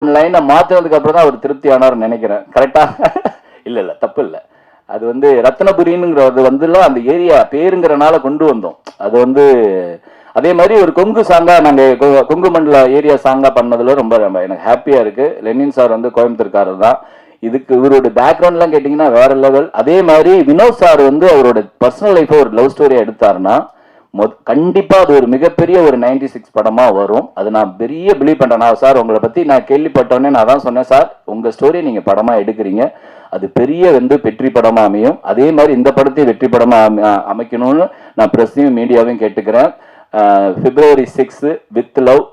லைனை மாற்றினதுக்கு அப்புறம் தான் அவர் திருப்தி ஆனார்னு நினைக்கிறேன். கரெக்டா? இல்லை இல்லை, தப்பு இல்லை. அது வந்து ரத்னபுரிங்கிறது வந்துலாம் அந்த ஏரியா பேருங்கிறனால கொண்டு வந்தோம். அது வந்து அதே மாதிரி ஒரு கொங்கு சாங்கா நாங்கள் கொங்கு மண்டல ஏரியா சாங்கா பண்ணதுல ரொம்ப எனக்கு ஹாப்பியாக இருக்கு. லெனின் சார் வந்து கோயம்புத்தூர்காரர் தான். இதுக்கு இவரோட பேக்ரவுண்ட்லாம் கேட்டிங்கன்னா வேற லெவல். அதே மாதிரி வினோத் சார் வந்து அவரோட பர்சனல் லைஃப்பை ஒரு லவ் ஸ்டோரியாக எடுத்தாருன்னா கண்டிப்பா அது ஒரு மிகப்பெரிய ஒரு 96 படமா வரும். அது நான் பெரிய பிலீவ் பண்றேன். நான் சார் உங்களை பத்தி நான் கேள்விப்பட்டோன்னே நான் தான் சொன்னேன், சார் உங்க ஸ்டோரி நீங்க படமா எடுக்கிறீங்க, அது பெரிய வந்து வெற்றி படமா அமையும். அதே மாதிரி இந்த படத்தையும் வெற்றி படமா அமைக்கணும்னு நான் பிரஸையும் மீடியாவையும் கேட்டுக்கிறேன். February 6 with love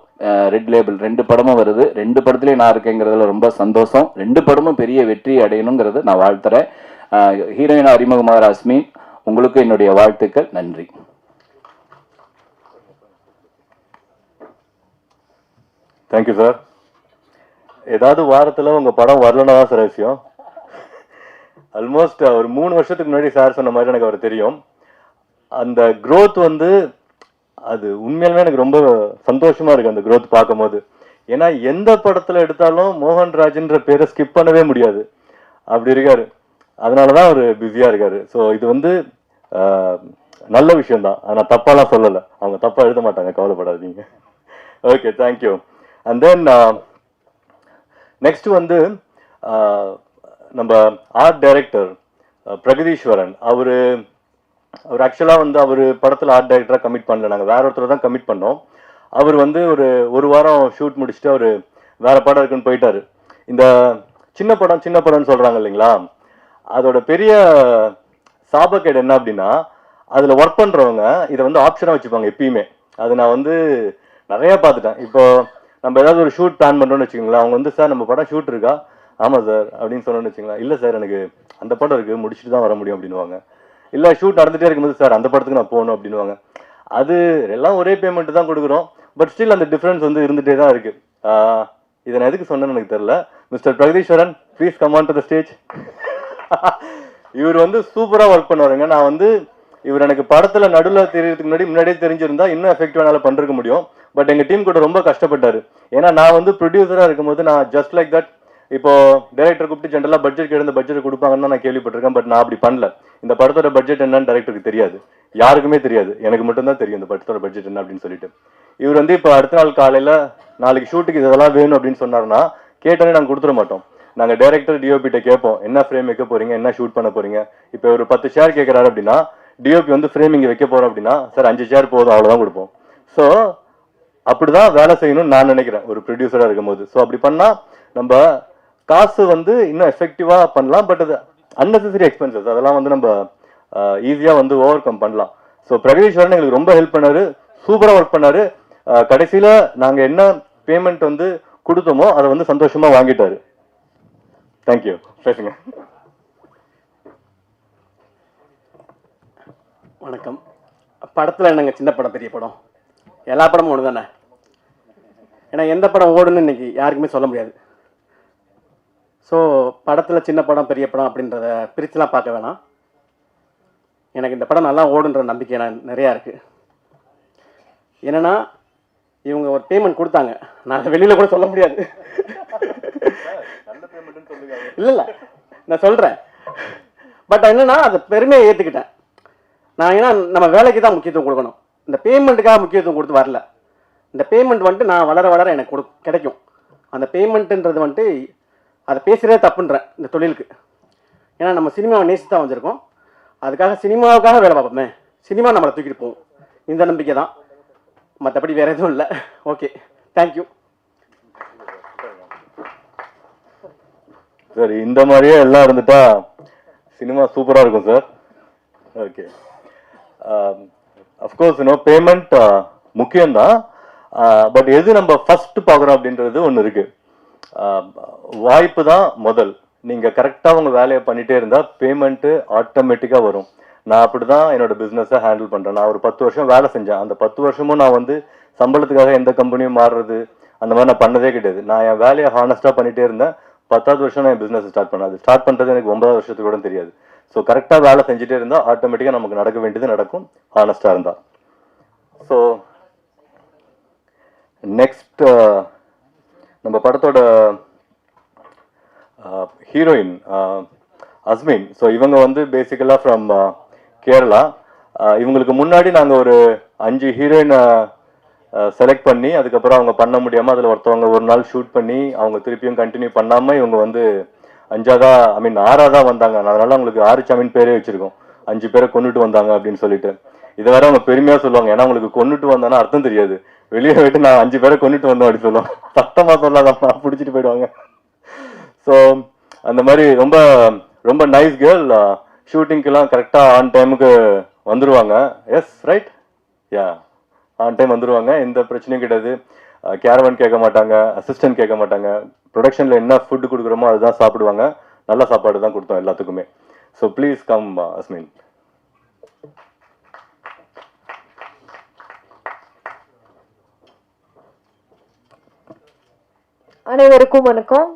red label 2 படமும் வருது. 2 படத்துலயும் நான் இருக்கேங்கிறதுல ரொம்ப சந்தோஷம். 2 படமும் பெரிய வெற்றி அடையணுங்கிறது நான் வாழ்த்துறேன். ஹீரோயின் அறிமுகமாக அஸ்மின், உங்களுக்கு என்னுடைய வாழ்த்துக்கள். நன்றி. Thank you sir. ஏதாவது வாரத்தில் உங்கள் படம் வரலன்னா தான் சார் விஷயம். ஆல்மோஸ்ட் ஒரு 3 வருஷத்துக்கு முன்னாடி சார் சொன்ன மாதிரி எனக்கு அவர் தெரியும். அந்த க்ரோத் வந்து அது உண்மையிலுமே எனக்கு ரொம்ப சந்தோஷமா இருக்கு அந்த க்ரோத் பார்க்கும் போது. ஏன்னா எந்த படத்தில் எடுத்தாலும் மோகன்ராஜ்ன்ற பேரை ஸ்கிப் பண்ணவே முடியாது, அப்படி இருக்காரு. அதனால தான் அவர் பிஸியாக இருக்காரு. ஸோ இது வந்து நல்ல விஷயம்தான். நான் தப்பாலாம் சொல்லலை, அவங்க தப்பாக எழுத மாட்டாங்க, கவலைப்படாதீங்க. Okay, thank you. And then next வந்து நம்ம ஆர்ட் டைரக்டர் பிரகதீஸ்வரன். அவர் ஆக்சுவலாக வந்து அவர் படத்தில் ஆர்ட் டைரக்டராக கமிட் பண்ணல, நாங்கள் வேற ஒருத்தர் தான் கமிட் பண்ணோம். அவர் வந்து ஒரு வாரம் ஷூட் முடிச்சுட்டு அவர் வேற படம் இருக்குன்னு போயிட்டாரு. இந்த சின்ன படம்னு சொல்கிறாங்க இல்லைங்களா, அதோட பெரிய சாபக்கேடு என்ன அப்படின்னா, அதில் ஒர்க் பண்ணுறவங்க இதை வந்து ஆப்ஷனாக வச்சுப்பாங்க எப்பயுமே. அது நான் வந்து நிறைய பார்த்துட்டேன். இப்போ நம்ம ஏதாவது ஒரு ஷூட் பிளான் பண்ணுறோன்னு வச்சுக்கோங்களேன், அவங்க வந்து சார் நம்ம படம் ஷூட் இருக்கா, ஆமாம் சார் அப்படின்னு சொன்னோன்னு வச்சுங்களேன், இல்லை சார் எனக்கு அந்த படம் இருக்குது, முடிச்சுட்டு தான் வர முடியும் அப்படின்வாங்க. இல்லை ஷூட் நடந்துகிட்டே இருக்கும்போது சார் அந்த படத்துக்கு நான் போகணும் அப்படின்வாங்க. அது எல்லாம் ஒரே பேமெண்ட் தான் கொடுக்குறோம், பட் ஸ்டில் அந்த டிஃப்ரென்ஸ் வந்து இருந்துகிட்டே தான் இருக்குது. இதை நான் எதுக்கு சொன்னேன்னு எனக்கு தெரியல. Mister Pragatheeswaran, please come on to the stage. இவர் வந்து சூப்பராக ஒர்க் பண்ணுவாருங்க. நான் வந்து இவர் எனக்கு படத்தில் நடுவில் தெரியறதுக்கு முன்னாடியே தெரிஞ்சிருந்தா இன்னும் எஃபெக்டிவா என்னால் பண்ணிருக்க முடியும். பட் எங்கள் டீம் கூட ரொம்ப கஷ்டப்பட்டாரு. ஏன்னா நான் வந்து ப்ரொடியூசராக இருக்கும்போது நான் ஜஸ்ட் லைக் தட், இப்போ டைரக்டர் கூப்பிட்டு ஜென்ரலாக பட்ஜெட் கேட்டு பட்ஜெட் கொடுப்பாங்கன்னு நான் கேள்விப்பட்டிருக்கேன். பட் நான் அப்படி பண்ணல. இந்த படத்தோட பட்ஜெட் என்னன்னு டைரக்டருக்கு தெரியாது, யாருக்குமே தெரியாது, எனக்கு மட்டும்தான் தெரியும் இந்த படத்தோட பட்ஜெட் என்ன அப்படின்னு சொல்லிட்டு. இவர் வந்து இப்போ அடுத்த நாள் காலையில் நாளைக்கு ஷூட்டுக்கு இதெல்லாம் வேணும் அப்படின்னு சொன்னார்னா கேட்டோன்னே நாங்கள் கொடுத்துட மாட்டோம். நாங்கள் டைரக்டர் டிஓபிட்ட கேட்போம், என்ன ஃப்ரேம் வைக்க போறீங்க, என்ன ஷூட் பண்ண போறீங்க. இப்போ ஒரு 10 ஷேர் கேட்குறாரு அப்படின்னா டிஓபி வந்து ஃப்ரேமிங் வைக்க போறோம் அப்படின்னா சார் 5 ஷேர் போதும், அவ்வளோதான் கொடுப்போம். ஸோ அப்படிதான் வேலை செய்யணும்னு நான் நினைக்கிறேன் ஒரு ப்ரொடியூசராக இருக்கும்போது. ஸோ அப்படி பண்ணால் நம்ம காசு வந்து இன்னும் எஃபெக்டிவாக பண்ணலாம். பட் அது அன்னெசரி எக்ஸ்பென்சஸ் அதெல்லாம் வந்து நம்ம ஈஸியாக வந்து ஓவர் கம் பண்ணலாம். ஸோ பிரகதீஸ்வரன் எங்களுக்கு ரொம்ப ஹெல்ப் பண்ணாரு, சூப்பராக ஒர்க் பண்ணாரு. கடைசியில் நாங்கள் என்ன பேமெண்ட் வந்து கொடுத்தோமோ அதை வந்து சந்தோஷமாக வாங்கிட்டாரு. தேங்க்யூ. பேசுங்க. வணக்கம். படத்தில் என்னங்க சின்ன படம் பெரிய படம், எல்லா படமும் ஒன்று தானே. ஏன்னா எந்த படம் ஓடுன்னு இன்னைக்கு யாருக்குமே சொல்ல முடியாது. ஸோ படத்தில் சின்ன படம் பெரிய படம் அப்படின்றத பிரிச்சுலாம் பார்க்க வேணாம். எனக்கு இந்த படம் நல்லா ஓடுன்ற நம்பிக்கை நிறையா இருக்குது. என்னென்னா இவங்க ஒரு பேமெண்ட் கொடுத்தாங்க, நான் அதை வெளியில் கூட சொல்ல முடியாது. இல்லை நான் சொல்கிறேன். பட் என்னென்னா அதை பெருமையை ஏற்றுக்கிட்டேன் நான். ஏன்னா நம்ம வேலைக்கு தான் முக்கியத்துவம் கொடுக்கணும், இந்த பேமெண்ட்டுக்காக முக்கியத்துவம் கொடுத்து வரல. இந்த பேமெண்ட் வந்துட்டு நான் வளர வளர எனக்கு கிடைக்கும். அந்த பேமெண்ட்டுன்றது வந்துட்டு அதை பேசுகிறதே தப்புன்றேன் இந்த தொழிலுக்கு. ஏன்னா நம்ம சினிமாவை நேசித்து தான் வந்திருக்கோம், அதுக்காக சினிமாவுக்காக வேலை பார்ப்போமே, சினிமா நம்மளை தூக்கிட்டு போவோம், இந்த நம்பிக்கை தான், மற்றபடி வேறு எதுவும் இல்லை. Okay, thank you sir. இந்த மாதிரியே எல்லாம் இருந்துட்டா சினிமா சூப்பராக இருக்கும் சார். ஓகே, அஃப்கோர்ஸ் பேமெண்ட் முக்கியம்தான். பட் எது நம்ம ஃபர்ஸ்ட் பார்க்குறோம் அப்படின்றது ஒன்று இருக்கு. வாய்ப்பு தான் முதல். நீங்கள் கரெக்டாக உங்கள் வேலையை பண்ணிகிட்டே இருந்தால் பேமெண்ட்டு ஆட்டோமேட்டிக்காக வரும். நான் அப்படி தான் என்னோட பிஸ்னஸை ஹேண்டில் பண்ணுறேன். நான் ஒரு 10 வருஷம் வேலை செஞ்சேன். அந்த 10 வருஷமும் நான் வந்து சம்பளத்துக்காக எந்த கம்பெனியும் மாறுறது அந்த மாதிரி நான் பண்ணதே கிடையாது. நான் என் வேலையை ஹானஸ்ட்டாக பண்ணிகிட்டே இருந்தேன். 10வது வருஷம் நான் என் பிஸ்னஸ் ஸ்டார்ட் பண்ணேன். அது ஸ்டார்ட் பண்ணுறது எனக்கு 9வது வருஷத்துக்கு கூட தெரியாது. ஸோ கரெக்டாக வேலை செஞ்சுட்டே இருந்தால் ஆட்டோமேட்டிக்காக நமக்கு நடக்க வேண்டியது நடக்கும், ஹானஸ்டாக இருந்தால். ஸோ நெக்ஸ்ட் நம்ம படத்தோட ஹீரோயின் அஸ்மின். ஸோ இவங்க வந்து பேசிக்கலாக ஃப்ரம் கேரளா. இவங்களுக்கு முன்னாடி நாங்கள் ஒரு 5 ஹீரோயினை செலக்ட் பண்ணி அதுக்கப்புறம் அவங்க பண்ண முடியாமல் அதில் ஒருத்தவங்க ஒரு நாள் ஷூட் பண்ணி அவங்க திருப்பியும் கண்டினியூ பண்ணாமல் இவங்க வந்து 6ஆக வந்தாங்க. அதனால அவங்களுக்கு 6 சாமின் பேரே வச்சிருக்கோம். 5 பேரை கொண்டுட்டு வந்தாங்க அப்படின்னு சொல்லிட்டு. இதை வேற அவங்க பெருமையாக சொல்லுவாங்க. ஏன்னா அவங்களுக்கு கொண்டுட்டு வந்தானா அர்த்தம் தெரியாது. வெளியே போயிட்டு நான் 5 பேரை கொண்டுட்டு வந்தோம் அப்படின்னு சொல்லுவாங்க. சத்தமாக சொல்லாதம்மா பிடிச்சிட்டு போயிடுவாங்க. ஸோ அந்த மாதிரி ரொம்ப ரொம்ப நைஸ் கேர்ள். ஷூட்டிங்க்கெல்லாம் கரெக்டாக ஆன் டைமுக்கு வந்துடுவாங்க. S right, yeah, on time வந்துடுவாங்க. எந்த பிரச்சனையும் கிடையாது. கேரவன் கேட்க மாட்டாங்க, அசிஸ்டன்ட் கேட்க மாட்டாங்க. ப்ரொடக்ஷனில் என்ன ஃபுட்டு கொடுக்குறோமோ அதுதான் சாப்பிடுவாங்க. நல்ல சாப்பாடு தான் கொடுத்தோம் எல்லாத்துக்குமே. ஸோ ப்ளீஸ் கம் அஸ்மின். அனைவருக்கும் வணக்கம்.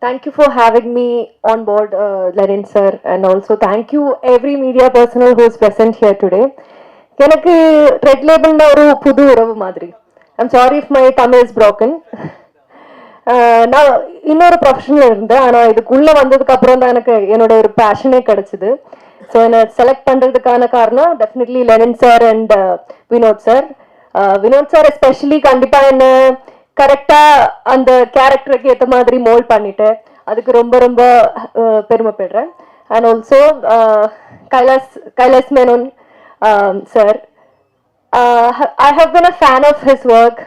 Thank you for having me on board, Lenin sir, and also thank you every media personnel who is present here today. எனக்கு ரெட் லேபிள்னா ஒரு புது உறவு மாதிரி. I'm sorry if my Tamil is broken. நான் இன்னொரு ப்ரொஃபஷனில் இருந்தேன். ஆனால் இதுக்குள்ளே வந்ததுக்கு அப்புறம் தான் எனக்கு என்னோட ஒரு பேஷனே கிடைச்சிது. ஸோ என்னை செலக்ட் பண்ணுறதுக்கான காரணம் definitely Lenin sir and Vinod sir. Vinod sir especially கண்டிப்பாக என்ன கரெக்டாக அந்த கேரக்டருக்கு ஏற்ற மாதிரி மோல்ட் பண்ணிட்டேன். அதுக்கு ரொம்ப ரொம்ப பெருமைப்படுறேன். And also Kailash Menon sir. I have been a fan of his work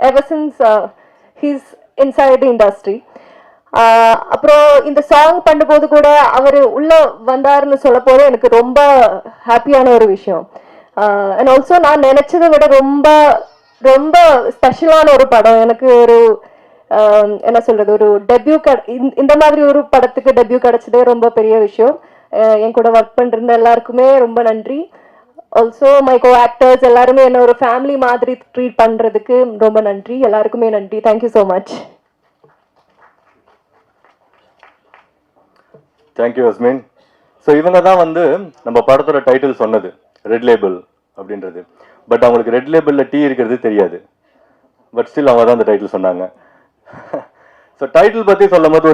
ever since he's inside the industry. அப்புறம் இந்த சாங் பண்ணும்போது கூட அவர் உள்ள வந்தாருன்னு சொல்ல போது எனக்கு ரொம்ப ஹாப்பியான ஒரு விஷயம். அண்ட் ஆல்சோ நான் நினைச்சதை விட ரொம்ப ரொம்ப ஸ்பெஷலான ஒரு படம். எனக்கு ஒரு என்ன சொல்றது, ஒரு டெபியூ இந்த மாதிரி ஒரு படத்துக்கு டெபியூ கிடைச்சதே ரொம்ப பெரிய விஷயம். என் கூட ஒர்க் பண்ணிருந்த எல்லாருக்குமே ரொம்ப நன்றி. ஆல்சோ மை கோ ஆக்டர்ஸ் எல்லாருமே என்ன ஒரு ஃபேமிலி மாதிரி ட்ரீட் பண்றதுக்கு ரொம்ப நன்றி. எல்லாருக்குமே நன்றி. Thank you so much. தேங்க்யூ அஸ்மின். ஸோ இவங்க தான் வந்து நம்ம படத்தோட டைட்டில் சொன்னது ரெட் லேபிள் அப்படின்றது. பட் அவங்களுக்கு ரெட் லேபிளில் டீ இருக்கிறது தெரியாது. பட் ஸ்டில் அவங்க தான் அந்த டைட்டில் சொன்னாங்க. ஸோ டைட்டில் பற்றி சொல்லும் போது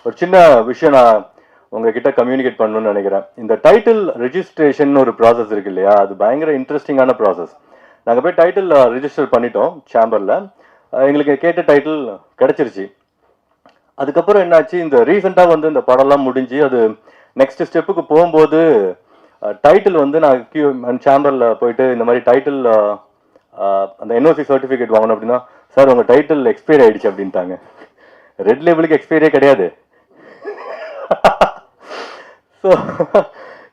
ஒரு சின்ன விஷயம் நான் உங்ககிட்ட கம்யூனிகேட் பண்ணணும்னு நினைக்கிறேன். இந்த டைட்டில் ரெஜிஸ்ட்ரேஷன் ஒரு ப்ராசஸ் இருக்கு இல்லையா, அது பயங்கர இன்ட்ரெஸ்டிங்கான ப்ராசஸ். நாங்கள் போய் டைட்டில் ரெஜிஸ்டர் பண்ணிட்டோம் சேம்பரில். எங்களுக்கு கேட்ட டைட்டில் கிடச்சிருச்சு. அதுக்கப்புறம் என்னாச்சு, இந்த ரீசெண்டாக வந்து இந்த படம்லாம் முடிஞ்சு அது நெக்ஸ்ட் ஸ்டெப்புக்கு போகும்போது டைட்டில் வந்து நான் சேம்பரில் போயிட்டு இந்த மாதிரி டைட்டில் அந்த என்ஓசி சர்டிஃபிகேட் வாங்கணும் அப்படின்னா, சார் உங்கள் டைட்டில் எக்ஸ்பைரி ஆகிடுச்சு அப்படின்ட்டாங்க. ரெட் லேபிளுக்கு எக்ஸ்பைரியே கிடையாது. ஸோ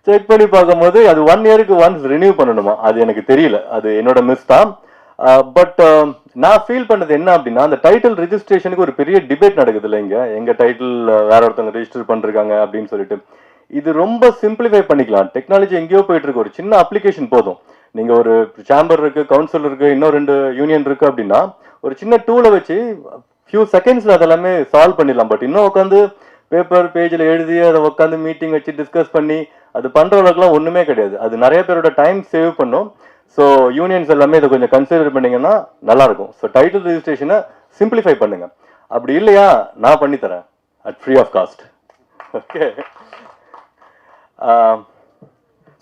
செக் பண்ணி பார்க்கும்போது அது 1 இயருக்கு ஒன்ஸ் ரினியூ பண்ணணுமா, அது எனக்கு தெரியல, அது என்னோட மிஸ் தான். பட் நான் ஃபீல் பண்ணது என்ன அப்படின்னா, அந்த டைட்டில் ரிஜிஸ்ட்ரேஷனுக்கு ஒரு பெரிய டிபேட் நடக்குது இல்லை இங்கே, எங்கள் டைட்டில் வேற ஒருத்தவங்க ரெஜிஸ்டர் பண்ணிருக்காங்க அப்படின்னு சொல்லிட்டு. இது ரொம்ப சிம்பிளிஃபை பண்ணிக்கலாம். டெக்னாலஜி எங்கேயோ போயிட்டு இருக்கு. ஒரு சின்ன அப்ளிகேஷன் போதும். நீங்கள் ஒரு சேம்பர் இருக்கு, கவுன்சில் இருக்கு, இன்னும் 2 யூனியன் இருக்கு அப்படின்னா ஒரு சின்ன டூலை வச்சு ஃபியூ செகண்ட்ஸில் அதெல்லாமே சால்வ் பண்ணிடலாம். பட் இன்னும் உட்காந்து பேப்பர் பேஜில் எழுதி அதை உட்காந்து மீட்டிங் வச்சு டிஸ்கஸ் பண்ணி அது பண்ணுற அளவுக்குலாம் ஒன்றுமே கிடையாது. அது நிறைய பேரோட டைம் சேவ் பண்ணும். ஸோ யூனியன்ஸ் எல்லாமே இதை கொஞ்சம் கன்சிடர் பண்ணிங்கன்னா நல்லாயிருக்கும். ஸோ டைட்டில் ரெஜிஸ்ட்ரேஷனை சிம்பிளிஃபை பண்ணுங்க. அப்படி இல்லையா நான் பண்ணித்தரேன் at free of cost. Okay.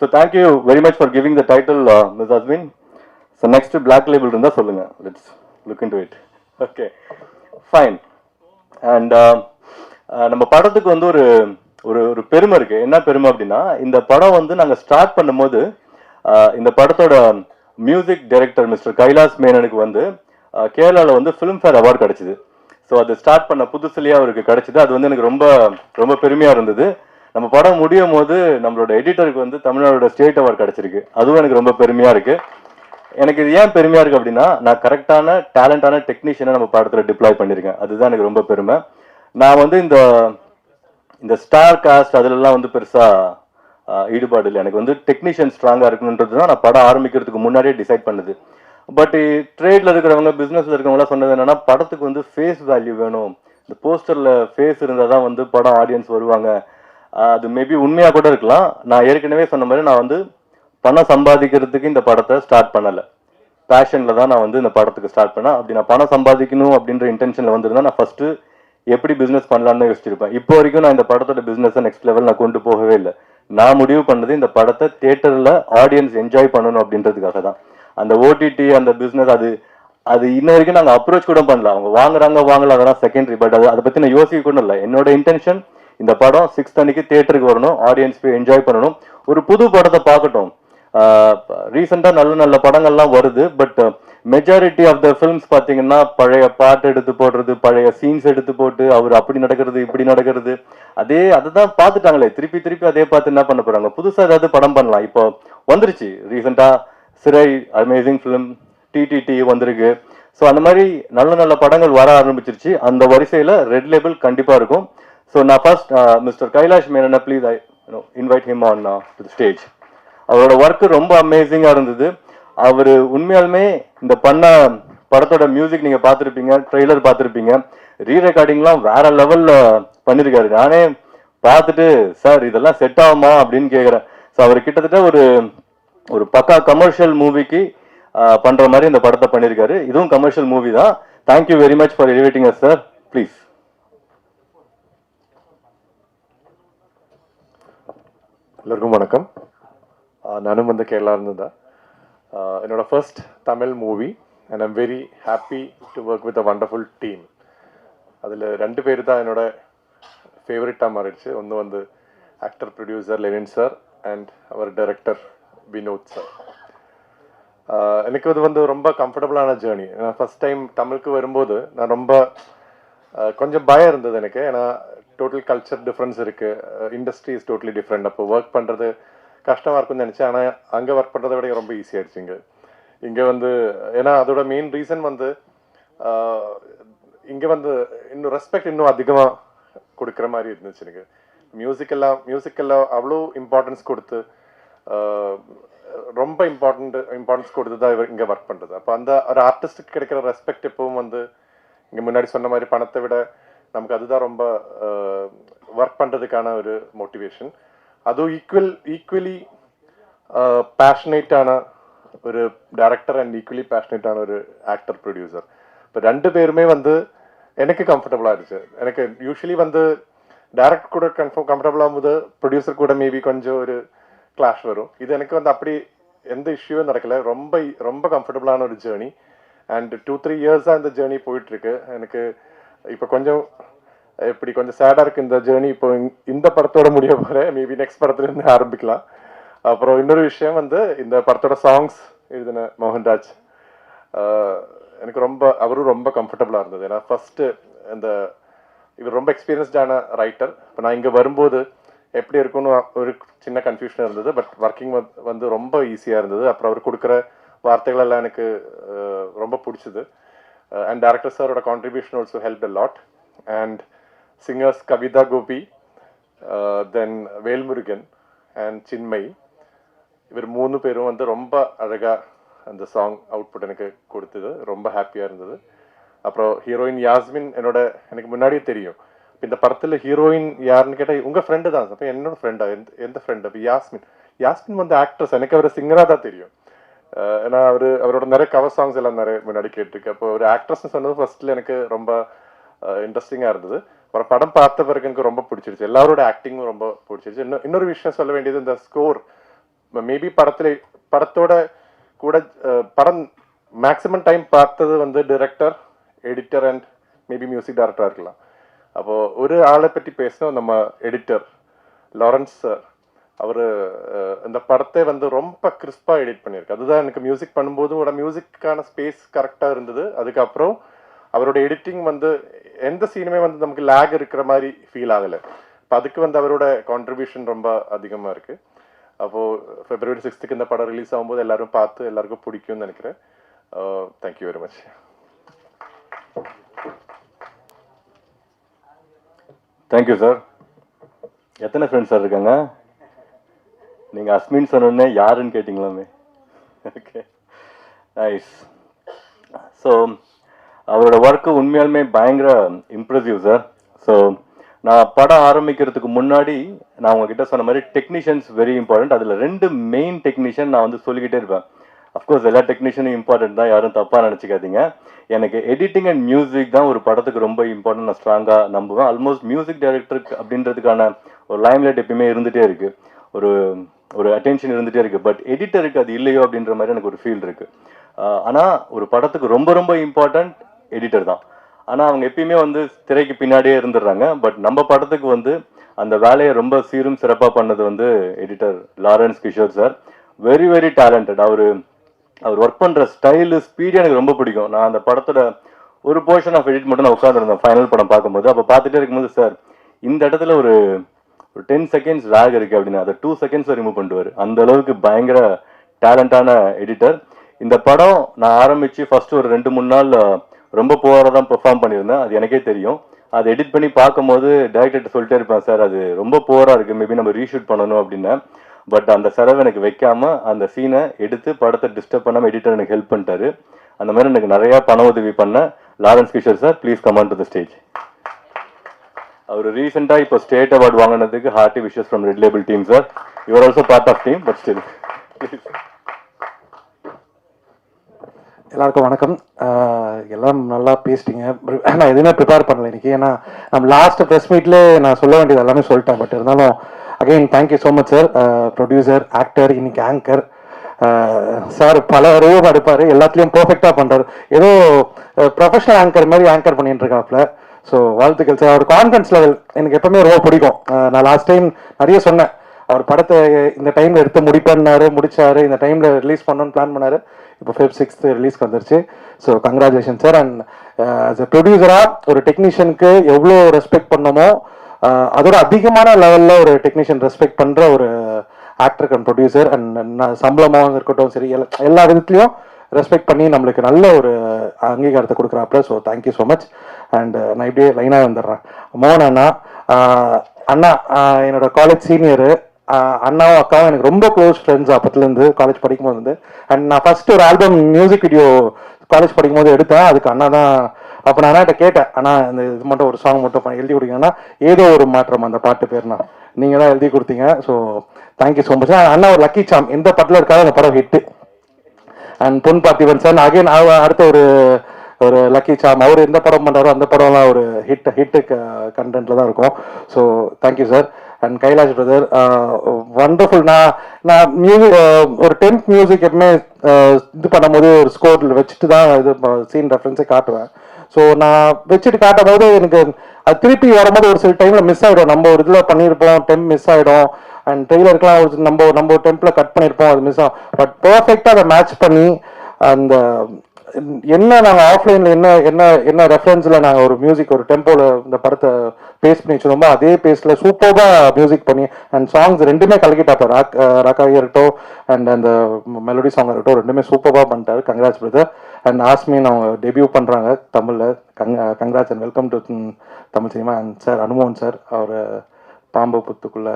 So thank you very much for giving the title miss Asmin. So next black label இருந்தால் சொல்லுங்கள். Let's look into it. Okay fine. And நம்ம படத்துக்கு வந்து ஒரு ஒரு பெருமை இருக்கு. என்ன பெருமை அப்படின்னா, இந்த படம் வந்து நாங்கள் ஸ்டார்ட் பண்ணும்போது இந்த படத்தோட மியூசிக் டைரக்டர் மிஸ்டர் கைலாஸ் மேனனுக்கு வந்து கேரளாவில் வந்து ஃபிலிம்ஃபேர் அவார்டு கிடைச்சிது. ஸோ அது ஸ்டார்ட் பண்ண புதுசுலேயே அவருக்கு கிடைச்சிது. அது வந்து எனக்கு ரொம்ப ரொம்ப பெருமையாக இருந்தது. நம்ம படம் முடியும் போது நம்மளோட எடிட்டருக்கு வந்து தமிழ்நாடோட ஸ்டேட் அவார்டு கிடைச்சிருக்கு. அதுவும் எனக்கு ரொம்ப பெருமையாக இருக்கு. எனக்கு இது ஏன் பெருமையாக இருக்குது அப்படின்னா, நான் கரெக்டான டேலண்டான டெக்னீஷியனை நம்ம படத்தில் டிப்ளாய் பண்ணியிருக்கேன். அதுதான் எனக்கு ரொம்ப பெருமை. நான் வந்து இந்த ஸ்டார் காஸ்ட் அதிலெல்லாம் வந்து பெருசாக ஈடுபாடு இல்லை. எனக்கு வந்து டெக்னீஷியன் ஸ்ட்ராங்காக இருக்கணுன்றது தான் நான் படம் ஆரம்பிக்கிறதுக்கு முன்னாடியே டிசைட் பண்ணுது. பட் ட்ரேடில் இருக்கிறவங்க, பிஸ்னஸில் இருக்கிறவங்களாம் சொன்னது என்னென்னா, படத்துக்கு வந்து ஃபேஸ் வேல்யூ வேணும். இந்த போஸ்டரில் ஃபேஸ் இருந்தால் தான் வந்து படம் ஆடியன்ஸ் வருவாங்க. அது மேபி உண்மையாக கூட இருக்கலாம். நான் ஏற்கனவே சொன்ன மாதிரி நான் வந்து பணம் சம்பாதிக்கிறதுக்கு இந்த படத்தை ஸ்டார்ட் பண்ணலை. பேஷனில் தான் நான் வந்து இந்த படத்துக்கு ஸ்டார்ட் பண்ணேன். அப்படி நான் பணம் சம்பாதிக்கணும் அப்படின்ற இன்டென்ஷனில் வந்திருந்தா நான் ஃபஸ்ட்டு எப்படி பிஸ்னஸ் பண்ணலான்னு யோசிச்சிருப்பேன். இப்போ வரைக்கும் நான் இந்த படத்தோட பிஸ்னஸை நெக்ஸ்ட் லெவல் நான் கொண்டு போகவே இல்லை. நான் முடிவு பண்ணது இந்த படத்தை தியேட்டரில் ஆடியன்ஸ் என்ஜாய் பண்ணணும் அப்படின்றதுக்காக தான். அந்த ஓடிடி அந்த பிஸ்னஸ் அது இன்ன வரைக்கும் நாங்கள் அப்ரோச் கூட பண்ணல. அவங்க வாங்கல அதெல்லாம் செகண்டரி. பட் அதை பற்றி நான் யோசிக்க கூட இல்லை. என்னோட இன்டென்ஷன் இந்த படம் 6th அன்னைக்கு தியேட்டருக்கு வரணும், ஆடியன்ஸ் போய் என்ஜாய் பண்ணணும், ஒரு புது படத்தை பார்க்கட்டும். ரீசெண்டாக நல்ல நல்ல படங்கள்லாம் வருது. But majority of the films பார்த்தீங்கன்னா பழைய பாட்டு எடுத்து போடுறது, பழைய சீன்ஸ் எடுத்து போட்டு அவர் அப்படி நடக்கிறது இப்படி நடக்கிறது, அதை தான் பார்த்துட்டாங்களே. திருப்பி அதே பார்த்து என்ன பண்ண போறாங்க? புதுசாக ஏதாவது படம் பண்ணலாம். இப்போ வந்துருச்சு ரீசெண்டாக சிறை, அமேசிங் ஃபிலிம், டிடிடி வந்திருக்கு. ஸோ அந்த மாதிரி நல்ல நல்ல படங்கள் வர ஆரம்பிச்சிருச்சு. அந்த வரிசையில் ரெட் லேபிள் கண்டிப்பாக இருக்கும். ஸோ நான் ஃபர்ஸ்ட் மிஸ்டர் கைலாஷ் மேனனை please I invite him on to the stage. அவரோட ஒர்க்கு ரொம்ப அமேசிங்காக இருந்தது. அவர் உண்மையாலுமே இந்த பண்ண படத்தோட மியூசிக் நீங்கள் பார்த்துருப்பீங்க, ட்ரெய்லர் பார்த்துருப்பீங்க, ரீரெக்கார்டிங்லாம் வேற லெவலில் பண்ணியிருக்காரு. நானே பார்த்துட்டு சார் இதெல்லாம் செட் ஆகுமா அப்படின்னு கேட்குறேன். ஸோ அவர் கிட்டத்தட்ட ஒரு பக்கா கமர்ஷியல் மூவிக்கு பண்ணுற மாதிரி இந்த படத்தை பண்ணியிருக்காரு. இதுவும் கமர்ஷியல் மூவி தான். Thank you very much for elevating us sir. Please. எல்லாருக்கும் வணக்கம். நானும் வந்து கேரளாவிலிருந்து தான். என்னோட first Tamil movie and I'm very happy to work with a wonderful team. அதில் 2 பேர் தான் என்னோட ஃபேவரட்டாக மாறிடுச்சு. ஒன்று வந்து actor producer Lenin sir and அவர் டைரக்டர் வினோத் சார். எனக்கு இது வந்து ரொம்ப கம்ஃபர்டபுளான ஜேர்னி. நான் ஃபர்ஸ்ட் டைம் தமிழுக்கு வரும்போது நான் ரொம்ப கொஞ்சம் பயம் இருந்தது எனக்கு. ஏன்னா டோட்டல் கல்ச்சர் டிஃப்ரென்ஸ் இருக்குது, இண்டஸ்ட்ரி இஸ் டோட்டலி டிஃப்ரெண்ட். அப்போ ஒர்க் பண்ணுறது கஷ்டமாக இருக்கும்னு நினச்சேன். ஆனால் அங்கே ஒர்க் பண்ணுறதை விட ரொம்ப ஈஸியாகிடுச்சு இங்கே வந்து. ஏன்னா அதோட மெயின் ரீசன் வந்து இங்கே வந்து இன்னும் ரெஸ்பெக்ட் இன்னும் அதிகமாக கொடுக்குற மாதிரி இருந்துச்சு எனக்கு. மியூசிக்கெல்லாம் அவ்வளோ இம்பார்ட்டன்ஸ் கொடுத்து ரொம்ப இம்பார்ட்டன்ஸ் கொடுத்து தான் இங்கே ஒர்க் பண்ணுறது. அப்போ அந்த ஒரு ஆர்டிஸ்ட்டுக்கு கிடைக்கிற ரெஸ்பெக்ட் எப்பவும் வந்து இங்கே முன்னாடி சொன்ன மாதிரி பணத்தை விட நமக்கு அதுதான் ரொம்ப ஒர்க் பண்ணுறதுக்கான ஒரு மோட்டிவேஷன். அதுவும் ஈக்குவலி பேஷனேட்டான ஒரு டைரக்டர் அண்ட் ஈக்குவலி பேஷனேட்டான ஒரு ஆக்டர் ப்ரொடியூசர். இப்போ 2 பேருமே வந்து எனக்கு கம்ஃபர்டபுளாக இருந்துச்சு. எனக்கு யூஸ்வலி வந்து டைரக்டர் கூட கம்ஃபர்டபுள் ஆகும்போது ப்ரொடியூசர் கூட மேபி கொஞ்சம் ஒரு கிளாஷ் வரும். இது எனக்கு வந்து அப்படி எந்த இஷ்யூவும் நடக்கலை. ரொம்ப கம்ஃபர்டபுளான ஒரு ஜேர்னி. அண்ட் 2-3 இயர்ஸாக இந்த ஜேர்னி போயிட்டுருக்கு. எனக்கு இப்போ கொஞ்சம் சேடாக இருக்குது இந்த ஜேர்னி. இப்போ இந்த படத்தோட முடிய போகிற மேபி நெக்ஸ்ட் படத்துலேருந்து ஆரம்பிக்கலாம். அப்புறம் இன்னொரு விஷயம் வந்து இந்த படத்தோட சாங்ஸ் எழுதின மோகன்ராஜ் எனக்கு அவரும் ரொம்ப கம்ஃபர்டபுளாக இருந்தது. ஏன்னா ஃபர்ஸ்ட்டு இவர் ரொம்ப எக்ஸ்பீரியன்ஸ்டான ரைட்டர். இப்போ நான் இங்கே வரும்போது எப்படி இருக்குன்னு ஒரு சின்ன கன்ஃபியூஷன் இருந்தது. பட் ஒர்க்கிங் வந்து ரொம்ப ஈஸியாக இருந்தது. அப்புறம் அவர் கொடுக்குற வார்த்தைகள் எல்லாம் எனக்கு ரொம்ப பிடிச்சது. அண்ட் டைரக்டர் சாரோட contribution also help a lot. And singers Kavitha Gopi, then Velmurugan and Chinmayi, இவர் 3 பேரும் வந்து ரொம்ப அழகாக அந்த சாங் அவுட்புட் எனக்கு கொடுத்தது. ரொம்ப ஹாப்பியாக இருந்தது. அப்புறம் ஹீரோயின் யாஸ்மின் எனக்கு முன்னாடியே தெரியும். இந்த படத்தில் ஹீரோயின் யாருன்னு கேட்டால் உங்கள் ஃப்ரெண்டு தான். அப்போ என்னோட ஃப்ரெண்டா? எந்த ஃப்ரெண்டு? அப்போ யாஸ்மின் வந்து ஆக்ட்ரஸ். எனக்கு அவர் சிங்கராக தான் தெரியும். ஏன்னா அவரோட நிறைய கவர் சாங்ஸ் எல்லாம் நிறைய முன்னாடி கேட்டிருக்கு. அப்போ ஒரு ஆக்ட்ரஸ்ன்னு சொன்னது ஃபர்ஸ்ட்ல எனக்கு ரொம்ப இன்ட்ரெஸ்டிங்காக இருந்தது. அப்புறம் படம் பார்த்த பிறகு எனக்கு ரொம்ப பிடிச்சிருச்சு. எல்லாரோட ஆக்டிங்கும் ரொம்ப பிடிச்சிருச்சு. இன்னொரு விஷயம் சொல்ல வேண்டியது, இந்த ஸ்கோர் மேபி படத்தோட கூட படம் மேக்ஸிமம் டைம் பார்த்தது வந்து director, editor and maybe music டைரக்டராக இருக்கலாம். அப்போது ஒரு ஆளை பற்றி பேசணும், நம்ம எடிட்டர் லாரன்ஸ் சார். அவர் இந்த படத்தை வந்து ரொம்ப கிறிஸ்பாக எடிட் பண்ணியிருக்கு. அதுதான் எனக்கு மியூசிக் பண்ணும்போது மியூசிக்கான ஸ்பேஸ் கரெக்டாக இருந்தது. அதுக்கப்புறம் அவரோட எடிட்டிங் வந்து எந்த சீனுமே வந்து நமக்கு லேக் இருக்கிற மாதிரி ஃபீல் ஆகலை. இப்போ அதுக்கு வந்து அவரோட கான்ட்ரிபியூஷன் ரொம்ப அதிகமாக இருக்குது. அப்போது February 6th இந்த படம் ரிலீஸ் ஆகும்போது எல்லாரும் பார்த்து எல்லாருக்கும் பிடிக்கும்னு நினைக்கிறேன். Thank you very much. Thank you sir. எத்தனை ஃப்ரெண்ட்ஸ் சார் இருக்காங்க? நீங்கள் அஸ்மின் சொன்னோடனே யாருன்னு கேட்டிங்களாமே. Okay, nice. ஸோ அவரோட ஒர்க்கு உண்மையாலுமே பயங்கர இம்ப்ரெசிவ் சார். ஸோ நான் படம் ஆரம்பிக்கிறதுக்கு முன்னாடி நான் உங்ககிட்ட சொன்ன மாதிரி டெக்னீஷியன்ஸ் வெரி இம்பார்ட்டன்ட். அதில் 2 மெயின் டெக்னீஷியன் நான் வந்து சொல்லிக்கிட்டே இருப்பேன். அஃப்கோர்ஸ் எல்லா டெக்னீஷியனும் இம்பார்ட்டன்ட் தான், யாரும் தப்பாக நினச்சிக்காதீங்க. எனக்கு எடிட்டிங் அண்ட் மியூசிக் தான் ஒரு படத்துக்கு ரொம்ப இம்பார்ட்டன்ட், நான் ஸ்ட்ராங்காக நம்புவேன். ஆல்மோஸ்ட் மியூசிக் டைரக்டருக்கு அப்படின்றதுக்கான ஒரு லைம்லைட் எப்பயுமே இருந்துகிட்டே இருக்குது, ஒரு ஒரு அட்டென்ஷன் இருந்துகிட்டே இருக்குது. பட் எடிட்டருக்கு அது இல்லையோ அப்படின்ற மாதிரி எனக்கு ஒரு ஃபீல் இருக்குது. ஆனால் ஒரு படத்துக்கு ரொம்ப ரொம்ப இம்பார்ட்டன்ட் எடிட்டர் தான். ஆனால் அவங்க எப்பயுமே வந்து திரைக்கு பின்னாடியே இருந்துடுறாங்க. பட் நம்ம படத்துக்கு வந்து அந்த வேலையை ரொம்ப சீரும் சிறப்பாக பண்ணது வந்து editor Lawrence Kishore sir. Very very talented. அவர் ஒர்க் பண்ணுற ஸ்டைலு ஸ்பீடு எனக்கு ரொம்ப பிடிக்கும். நான் அந்த படத்தோட ஒரு போர்ஷன் ஆஃப் எடிட் மட்டும் நான் உட்காந்துருந்தேன் ஃபைனல் படம் பார்க்கும்போது. அப்போ பார்த்துட்டே இருக்கும்போது, சார் இந்த இடத்துல ஒரு 10 செகண்ட்ஸ் லேக் இருக்குது அப்படின்னு அதை 2 செகண்ட்ஸ் ரிமூவ் பண்ணுவார். அந்த அளவுக்கு பயங்கர டேலண்டான எடிட்டர். இந்த படம் நான் ஆரம்பித்து ஃபஸ்ட்டு ஒரு 2-3 நாள் ரொம்ப புவராக தான் பெர்ஃபார்ம் பண்ணியிருந்தேன், அது எனக்கே தெரியும். அதை எடிட் பண்ணி பார்க்கும்போது டைரக்டர்கிட்ட சொல்லிட்டே இருப்பேன், சார் அது ரொம்ப புவராக இருக்குது, மேபி நம்ம ரீஷூட் பண்ணணும் அப்படின்னு. பட் அந்த செலவை எனக்கு வைக்காமல் அந்த சீனை எடுத்து படத்தை டிஸ்டர்ப் பண்ணாமல் எடிட்டர் எனக்கு ஹெல்ப் பண்ணிட்டாரு. அந்த மாதிரி எனக்கு நிறையா பண உதவி பண்ண Lawrence Kishore sir, please come on to the stage. அவர் ரீசெண்டாக இப்போ ஸ்டேட் அவார்டு வாங்கினதுக்கு hearty wishes from Red Label team sir. Your also part of team, but still please. எல்லாருக்கும் வணக்கம். எல்லாம் நல்லா பேசிட்டீங்க. நான் எதுவுமே ப்ரிப்பேர் பண்ணல இன்னைக்கு, ஏன்னா நம்ம லாஸ்ட் ப்ரெஸ் மீட்ல நான் சொல்ல வேண்டியது எல்லாமே சொல்லிட்டேன். பட் இருந்தாலும் again thank you so much sir. Producer, actor, இன்னைக்கு ஆங்கர் சார். பல ரூபம் எடுப்பார், எல்லாத்துலேயும் பர்ஃபெக்டாக பண்ணுறாரு. ஏதோ ப்ரொஃபஷனல் ஆங்கர் மாதிரி ஆங்கர் பண்ணிட்டு இருக்காப்புல. ஸோ வாழ்த்துக்கள் சார். அவர் கான்ஃபிடன்ஸ் லெவல் எனக்கு எப்பவுமே ரொம்ப பிடிக்கும். நான் லாஸ்ட் டைம் நிறைய சொன்னேன், அவர் படத்தை இந்த டைமில் எடுத்து முடிச்சாரு, இந்த டைமில் ரிலீஸ் பண்ணணும்னு பிளான் பண்ணார். இப்போ Feb 6th ரிலீஸ்க்கு வந்துருச்சு. So congratulation sir. And as a ப்ரொடியூசராக ஒரு டெக்னீஷியனுக்கு எவ்வளோ ரெஸ்பெக்ட் பண்ணமோ அதோட அதிகமான லெவலில் ஒரு டெக்னீஷியன் ரெஸ்பெக்ட் பண்ணுற ஒரு ஆக்டர் அண்ட் ப்ரொடியூசர். அண்ட் சம்பளமாக இருக்கட்டும் சரி, எல்லா விதத்துலையும் ரெஸ்பெக்ட் பண்ணி நம்மளுக்கு நல்ல ஒரு அங்கீகாரத்தை கொடுக்குறாப்புல. So thank you so much. And நான் இப்படியே லைனாக வந்துடுறேன். மோகன் அண்ணா என்னோட காலேஜ் சீனியரு. அண்ணாவும் அக்காவும் எனக்கு ரொம்ப க்ளோஸ் ஃப்ரெண்ட்ஸ் அப்பத்துலேருந்து, காலேஜ் படிக்கும்போது வந்து. அண்ட் நான் ஃபஸ்ட்டு ஒரு ஆல்பம் மியூசிக் வீடியோ காலேஜ் படிக்கும்போது எடுத்தேன், அதுக்கு அண்ணா தான். அப்போ நான் அண்ணாட்ட கேட்டேன், அண்ணா இந்த இது மட்டும் ஒரு சாங் மட்டும் எழுதி கொடுத்தீங்கன்னா, ஏதோ ஒரு மாற்றம் அந்த பாட்டு பேர்னா நீங்கள் தான் எழுதி கொடுத்தீங்க. So thank you so much. அண்ணா ஒரு லக்கி சாம், எந்த படத்தில் இருக்காது அந்த படம் hit. And Pon Parthiban sir again அடுத்த ஒரு லக்கி சாம். அவர் எந்த படம் பண்ணுறாரோ அந்த படம்லாம் ஒரு ஹிட்டு கண்டென்ட்ல தான் இருக்கும். So thank you sir. And Kailash brother wonderful. நான் மியூசிக் ஒரு 10th மியூசிக் எப்பவுமே இது பண்ணும்போது ஒரு ஸ்கோர் வச்சுட்டு தான் இது சீன் ரெஃபரன்ஸே காட்டுவேன். ஸோ நான் வச்சுட்டு காட்டும் போது எனக்கு அது திருப்பி வரும்போது ஒரு சில டைமில் மிஸ் ஆகிடும். நம்ம ஒரு இதில் பண்ணியிருப்போம், டெம்ப் மிஸ் ஆகிடும். அண்ட் ட்ரெய்லருக்குலாம் ஒரு நம்ம டெம்பில் கட் பண்ணியிருப்போம், அது மிஸ் ஆகும். பட் பர்ஃபெக்டாக அதை மேட்ச் பண்ணி அந்த என்ன நாங்கள் ஆஃப்லைனில் என்ன ரெஃபரன்ஸில் நாங்கள் ஒரு மியூசிக் ஒரு டெம்போவில் இந்த படத்தை பேஸ் பண்ணி வச்சுருந்தோமோ அதே பேஸில் சூப்பராக மியூசிக் பண்ணி அண்ட் சாங்ஸ் ரெண்டுமே கலக்கிட்டாப்பா. ராக்காவே இருக்கட்டும் அண்ட் அந்த மெலோடி சாங் இருக்கட்டும், ரெண்டுமே சூப்பராக பண்ணிட்டாரு. Congrats brother. அண்ட் ஆஸ்மின் அவங்க டெபியூ பண்ணுறாங்க தமிழில். Congrats and welcome to Tamil cinema. And sir அனுமோகன் சார், அவர் பாம்பு புத்துக்குள்ள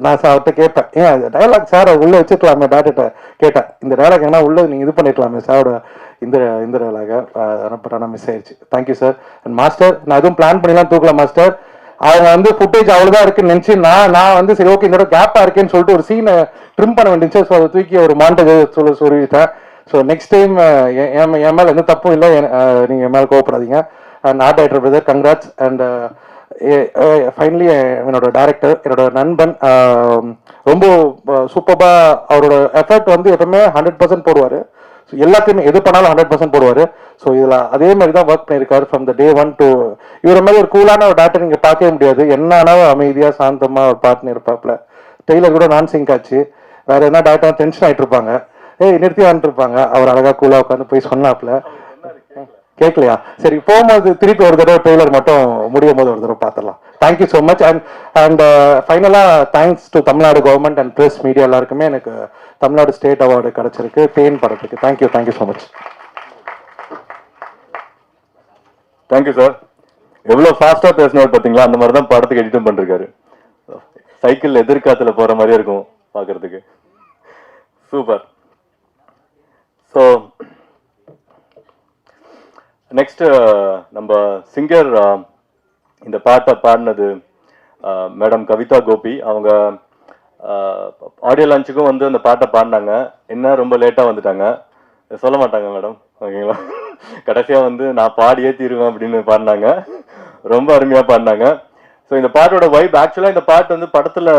நான் அவர்கிட்ட கேட்பேன், ஏன் டைலாக் சார் உள்ளே வச்சுக்கலாமே, டாக்டர்கிட்ட கேட்டேன், இந்த டைலாக் என்ன உள்ளே நீங்கள் இது பண்ணிருக்கலாமே சாரோட இந்த டைலாக. பட் ஆனால் மிஸ் ஆயிடுச்சு. Thank you sir. அண்ட் மாஸ்டர், நான் எதுவும் பிளான் பண்ணிலாம் தூக்கலாம் மாஸ்டர். அவங்க வந்து ஃபுட்டேஜ் அவ்வளோதான் இருக்குன்னு நினச்சி நான் வந்து சரி ஓகே இதோட கேப்பாக இருக்கேன்னு சொல்லிட்டு ஒரு சீனை ட்ரிம் பண்ண வேண்டியது. ஸோ அதை தூக்கி ஒரு மாண்டேஜ் சொல்லிவிட்டேன். ஸோ நெக்ஸ்ட் டைம் என் மேலே எந்த தப்பும் இல்லை, நீங்கள் என் மேலே கோவப்படாதீங்க. And art director brother congrats. And finally என்னோட டைரக்டர், என்னோட நண்பன், ரொம்ப சூப்பராக அவரோட எஃபர்ட் வந்து எப்பவுமே 100% போடுவார். ஸோ எல்லாத்தையுமே எது பண்ணாலும் 100% போடுவார். ஸோ இதில் அதே மாதிரி தான் ஒர்க் பண்ணியிருக்காரு ஃப்ரம் த டே 1 to இவரை மாதிரி ஒரு கூலான ஒரு டேரக்டர் நீங்கள் பார்க்கவே முடியாது. என்னன்னாலும் அமைதியாக சாந்தமாக ஒரு பார்ட்னர் இருப்பாப்புல. டெய்லர் கூட நான் சிங்க் ஆச்சு. வேறு எதனா டேரக்டர் டென்ஷன் ஆகிட்டு இருப்பாங்க, நிறுத்தி வந்துருப்பாங்க. அவர் அழகாக கூலாக உட்காந்து போய் சொன்னாப்புல. கேட்கலையா? சரி, போகும்போது திருப்பி ஒரு தடவை ட்ரெய்லர் மட்டும் முடியும் போது ஒரு தடவை பார்த்துடலாம். Thank you so much. அண்ட் ஃபைனலாக thanks to Tamil Nadu government and press media எல்லாருக்குமே எனக்கு தமிழ்நாடு ஸ்டேட் அவார்டு கிடச்சிருக்கு பேன் படத்துக்கு. Thank you so much. Thank you sir. எவ்வளோ ஃபாஸ்ட்டாக பேசினவர் பார்த்தீங்களா? அந்த மாதிரி தான் படத்துக்கு எடிட்டும் பண்ணிருக்காரு. சைக்கிள் எதிர்காத்துல போகிற மாதிரியே இருக்கும் பார்க்குறதுக்கு. சூப்பர். ஸோ நெக்ஸ்ட் நம்ம சிங்கர் இந்த பாட்டை பாடினது மேடம் கவிதா கோபி. அவங்க ஆடியோ லான்ச்சுக்கும் வந்து அந்த பாட்டை பாடினாங்க. என்ன ரொம்ப லேட்டாக வந்துட்டாங்க, சொல்ல மாட்டாங்க மேடம், ஓகேங்களா? கடைசியாக வந்து நான் பாடியே தீருவேன் அப்படின்னு பாடினாங்க. ரொம்ப அருமையாக பாடினாங்க. ஸோ இந்த பாட்டோட வைப் ஆக்சுவலாக இந்த பாட்டு வந்து படத்தில்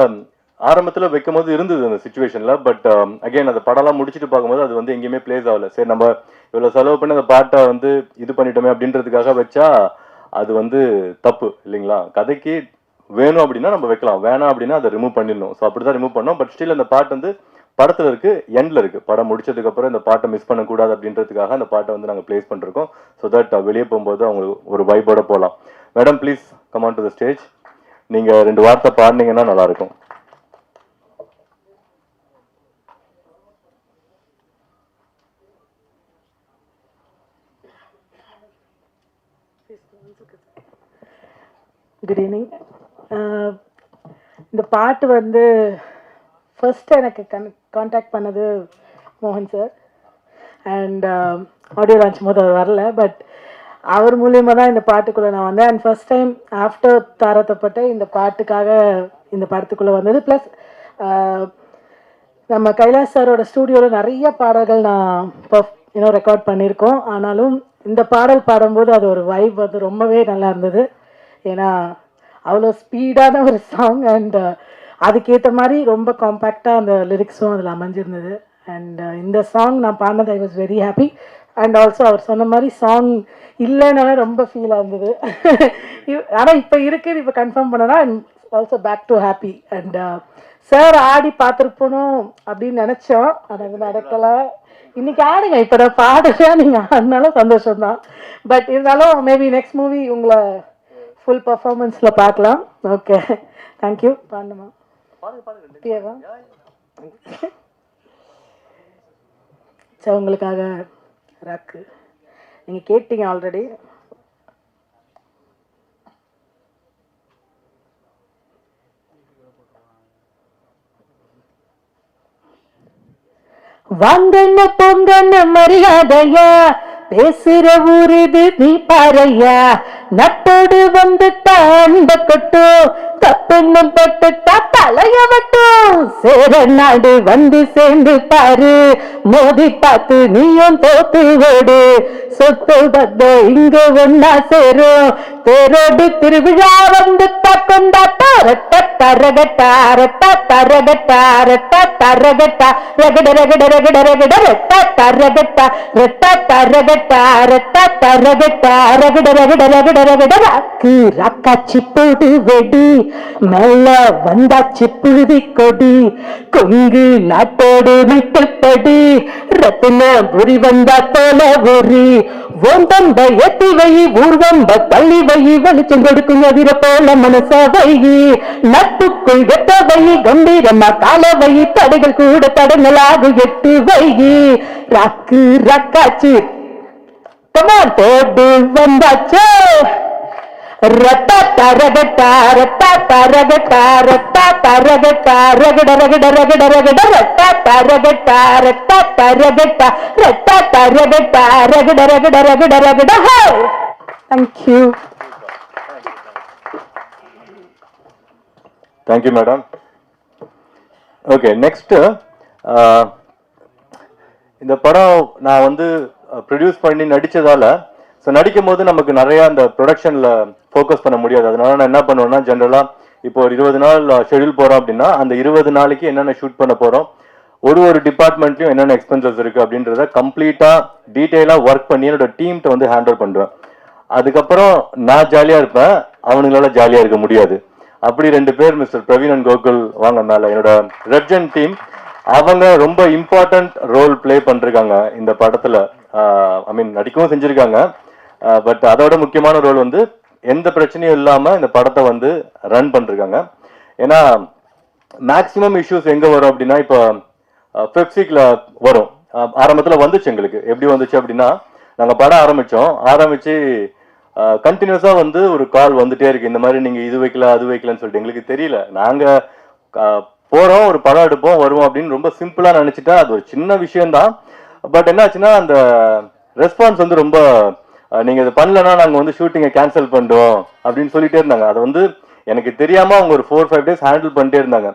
ஆரம்பத்தில் வைக்கும் போது இருந்தது அந்த சுச்சுவேஷனில். பட் அகைன் அந்த படம்லாம் முடிச்சுட்டு பார்க்கும்போது அது வந்து எங்கேயுமே பிளேஸ் ஆகலை. சரி, நம்ம இவ்வளோ செலவு பண்ணி அந்த பாட்டை வந்து இது பண்ணிட்டோமே அப்படின்றதுக்காக வச்சா அது வந்து தப்பு இல்லைங்களா? கதைக்கு வேணும் அப்படின்னா நம்ம வைக்கலாம், வேணாம் அப்படின்னா அதை ரிமூவ் பண்ணிடணும். ஸோ அப்படி தான் ரிமூவ் பண்ணோம். பட் ஸ்டில் அந்த பாட்டு வந்து படத்தில் இருக்கு, எண்டில் இருக்கு. படம் முடிச்சதுக்கப்புறம் இந்த பாட்டை மிஸ் பண்ணக்கூடாது அப்படின்றதுக்காக அந்த பாட்டை வந்து நாங்கள் பிளேஸ் பண்ணிருக்கோம். ஸோ தட் வெளியே போகும்போது அவங்களுக்கு ஒரு வைப்போட போகலாம். Madam please come on to the stage. நீங்கள் 2 வார்த்தை பாடினீங்கன்னா நல்லாயிருக்கும். Good evening. இந்த பாட்டு வந்து ஃபர்ஸ்ட் எனக்கு கான்டாக்ட் பண்ணது மோகன் சார். அண்ட் ஆடியோ லான்ச் போது அவர் வரல, பட் அவர் மூலியமாக தான் இந்த பாட்டுக்குள்ளே நான் வந்தேன். அண்ட் ஃபர்ஸ்ட் டைம் ஆஃப்டர் தாரத்தப்பட்ட இந்த பாட்டுக்காக இந்த படத்துக்குள்ளே வந்தது. ப்ளஸ் நம்ம கைலாஷ் சாரோட ஸ்டூடியோவில் நிறைய பாடல்கள் நான் இன்னும் ரெக்கார்ட் பண்ணியிருக்கோம். ஆனாலும் இந்த பாடல் பாடும்போது அது ஒரு வைப் வந்து ரொம்பவே நல்லா இருந்தது. ஏன்னா அவ்வளோ ஸ்பீடான ஒரு சாங் அண்ட் அதுக்கேற்ற மாதிரி ரொம்ப காம்பேக்டாக அந்த லிரிக்ஸும் அதில் அமைஞ்சிருந்தது. அண்ட் இந்த சாங் நான் பாடினது I was very happy. And also அவர் சொன்ன மாதிரி சாங் இல்லைன்னாலே ரொம்ப ஃபீலாக இருந்தது. ஆனால் இப்போ இருக்குது, இப்போ கன்ஃபார்ம் பண்ணனா and also back to happy. And sir ஆடி பார்த்துருப்பணும் அப்படின்னு நினச்சோம், ஆனால் அது நடக்கலை. இன்னைக்கு ஆடுங்க, இப்போ நான் பாடுறேன், நீங்கள் ஆடினாலும் சந்தோஷம்தான். பட் இருந்தாலும் மேபி நெக்ஸ்ட் மூவி உங்களை ஃபுல் பர்ஃபார்மன்ஸில் பார்க்கலாம். Okay, thank you. பாண்டுமா பியவா சார், உங்களுக்காக ராக்கு நீங்கள் கேட்டீங்க ஆல்ரெடி. வாங்கண்ண பொங்கண்ண மரியாதையா, பேசுற ஊரு இது நீ பாறையா, நட்டோடு வந்துட்டா அந்த கொட்டு, தப்புன்னு தொட்டுட்டா தலைய வட்டும், சேர நாடு வந்து சேர்ந்து பாரு, மோதி பார்த்து நீயும் தோத்து ஓடு, சொத்து பத்த இங்க ஒன்னா சேரும், தேரோடு திருவிழா வந்து கொண்டாட்டா, ரெட்ட தரகட்டா ரெட்ட தரகட்டா ரெட்ட தரகட்டா ரகட ரகட ரகட ரகட ரெட்ட தரகட்டா ரெட்ட தரகட்டா ரெட்ட தரகட்டா ரகட ரகட ரகட ரகட ராக்கு ராக்காச்சி போடு வெடி, மேல வந்தாச்சு புழுதி கொடி, கொங்கு நாட்டோடு விட்டுப்படி, ரத்தின புரி வந்தா தோல ஊரி, ஓம்பம்ப ஏத்தி வை ஊர்வம்ப தள்ளி வை, வெளிச்சம் கொடுக்கும் எதிர போல மனச வை, நட்புக்குள் வெட்ட வை கம்பீரமா கால வை, தடைகள் கூட தடங்களாக எட்டு வை, ராக்கு ராக்காச்சு கமான் போடு வந்தாச்சு, ரத்தா தரகட்டா ரத்தா தரகட்டா ரத்தா தரகட்டா ரகட ரகட ரகட ரகட ரத்தா தரகட்டா ரத்தா தரகட்டா ரத்தா தரகட்டா ரகட ரகட ரகட ரகட. Thank you. Thank you madam. Okay, next இந்த படம் நான் வந்து ப்ரொடியூஸ் பண்ணி நடித்ததால, ஸோ நடிக்கும் போது நமக்கு நிறையா அந்த ப்ரொடக்ஷனில் ஃபோக்கஸ் பண்ண முடியாது. அதனால நான் என்ன பண்ணுவேன்னா, ஜென்ரலாக இப்போ ஒரு 20 நாள் ஷெடியூல் போகிறோம் அப்படின்னா அந்த 20 நாளைக்கு என்னென்ன ஷூட் பண்ண போகிறோம், ஒரு டிபார்ட்மெண்ட்லையும் என்னென்ன எக்ஸ்பென்சஸ் இருக்குது அப்படின்றத கம்ப்ளீட்டாக டீட்டெயிலாக ஒர்க் பண்ணி என்னோட டீம்கிட்ட வந்து ஹேண்டில் பண்ணுறேன். அதுக்கப்புறம் நான் ஜாலியாக இருப்பேன், அவனுங்களால ஜாலியாக இருக்க முடியாது. அப்படி 2 பேர் மிஸ்டர் பிரவீன் அண்ட் கோகுல் வாங்க மேலே, என்னோட ரெப்ஜன் டீம், அவங்க ரொம்ப இம்பார்ட்டன்ட் ரோல் பிளே பண்ணிருக்காங்க இந்த படத்தில். ஐ மீன் நடிக்கவும் செஞ்சுருக்காங்க, பட் அதோட முக்கியமான ரோல் வந்து எந்த பிரச்சனையும் இல்லாமல் இந்த படத்தை வந்து ரன் பண்ணிருக்காங்க. ஏன்னா மேக்ஸிமம் இஷ்யூஸ் எங்கே வரும் அப்படின்னா, இப்போ பெப்சிக்கில் வரும். ஆரம்பத்தில் வந்துச்சு எங்களுக்கு. எப்படி வந்துச்சு அப்படின்னா, நாங்கள் படம் ஆரம்பித்து கண்டினியூஸாக வந்து ஒரு கால் வந்துட்டே இருக்கு, இந்த மாதிரி நீங்கள் இது வைக்கல அது வைக்கலன்னு சொல்லிட்டு. எங்களுக்கு தெரியல, நாங்கள் போகிறோம், ஒரு படம் எடுப்போம், வருவோம் அப்படின்னு ரொம்ப சிம்பிளாக நினச்சிட்டா அது ஒரு சின்ன விஷயம்தான். பட் என்ன ஆச்சுன்னா, அந்த ரெஸ்பான்ஸ் வந்து ரொம்ப, நீங்கள் இது பண்ணலன்னா நாங்கள் வந்து ஷூட்டிங்கை கேன்சல் பண்ணுறோம் அப்படின்னு சொல்லிட்டே இருந்தாங்க. அதை வந்து எனக்கு தெரியாமல் அவங்க ஒரு 4-5 டேஸ் ஹேண்டில் பண்ணிட்டே இருந்தாங்க.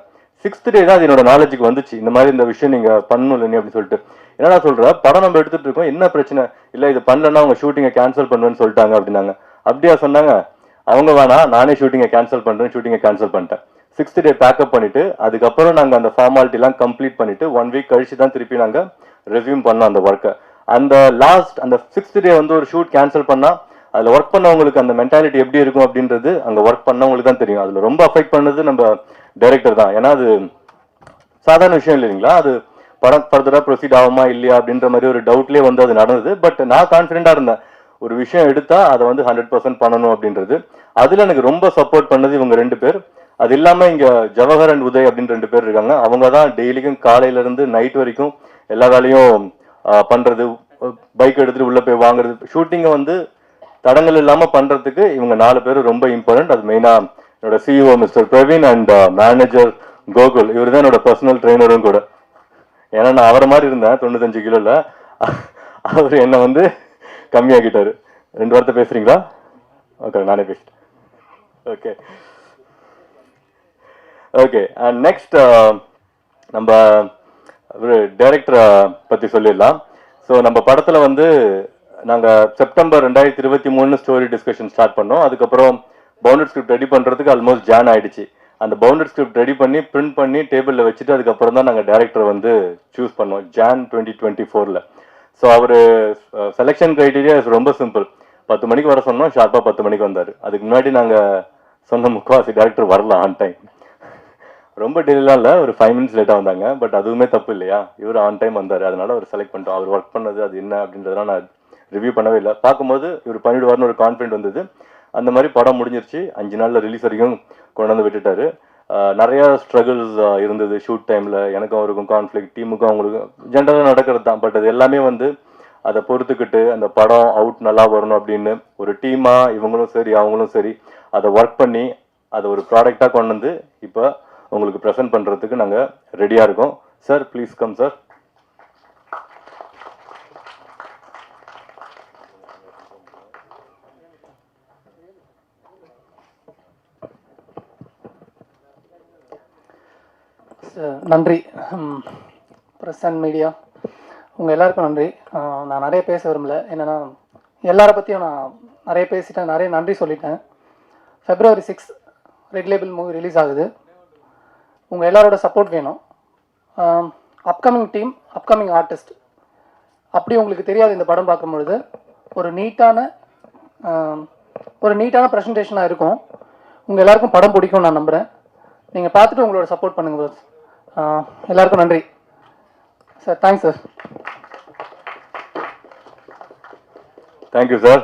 6th டே தான் அது என்னோட நாலேஜுக்கு வந்துச்சு. இந்த மாதிரி இந்த விஷயம் நீங்க பண்ணணும் இல்லை அப்படின்னு சொல்லிட்டு. என்னடா சொல்ற, படம் நம்ம எடுத்துட்டு இருக்கோம், என்ன பிரச்சனை இல்லை, இது பண்ணலன்னா அவங்க ஷூட்டிங்கை கேன்சல் பண்ணுவேன்னு சொல்லிட்டாங்க அப்படின்னாங்க. அப்படியா சொன்னாங்க? அவங்க வேணா, நானே ஷூட்டிங்கை கேன்சல் பண்றேன், ஷூட்டிங்கை கேன்சல் பண்ணிட்டேன். 6th டே பேக்கப் பண்ணிட்டு அதுக்கப்புறம் நாங்க அந்த ஃபார்மாலிட்டிலாம் கம்ப்ளீட் பண்ணிட்டு 1 வீக் கழிச்சு தான் திருப்பி நாங்க ரெஸ்யூம் பண்ணோம் அந்த ஒர்க்கை. அந்த அந்த 6th டே வந்து ஒரு ஷூட் கேன்சல் பண்ணா அதுல ஒர்க் பண்ணவங்களுக்கு அந்த மென்டாலிட்டி எப்படி இருக்கும் அப்படின்றது அங்க ஒர்க் பண்ணவங்களுக்கு தான் தெரியும். அதுல ரொம்ப அஃபெக்ட் பண்ணது நம்ம டைரக்டர் தான். ஏன்னா அது சாதாரண விஷயம் இல்லைங்களா, அது படம் ஃபர்தரா ப்ரொசீட் ஆகுமா இல்லையா அப்படின்ற மாதிரி ஒரு டவுட்லேயே வந்து அது நடந்தது. பட் நான் கான்ஃபிடென்ட்டா இருந்தேன், ஒரு விஷயம் எடுத்தா அதை வந்து 100% பண்ணணும் அப்படின்றது. அதுல எனக்கு ரொம்ப சப்போர்ட் பண்ணது இவங்க 2 பேர். அது இல்லாம இங்க ஜவஹர் அண்ட் உதய் அப்படின்னு 2 பேர் இருக்காங்க. அவங்க தான் டெய்லிக்கும் காலையில இருந்து நைட் வரைக்கும் எல்லா வேலையும் பண்றது, பைக் எடுத்துட்டு உள்ள போய் வாங்குறது, ஷூட்டிங்கை வந்து தடங்கள் இல்லாம பண்றதுக்கு இவங்க 4 பேரும் ரொம்ப இம்பார்ட்டன்ட். அது மெயினா என்னோட CEO mister Praveen and manager Gokul, இவர் தான் என்னோட பர்சனல் ட்ரெயினரும் கூட. ஏன்னா நான் அவரை மாதிரி இருந்தேன் 95 கிலோல, அவர் என்னை வந்து கம்மியாக்கிட்டாரு. 2 வார்த்தை பேசுறீங்களா? ஓகே, நானே பேசிட்டேன். ஓகே ஓகே அண்ட் நெக்ஸ்ட் நம்ம டைரக்டரை பத்தி சொல்லிடலாம். ஸோ நம்ம படத்துல வந்து நாங்கள் செப்டம்பர் 2023 ஸ்டோரி டிஸ்கஷன் ஸ்டார்ட் பண்ணோம். அதுக்கப்புறம் பவுண்டட் ஸ்கிரிப்ட் ரெடி பண்ணுறதுக்கு ஆல்மோஸ்ட் ஜான் ஆயிடுச்சு. அந்த பவுண்டட் ஸ்கிரிப்ட் ரெடி பண்ணி பிரிண்ட் பண்ணி டேபிளில் வச்சுட்டு அதுக்கப்புறம் தான் நாங்கள் டேரக்டரை வந்து சூஸ் பண்ணோம் ஜான் 2024. ஸோ அவர் செலெக்ஷன் க்ரைட்டீரியா ரொம்ப சிம்பிள். 10 மணிக்கு வர சொன்னோம், ஷார்ப்பாக 10 மணிக்கு வந்தார். அதுக்கு முன்னாடி நாங்கள் சொன்ன முக்கால்வாசி டேரக்டர் வரல ஆன் டைம். ரொம்ப டெய்லாம் இல்லை, ஒரு 5 மினிட்ஸ் லேட்டாக வந்தாங்க. பட் அதுவுமே தப்பு இல்லையா, இவர் ஆன் டைம் வந்தார், அதனால அவர் செலக்ட் பண்ணிட்டோம். அவர் ஒர்க் பண்ணது அது என்ன அப்படின்றதெல்லாம் நான் ரிவ்யூ பண்ணவே இல்லை. பார்க்கும்போது இவர் பண்ணிடுவார்னு ஒரு கான்ஃபிடென்ட் வந்தது. அந்த மாதிரி படம் முடிஞ்சிருச்சு. 5 நாளில் ரிலீஸ் வரைக்கும் கொண்டு வந்து விட்டுட்டாரு. நிறையா ஸ்ட்ரகிள்ஸ் இருந்தது ஷூட் டைமில். எனக்கும் அவருக்கும் கான்ஃப்ளிக், டீமுக்கும் அவங்களுக்கும் ஜென்ரலாக நடக்கிறது தான். பட் அது எல்லாமே வந்து அதை பொறுத்துக்கிட்டு அந்த படம் அவுட் நல்லா வரணும் அப்படின்னு ஒரு டீமாக இவங்களும் சரி அவங்களும் சரி அதை ஒர்க் பண்ணி அதை ஒரு ப்ராடக்டாக கொண்டு வந்து இப்போ உங்களுக்கு ப்ரெசென்ட் பண்ணுறதுக்கு நாங்கள் ரெடியாக இருக்கோம். Sir please come sir. நன்றி ப்ரெஸ் அண்ட் மீடியா, உங்கள் எல்லாருக்கும் நன்றி. நான் நிறைய பேச விரும்பல, என்னென்னா எல்லாரை பற்றியும் நான் நிறைய பேசிட்டேன், நிறைய நன்றி சொல்லிட்டேன். February 6 red label movie release ஆகுது. உங்கள் எல்லாரோட சப்போர்ட் வேணும். அப்கமிங் டீம், அப்கமிங் ஆர்டிஸ்ட், அப்படி உங்களுக்கு தெரியாது இந்த படம் பார்க்கும்பொழுது ஒரு நீட்டான ப்ரெசன்டேஷனாக இருக்கும். உங்கள் எல்லாருக்கும் படம் பிடிக்கும் நான் நம்புகிறேன். நீங்கள் பார்த்துட்டு உங்களோட சப்போர்ட் பண்ணுங்கள். எல்லாருக்கும் நன்றி sir. Thanks sir. Thank you sir.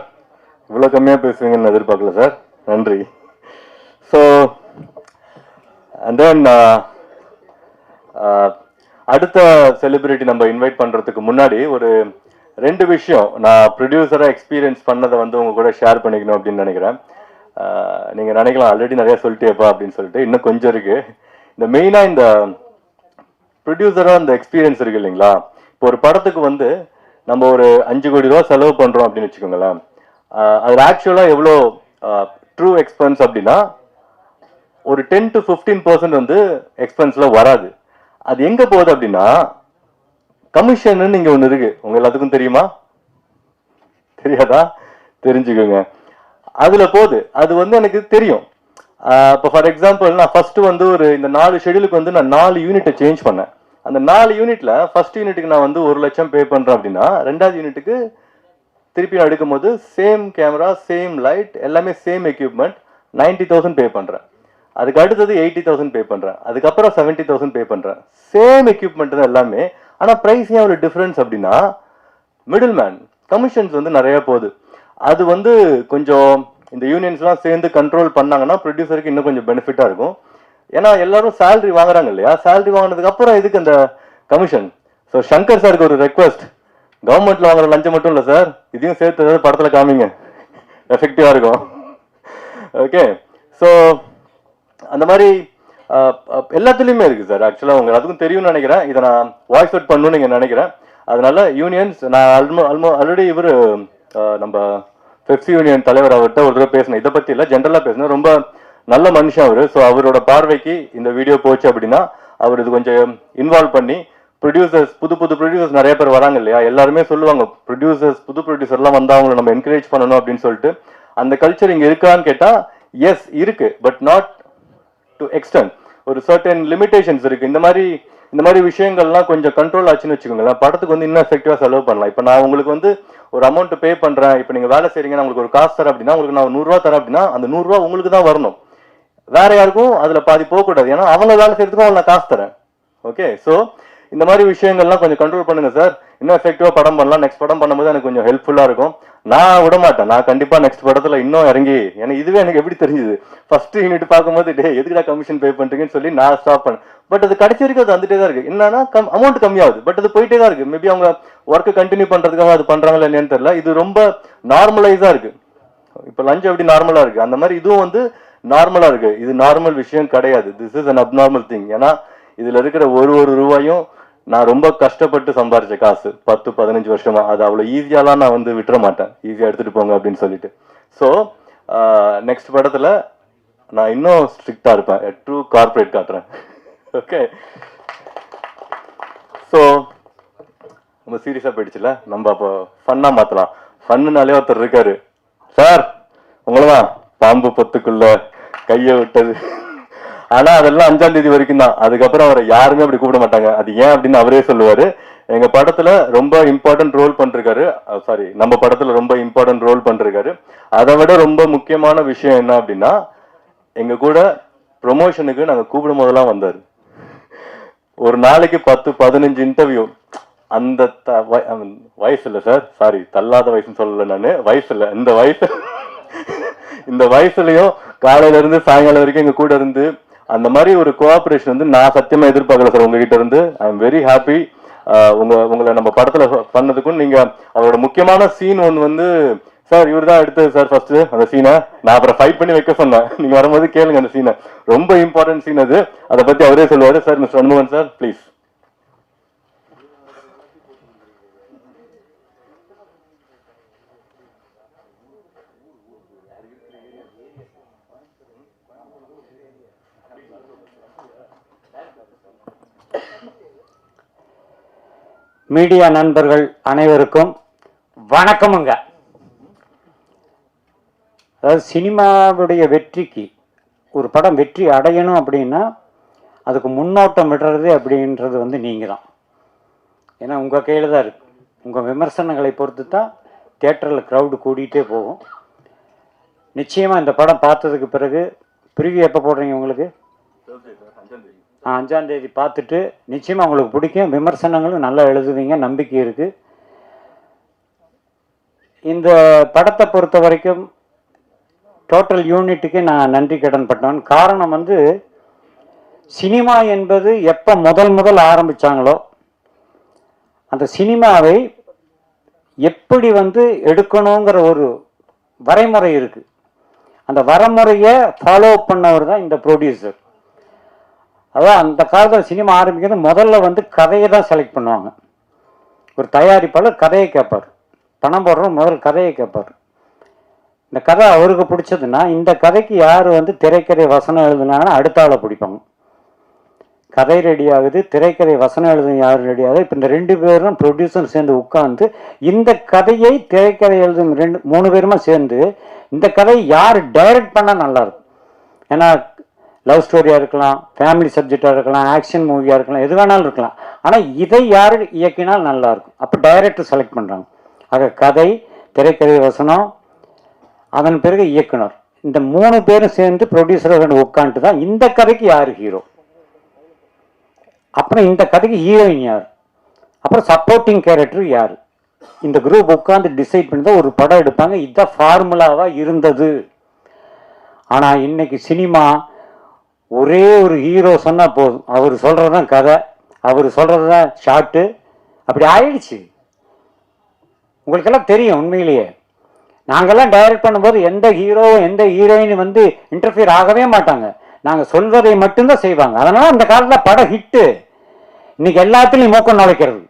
இவ்வளோ கம்மியாக பேசுவீங்கன்னு எதிர்பார்க்கல சார், நன்றி. ஸோ அண்ட் தென் அடுத்த செலிபிரிட்டி நம்ம இன்வைட் பண்ணுறதுக்கு முன்னாடி ஒரு 2 விஷயம் நான் ப்ரொடியூசராக எக்ஸ்பீரியன்ஸ் பண்ணதை வந்து உங்க கூட ஷேர் பண்ணிக்கணும் அப்படின்னு நினைக்கிறேன். நீங்கள் நினைக்கலாம் ஆல்ரெடி நிறையா சொல்லிட்டேப்பா அப்படின்னு சொல்லிட்டு, இன்னும் கொஞ்சம் இருக்குது. இந்த மெயினாக இந்த ப்ரொடியூசராக இந்த எக்ஸ்பீரியன்ஸ் இருக்கு இல்லைங்களா. இப்போ ஒரு படத்துக்கு வந்து நம்ம ஒரு 5 கோடி ரூபா செலவு பண்ணுறோம் அப்படின்னு வச்சுக்கோங்களேன். அது ஆக்சுவலாக எவ்வளோ ட்ரூ எக்ஸ்பென்ஸ் அப்படின்னா ஒரு 10 to 15% வந்து எக்ஸ்பென்ஸில் வராது. அது எங்கே போகுது அப்படின்னா கமிஷன்னு நீங்கள் ஒன்று இருக்கு, உங்க எல்லாத்துக்கும் தெரியுமா? தெரியாதா? தெரிஞ்சுக்கோங்க. அதில் போகுது. அது வந்து எனக்கு தெரியும். இப்போ ஃபார் எக்ஸாம்பிள் நான் ஃபர்ஸ்ட் வந்து இந்த 4 ஷெடியூலுக்கு வந்து நான் 4 யூனிட்டை சேஞ்ச் பண்ணேன். அந்த 4 யூனிட்ல ஃபர்ஸ்ட் யூனிட்டுக்கு நான் வந்து 1 லட்சம் பே பண்றேன் அப்படின்னா 2வது யூனிட்டுக்கு திருப்பி நான் எடுக்கும் போது சேம் கேமரா, சேம் லைட், எல்லாமே சேம் எக்யூப்மெண்ட் 90,000 பே பண்றேன். அதுக்கு அடுத்தது 80,000 பே பண்றேன். அதுக்கப்புறம் 70,000 பே பண்றேன். சேம் எக்யூப்மெண்ட் தான் எல்லாமே. ஆனால் ப்ரைஸ் ஏன் ஒரு டிஃப்ரென்ஸ் அப்படின்னா மிடில் மேன் கமிஷன்ஸ் வந்து நிறைய போகுது. அது வந்து கொஞ்சம் இந்த யூனியன்ஸ்லாம் சேர்ந்து கண்ட்ரோல் பண்ணாங்கன்னா ப்ரொடியூசருக்கு இன்னும் கொஞ்சம் பெனிஃபிட்டாக இருக்கும். ஏன்னா எல்லாரும் சேலரி வாங்குறாங்க இல்லையா, சேலரி வாங்கினதுக்கு அப்புறம் இதுக்கு அந்த கமிஷன். ஸோ சங்கர் சாருக்கு ஒரு ரெக்வஸ்ட், கவர்மெண்ட்ல வாங்குற லஞ்சம் மட்டும் இல்லை சார், இதையும் சேர்த்து ஏதாவது படத்தில் காமிங்க, எஃபெக்டிவாக இருக்கும். ஓகே, ஸோ அந்த மாதிரி எல்லாத்துலேயுமே இருக்குது சார். ஆக்சுவலாக உங்களுக்கு அதுக்கும் தெரியும்னு நினைக்கிறேன். இதை நான் வாய்ஸ் அவுட் பண்ணணும்னு நீங்கள் நினைக்கிறேன். அதனால யூனியன்ஸ் நான் ஆல்ரெடி இவர் நம்ம பெப்சி யூனியன் தலைவர் அவர்கிட்ட ஒரு தடவை பேசினேன். இதை பற்றி இல்லை, ஜென்ரலாக பேசினேன். ரொம்ப நல்ல மனுஷன் அவர். ஸோ அவரோட பார்வைக்கு இந்த வீடியோ போச்சு அப்படின்னா அவர் இது கொஞ்சம் இன்வால்வ் பண்ணி ப்ரொடியூசர்ஸ் புது ப்ரொடியூசர்ஸ் நிறைய பேர் வராங்க இல்லையா, எல்லாருமே சொல்லுவாங்க ப்ரொடியூசர்ஸ் புது ப்ரொடியூசர்லாம் வந்தால் அவங்களை நம்ம என்கரேஜ் பண்ணணும் அப்படின்னு சொல்லிட்டு. அந்த கல்ச்சர் இங்கே இருக்கான்னு கேட்டால் எஸ் இருக்கு, பட் நாட் டு எக்ஸ்டென்ட். ஒரு சர்டன் லிமிடேஷன்ஸ் இருக்கு. இந்த மாதிரி விஷயங்கள்லாம் கொஞ்சம் கண்ட்ரோல் ஆச்சுன்னு வச்சுக்கோங்களேன், படத்துக்கு வந்து இன்னும் எஃபெக்டிவா செலவு பண்ணலாம். இப்போ நான் உங்களுக்கு வந்து ஒரு அமௌண்ட் பே பண்றேன், இப்போ நீங்க வேலை செய்றீங்க, நான் உங்களுக்கு ஒரு காசு தரேன் அப்படின்னா, உங்களுக்கு நான் 100 ரூபா தரேன் அப்படின்னா அந்த 100 ரூபா உங்களுக்கு தான் வரணும், வேற யாருக்கும் அதுல பாதி போகக்கூடாது. ஏன்னா அவங்க வேலை செய்யறதுக்கும் அவங்க நான் காசு தரேன். ஓகே, ஸோ இந்த மாதிரி விஷயங்கள்லாம் கொஞ்சம் கண்ட்ரோல் பண்ணுங்க சார், இன்னும் எஃபெக்டிவா படம் பண்ணலாம். நெக்ஸ்ட் படம் பண்ணும்போது எனக்கு கொஞ்சம் ஹெல்ப்ஃபுல்லா இருக்கும். நான் விட மாட்டேன், நான் கண்டிப்பா நெக்ஸ்ட் படத்துல இன்னும் இறங்கி, ஏன்னா இதுவே எனக்கு எப்படி தெரிஞ்சுது, ஃபர்ஸ்ட் யூனிட் பார்க்கும்போது டே எதுக்குடா கமிஷன் பே பண்றீங்கன்னு சொல்லி நான் ஸ்டாப் பண்ணேன். பட் அது கடைசி வரைக்கும் அது வந்துட்டே தான் இருக்கு. என்னன்னா அமௌண்ட் கம்மியாகுது, பட் அது போயிட்டே தான் இருக்கு. மேபி அவங்க ஒர்க்கு கண்டினியூ பண்றதுக்காக அது பண்றாங்களா என்னன்னு தெரியல. இது ரொம்ப நார்மலைஸா இருக்கு. இப்போ லஞ்ச் எப்படி நார்மலா இருக்கு, அந்த மாதிரி இதுவும் வந்து நார்மலா இருக்கு. இது நார்மல் விஷயம் கிடையாது, this is an abnormal thing. ஏன்னா இதுல இருக்கிற ஒரு ரூபாயும் நான் ரொம்ப கஷ்டப்பட்டு சம்பாரிச்ச காசு, 10-15 வருஷமா. அது அவ்வளவு ஈஸியாலாம் நான் வந்து விட்டுற மாட்டேன், ஈஸியா எடுத்துட்டு போங்க அப்படின்னு சொல்லிட்டு. ஸோ நெக்ஸ்ட் படத்துல நான் இன்னும் ஸ்ட்ரிக்டா இருப்பேன், ட்ரூ கார்பரேட் காட்டுறேன். ஓகே, ஸோ ரொம்ப சீரியஸா போயிடுச்சுல, நம்ம அப்போ ஃபன்னா மாத்தலாம். ஃபன்னுனாலே ஒருத்தர் இருக்காரு சார், உங்களதான் பாம்பு பொத்துக்குள்ள கைய விட்டது. ஆனா அதெல்லாம் 5ஆம் தேதி வரைக்கும் தான், அதுக்கப்புறம் அவரை யாருமே அப்படி கூப்பிட மாட்டாங்க. அது ஏன் அப்படின்னு அவரே சொல்லுவாரு. எங்க படத்துல ரொம்ப இம்பார்ட்டன்ட் ரோல் பண்றாரு, சாரி நம்ம படத்துல ரொம்ப இம்பார்ட்டன்ட் ரோல் பண்றாரு. அதை விட ரொம்ப முக்கியமான விஷயம் என்ன அப்படின்னா, எங்க கூட ப்ரொமோஷனுக்கு நாங்க கூப்பிடும் போதெல்லாம் வந்தாரு. ஒரு நாளைக்கு 10-15 இன்டர்வியூ. அந்த வயசு இல்ல சார், சாரி தள்ளாத வயசுன்னு சொல்லல, நானு வயசு இல்ல, இந்த வயசுலயும் காலையில இருந்து சாயங்காலம் வரைக்கும் எங்க கூட இருந்து அந்த மாதிரி ஒரு கோஆபரேஷன் வந்து நான் சத்தியமா எதிர்பார்க்கல சார் உங்ககிட்ட இருந்து. I am very happy. உங்களை நம்ம படத்துல பண்ணதுக்கும், நீங்க அவரோட முக்கியமான சீன் ஒன்று வந்து சார் இவர் தான் எடுத்தது சார் ஃபர்ஸ்ட் அந்த சீனை. நான் அப்புறம் ஃபைட் பண்ணி வைக்க சொன்னேன், நீங்க வரும்போது கேளுங்க அந்த சீனை, ரொம்ப இம்பார்ட்டன்ட் சீன் அது. அதை பத்தி அவரே சொல்லுவாரு. Sir mister Anbuman sir please. Media நண்பர்கள் அனைவருக்கும் வணக்கமுங்க. அதாவது சினிமாவுடைய வெற்றிக்கு, ஒரு படம் வெற்றி அடையணும் அப்படின்னா அதுக்கு முன்னோட்டம் விடுறது அப்படின்றது வந்து நீங்கள் தான். ஏன்னா உங்கள் கையில் தான் இருக்குது. உங்கள் விமர்சனங்களை பொறுத்து தான் தியேட்டரில் க்ரௌடு கூடிகிட்டே போகும். நிச்சயமாக இந்த படம் பார்த்ததுக்கு பிறகு ப்ரிவ்யூ எப்போ போடுறீங்க உங்களுக்கு? 5ஆம் தேதி பார்த்துட்டு நிச்சயமாக உங்களுக்கு பிடிக்கும். விமர்சனங்களும் நல்லா எழுதுவீங்க, நம்பிக்கை இருக்குது. இந்த படத்தை பொறுத்த வரைக்கும் டோட்டல் யூனிட்டுக்கு நான் நன்றி கடன் பட்டவன். காரணம் வந்து சினிமா என்பது எப்போ முதல் ஆரம்பித்தாங்களோ அந்த சினிமாவை எப்படி வந்து எடுக்கணுங்கிற ஒரு வரைமுறை இருக்குது. அந்த வரைமுறையை ஃபாலோ பண்ணவர் தான் இந்த ப்ரொடியூசர். அதான் அந்த காலத்தில் சினிமா ஆரம்பிக்கிறது முதல்ல வந்து கதையை தான் செலக்ட் பண்ணுவாங்க. ஒரு தயாரிப்பாளர் கதையை கேட்பார், பணம் போடுறோம் முதல் கதையை கேட்பார். இந்த கதை அவருக்கு பிடிச்சதுன்னா இந்த கதைக்கு யார் வந்து திரைக்கதை வசனம் எழுதுனாங்கன்னா அடுத்த ஆளை பிடிப்பாங்க. கதை ரெடி ஆகுது, திரைக்கதை வசனம் எழுதும் யார் ரெடி ஆகுது. இப்போ இந்த 2 பேரும் ப்ரொடியூசரும் சேர்ந்து உட்காந்து இந்த கதையை திரைக்கதை எழுதும் 3 பேருமா சேர்ந்து இந்த கதையை யார் டைரக்ட் பண்ணால் நல்லாயிருக்கும். ஏன்னா லவ் ஸ்டோரியாக இருக்கலாம், ஃபேமிலி சப்ஜெக்டாக இருக்கலாம், ஆக்ஷன் மூவியாக இருக்கலாம், எது வேணாலும் இருக்கலாம். ஆனால் இதை யார் இயக்கினால் நல்லாயிருக்கும். அப்போ டைரக்டர் செலக்ட் பண்ணுறாங்க. ஆக கதை, திரைக்கதை வசனம், அதன் பிறகு இயக்குனர், இந்த 3 பேரும் சேர்ந்து ப்ரொடியூசர் உட்காந்துட்டு தான் இந்த கதைக்கு யார் ஹீரோ, அப்புறம் இந்த கதைக்கு ஹீரோயின் யார், அப்புறம் சப்போர்ட்டிங் கேரக்டர் யார், இந்த குரூப் உட்காந்து டிசைட் பண்ணி தான் ஒரு படம் எடுப்பாங்க. இதுதான் ஃபார்முலாவாக இருந்தது. ஆனால் இன்னைக்கு சினிமா ஒரே ஒரு ஹீரோ சொன்னால் போதும், அவர் சொல்கிறது தான் கதை, அவர் சொல்கிறது தான் ஷார்ட்டு, அப்படி ஆயிடுச்சு. உங்களுக்கெல்லாம் தெரியும். உண்மையிலேயே நாங்கள்லாம் டைரக்ட் பண்ணும்போது எந்த ஹீரோவும் எந்த ஹீரோயின் வந்து இன்டர்ஃபியர் ஆகவே மாட்டாங்க. நாங்கள் சொல்வதை மட்டும்தான் செய்வாங்க. அதனால அந்த காலத்தில் படம் ஹிட்டு. இன்னைக்கு எல்லாத்துலேயும் மூக்கம் நுழைக்கிறது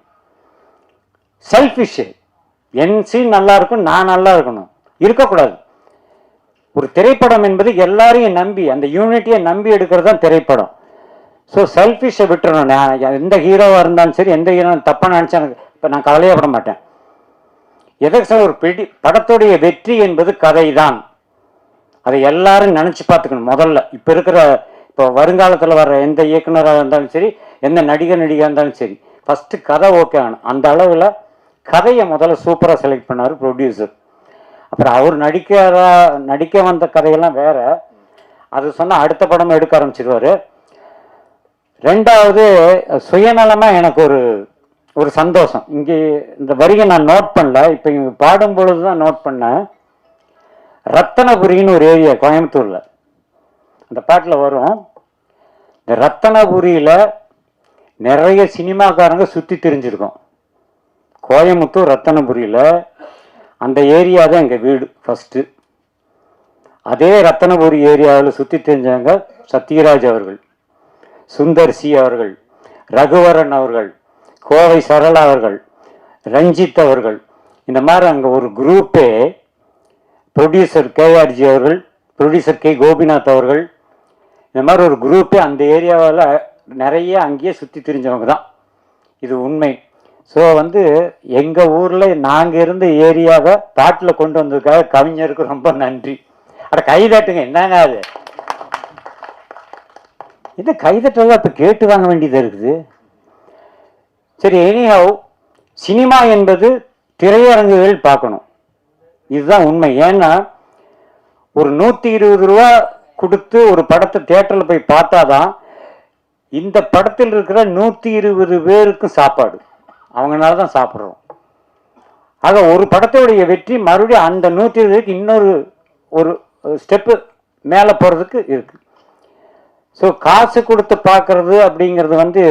செல்ஃபிஷ். என் சீன் நல்லா இருக்கும், நான் நல்லா இருக்கணும், இருக்கக்கூடாது. ஒரு திரைப்படம் என்பது எல்லாரையும் நம்பி, அந்த யூனிட்டியை நம்பி எடுக்கிறது தான் திரைப்படம். ஸோ செல்ஃபிஷை விட்டுறணும். நான் எந்த ஹீரோவாக இருந்தாலும் சரி, எந்த ஹீரோ தப்பாக நினச்சா எனக்கு இப்போ நான் கவலையப்பட மாட்டேன். எதற்கு சார், ஒரு படத்துடைய வெற்றி என்பது கதை தான். அதை எல்லாரும் நினச்சி பார்த்துக்கணும் முதல்ல. இப்போ வருங்காலத்தில் வர்ற எந்த இயக்குனராக இருந்தாலும் சரி, எந்த நடிகையாக இருந்தாலும் சரி, ஃபஸ்ட்டு கதை ஓகே ஆகணும். அந்த அளவில் கதையை முதல்ல சூப்பராக செலக்ட் பண்ணார் ப்ரொடியூசர். அப்புறம் அவர் நடிக்க வந்த கதையெல்லாம் வேற, அது சொன்னால் அடுத்த படம் எடுக்க ஆரம்பிச்சிருவார். ரெண்டாவது, சுயநலமாக எனக்கு ஒரு சந்தோஷம். இங்கே இந்த வரியை நான் நோட் பண்ணல, இப்போ இங்கே பாடும் பொழுது தான் நோட் பண்ணேன். ரத்தனபுரின்னு ஒரு ஏரியா கோயம்புத்தூரில், அந்த பாட்டில் வரும். இந்த ரத்தனபுரியில் நிறைய சினிமாக்காரங்க சுற்றி தெரிஞ்சிருக்கோம். கோயம்புத்தூர் ரத்தனபுரியில் அந்த ஏரியா தான் எங்கள் வீடு ஃபஸ்ட்டு. அதே ரத்தனபுரி ஏரியாவில் சுற்றி தெரிஞ்சவங்க சத்யராஜ் அவர்கள், சுந்தர் சி அவர்கள், ரகுவரன் அவர்கள், கோவை சரளா அவர்கள், ரஞ்சித் அவர்கள். இந்த மாதிரி அங்கே ஒரு குரூப்பே, ப்ரொடியூசர் கேஆர்ஜி அவர்கள், ப்ரொடியூசர் கே கோபிநாத் அவர்கள், இந்த மாதிரி ஒரு குரூப்பே அந்த ஏரியாவில் நிறைய அங்கேயே சுற்றி தெரிஞ்சவங்க தான். இது உண்மை. ஸோ எங்கள் ஊரில் நாங்கள் இருந்த ஏரியாவை பாட்டில் கொண்டு வந்ததுக்காக கவிஞருக்கு ரொம்ப நன்றி. அட கைதட்டுங்க, என்னங்க அது? இந்த கைதட்டெல்லாம் இப்போ கேட்டு வாங்க வேண்டியதாக இருக்குது. சரி, எனிஹவ், சினிமா என்பது திரையரங்குகளில் பார்க்கணும், இதுதான் உண்மை. ஏன்னா ஒரு 120 ரூபா கொடுத்து ஒரு படத்தை தியேட்டரில் போய் பார்த்தாதான் இந்த படத்தில் இருக்கிற 120 பேருக்கும் சாப்பாடு, அவங்களால தான் சாப்பிட்றோம். ஆக ஒரு படத்துடைய வெற்றி மறுபடியும் அந்த 120 பேருக்கு இன்னொரு ஒரு ஸ்டெப்பு மேலே போகிறதுக்கு இருக்குது. ஸோ காசு கொடுத்து பார்க்கறது அப்படிங்கிறது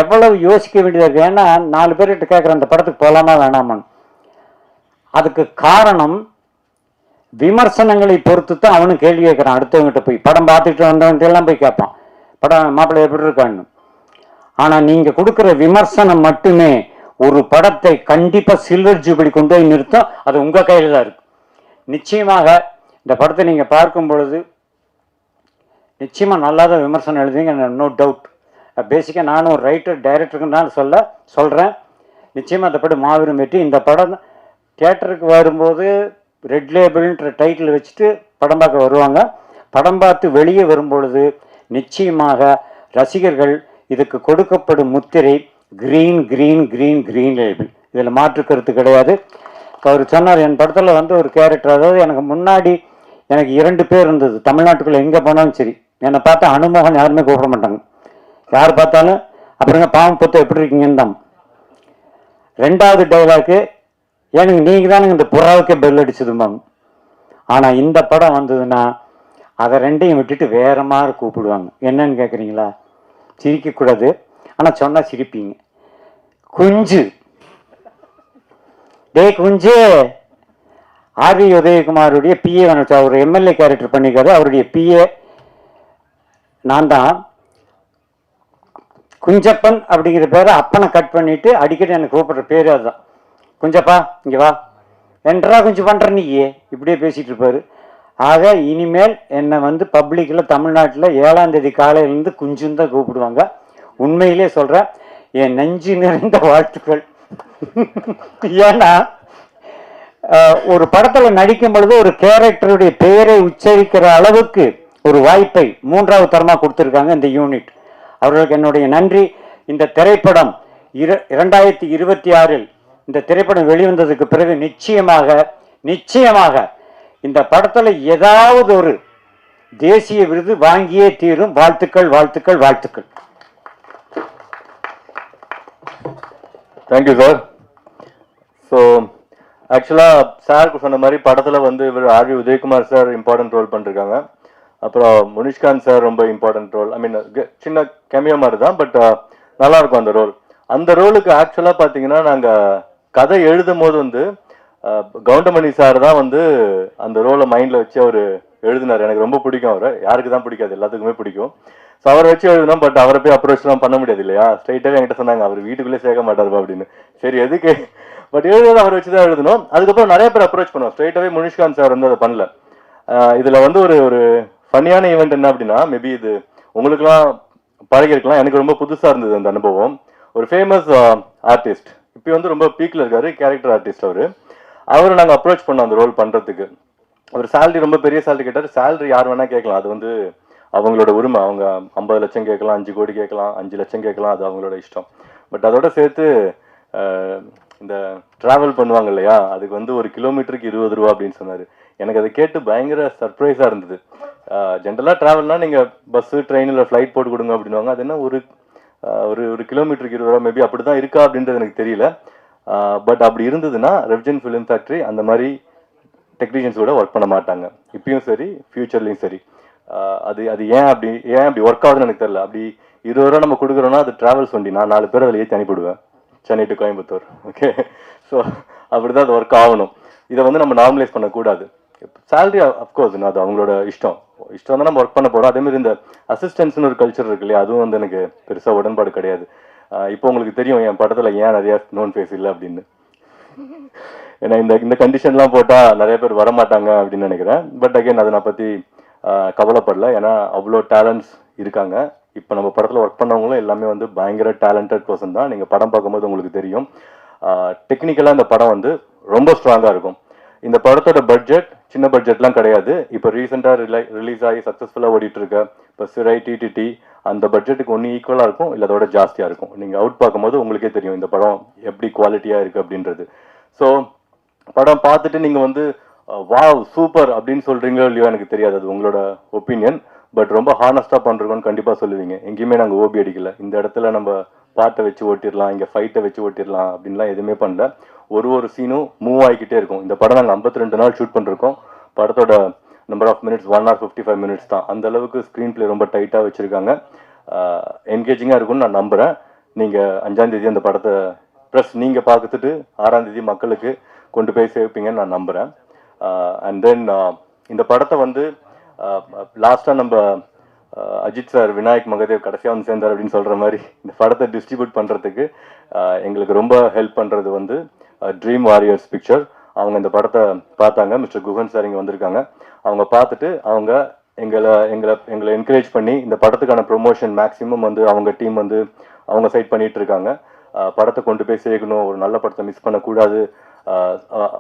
எவ்வளவு யோசிக்க வேண்டியதாக இருக்குது. ஏன்னா 4 பேர்கிட்ட கேட்குற அந்த படத்துக்கு போகலாமா வேணாமான்னு. அதுக்கு காரணம் விமர்சனங்களை பொறுத்து தான் அவனும் கேள்வி கேட்குறான். அடுத்தவங்ககிட்ட போய் படம் பார்த்துட்டு வந்தவன்ட்டு எல்லாம் போய் கேட்பான், படம் மாப்பிள்ளை எப்படி இருக்கான்னு. ஆனால் நீங்கள் கொடுக்குற விமர்சனம் மட்டுமே ஒரு படத்தை கண்டிப்பாக சில்வர் ஜூபிலி கொண்டு போய் நிறுத்தும். அது உங்கள் கையில் தான் இருக்கு. நிச்சயமாக இந்த படத்தை நீங்கள் பார்க்கும் பொழுது நிச்சயமாக நல்லா தான் விமர்சனம் எழுதுவீங்க, நோ டவுட். பேசிக்காக நானும் ஒரு ரைட்டர் டைரக்டருக்கு தான் சொல்கிறேன். நிச்சயமாக அந்த படம் மாபெரும் வெற்றி. இந்த படம் தியேட்டருக்கு வரும்போது ரெட் லேபிள்ன்ற டைட்டில் வச்சுட்டு படம் பார்க்க வருவாங்க. படம் பார்த்து வெளியே வரும்பொழுது நிச்சயமாக ரசிகர்கள் இதுக்கு கொடுக்கப்படும் முத்திரை green green green green label, இதில் மாற்று கருத்து கிடையாது. அவர் சொன்னார், என் படத்தில் ஒரு கேரக்டர், அதாவது எனக்கு முன்னாடி எனக்கு 2 பேர் இருந்தது. தமிழ்நாட்டுக்குள்ளே எங்கே போனாலும் சரி என்னை பார்த்தா அனுமோகன் யாருமே கூப்பிட மாட்டாங்க. யார் பார்த்தாலும் அப்புறங்க பாவம் பொத்த எப்படி இருக்கீங்கன்னு தான். 2வது டைலாக்கு, எனக்கு நீங்கள் தானுங்க இந்த புறாவுக்கே பெல் அடிச்சதும்பாங்க. ஆனால் இந்த படம் வந்ததுன்னா அதை 2ஐயும் விட்டுட்டு வேற மாதிரி கூப்பிடுவாங்க. என்னன்னு கேட்குறீங்களா? சிரிக்கக்கூடாது, ஆனால் சொன்னால் சிரிப்பீங்க. குஞ்சு, டே குஞ்சு. ஆர்வி உதயகுமாருடைய பிஏ அவர் எம்எல்ஏ கேரக்டர் பண்ணிக்காரு. அவருடைய பிஏ நான் தான். குஞ்சப்பன் அப்படிங்கிற பேரை அப்பனை கட் பண்ணிட்டு அடிக்கடி எனக்கு கூப்பிடுற பேர் அதுதான். குஞ்சப்பா இங்கே வா, என்றா கொஞ்சம் பண்ணுற நீ இப்படியே பேசிகிட்டு இருப்பார். ஆக இனிமேல் என்னை பப்ளிக்கில் தமிழ்நாட்டில் 7ஆம் தேதி காலையிலேருந்து குஞ்சுன்னு தான் கூப்பிடுவாங்க. உண்மையிலே சொல்கிறேன், என் நெஞ்சு நிறைந்த வாழ்த்துக்கள். ஏன்னா ஒரு படத்தில் நடிக்கும் பொழுது ஒரு கேரக்டருடைய பெயரை உச்சரிக்கிற அளவுக்கு ஒரு வாய்ப்பை 3வது தரமாக கொடுத்துருக்காங்க இந்த யூனிட். அவர்களுக்கு என்னுடைய நன்றி. இந்த திரைப்படம் 2026 இந்த திரைப்படம் வெளிவந்ததுக்கு பிறகு நிச்சயமாக இந்த படத்தில் ஏதாவது ஒரு தேசிய விருது வாங்கியே தீரும். வாழ்த்துக்கள் வாழ்த்துக்கள் வாழ்த்துக்கள். Thank you sir. ஸோ ஆக்சுவலாக சாருக்கு சொன்ன மாதிரி படத்தில் இவர் R V Udhayakumar sir important role பண்ணிருக்காங்க. அப்புறம் முனிஷ்காந்த் சார் ரொம்ப இம்பார்ட்டன்ட் ரோல். ஐ மீன் சின்ன கெமியோ மாதிரி தான், பட் நல்லா இருக்கும் அந்த ரோல். அந்த ரோலுக்கு ஆக்சுவலாக பார்த்தீங்கன்னா நாங்கள் கதை எழுதும் போது கவுண்டமணி சார் தான் அந்த ரோலை மைண்டில் வச்சு அவர் எழுதினார். எனக்கு ரொம்ப பிடிக்கும் அவரை. யாருக்கு தான் பிடிக்காது, எல்லாத்துக்குமே பிடிக்கும். ஸோ அவரை வச்சு எழுதினோம். பட் அவரை போய் அப்ரோச்லாம் பண்ண முடியாது இல்லையா? ஸ்ட்ரைட்டாக என்கிட்ட சொன்னாங்க, அவர் வீட்டுக்குள்ளே சேர்க்க மாட்டாருப்பா அப்படின்னு. சரி எதுக்கு, பட் எழுதுறது அவரை வச்சு தான் எழுதணும். அதுக்கப்புறம் நிறைய பேர் அப்ரோச் பண்ணுவோம். ஸ்ட்ரைட்டாகவே முனிஷ்காந்த் சார் அதை பண்ணல. இதில் ஒரு ஃபன்னியான ஈவெண்ட் என்ன அப்படின்னா, மேபி இது உங்களுக்குலாம் பழகிருக்கலாம். எனக்கு ரொம்ப புதுசாக இருந்தது அந்த அனுபவம். ஒரு ஃபேமஸ் ஆர்டிஸ்ட், இப்போ வந்து ரொம்ப பீக்கில் இருக்காரு, கேரக்டர் ஆர்டிஸ்ட் அவரை நாங்கள் அப்ரோச் பண்ணோம் அந்த ரோல் பண்ணுறதுக்கு. ஒரு சேலரி ரொம்ப பெரிய சேலரி கேட்டார். சேலரி யார் வேணால் கேட்கலாம், அது வந்து அவங்களோட உரிமை. அவங்க 50 லட்சம் கேட்கலாம், 5 கோடி கேட்கலாம், 5 லட்சம் கேட்கலாம், அது அவங்களோட இஷ்டம். பட் அதோட சேர்த்து இந்த ட்ராவல் பண்ணுவாங்க இல்லையா, அதுக்கு வந்து ஒரு கிலோமீட்டருக்கு 20 ரூபா அப்படின்னு சொன்னார். எனக்கு அதை கேட்டு பயங்கர சர்ப்ரைஸாக இருந்தது. ஜென்ரலாக ட்ராவல்னால் நீங்கள் பஸ்ஸு ட்ரெயினில் ஃப்ளைட் போட்டு கொடுங்க அப்படின்வாங்க. அது என்ன ஒரு ஒரு கிலோமீட்டருக்கு 20 ரூபா, மேபி அப்படி தான் இருக்கா அப்படின்றது எனக்கு தெரியல. பட் அப்படி இருந்ததுன்னா ரெவ்ஜென் ஃபிலிம் ஃபேக்ட்ரி அந்த மாதிரி டெக்னீஷியன்ஸோட ஒர்க் பண்ண மாட்டாங்க, இப்பயும் சரி ஃபியூச்சர்லேயும் சரி. அது அது ஏன் அப்படி ஒர்க் ஆகுதுன்னு எனக்கு தெரியல. அப்படி 20 ரூபா நம்ம கொடுக்குறோன்னா அது ட்ராவல்ஸ் வண்டி, நான் 4 பேர் அதில் ஏற்றி அனுப்பிவிடுவேன், Chennai to Coimbatore. Okay, so அப்படி தான் அது ஒர்க் ஆகணும். இதை வந்து நம்ம நார்மலைஸ் பண்ணக்கூடாது. சேலரி அஃப்கோர்ஸ் அது அவங்களோட இஷ்டம் தான் நம்ம ஒர்க் பண்ண போகிறோம். அதேமாதிரி இந்த அசிஸ்டன்ஸ்னு ஒரு கல்ச்சர் இருக்கு இல்லையா, அதுவும் வந்து எனக்கு பெருசாக உடன்பாடு கிடையாது. இப்போ உங்களுக்கு தெரியும் என் படத்தில் ஏன் நிறையா நோன் ஃபேஸ் இல்லை அப்படின்னு. ஏன்னா இந்த கண்டிஷன்லாம் போட்டால் நிறைய பேர் வரமாட்டாங்க அப்படின்னு நினைக்கிறேன். பட் அகைன் அதை நான் பற்றி கவலைப்படல. ஏன்னா அவ்வளோ டேலண்ட்ஸ் இருக்காங்க. இப்போ நம்ம படத்தில் ஒர்க் பண்ணவங்களும் எல்லாமே வந்து பயங்கர டேலண்டட் பர்சன் தான். நீங்கள் படம் பார்க்கும்போது உங்களுக்கு தெரியும். டெக்னிக்கலாக இந்த படம் வந்து ரொம்ப ஸ்ட்ராங்காக இருக்கும். இந்த படத்தோட பட்ஜெட் சின்ன பட்ஜெட்லாம் கிடையாது. இப்போ ரீசெண்டாக ரிலீஸ் ஆகி சக்ஸஸ்ஃபுல்லாக ஓடிட்டு இருக்க இப்போ சிறை டிடிடி அந்த பட்ஜெட்டுக்கு ஒன்று ஈக்குவலாக இருக்கும், இல்லை அதோட ஜாஸ்தியாக இருக்கும். நீங்கள் அவுட் பார்க்கும்போது உங்களுக்கே தெரியும் இந்த படம் எப்படி குவாலிட்டியாக இருக்குது அப்படின்றது. ஸோ படம் பார்த்துட்டு நீங்கள் வந்து வாவ் சூப்பர் அப்படின்னு சொல்கிறீங்களோ இல்லையோ எனக்கு தெரியாது, அது உங்களோட ஒப்பீனியன். பட் ரொம்ப ஹானஸ்டாக பண்ணுறோன்னு கண்டிப்பாக சொல்லுவீங்க. எங்கேயுமே நாங்கள் ஓபி அடிக்கல, இந்த இடத்துல நம்ம பாட்டை வச்சு ஓட்டிடலாம், இங்கே ஃபைட்டை வச்சு ஓட்டிடலாம் அப்படின்லாம் எதுவுமே பண்ணல. ஒரு சீனும் மூவ் ஆகிக்கிட்டே இருக்கும். இந்த படம் நாங்கள் 52 நாள் ஷூட் பண்ணிருக்கோம். படத்தோட number of minutes 1 hour 55 minutes தான். அந்த அளவுக்கு ஸ்க்ரீன் பிளே ரொம்ப டைட்டாக வச்சுருக்காங்க. என்கேஜிங்காக இருக்கும்னு நான் நம்புகிறேன். நீங்கள் 5ஆம் தேதி அந்த படத்தை ப்ளஸ் நீங்கள் பார்த்துட்டு 6ஆம் தேதி மக்களுக்கு கொண்டு போய் சேர்ப்பீங்கன்னு நான் நம்புகிறேன். அண்ட் தென் இந்த படத்தை வந்து லாஸ்ட்டாக நம்ம அஜித் சார் விநாயக் மகதேவ் கடைசியாக வந்து சேர்ந்தார் அப்படின்னு சொல்கிற மாதிரி இந்த படத்தை டிஸ்ட்ரிபியூட் பண்ணுறதுக்கு எங்களுக்கு ரொம்ப ஹெல்ப் பண்ணுறது வந்து ட்ரீம் வாரியர்ஸ் பிக்சர். அவங்க இந்த படத்தை பார்த்தாங்க. மிஸ்டர் குகன் சார் இங்கே வந்திருக்காங்க. அவங்க பார்த்துட்டு அவங்க எங்களை என்கரேஜ் பண்ணி இந்த படத்துக்கான ப்ரொமோஷன் மேக்ஸிமம் வந்து அவங்க டீம் வந்து அவங்க சைட் பண்ணிட்டு இருக்காங்க. படத்தை கொண்டு போய் சேர்க்கணும், ஒரு நல்ல படத்தை மிஸ் பண்ணக்கூடாது.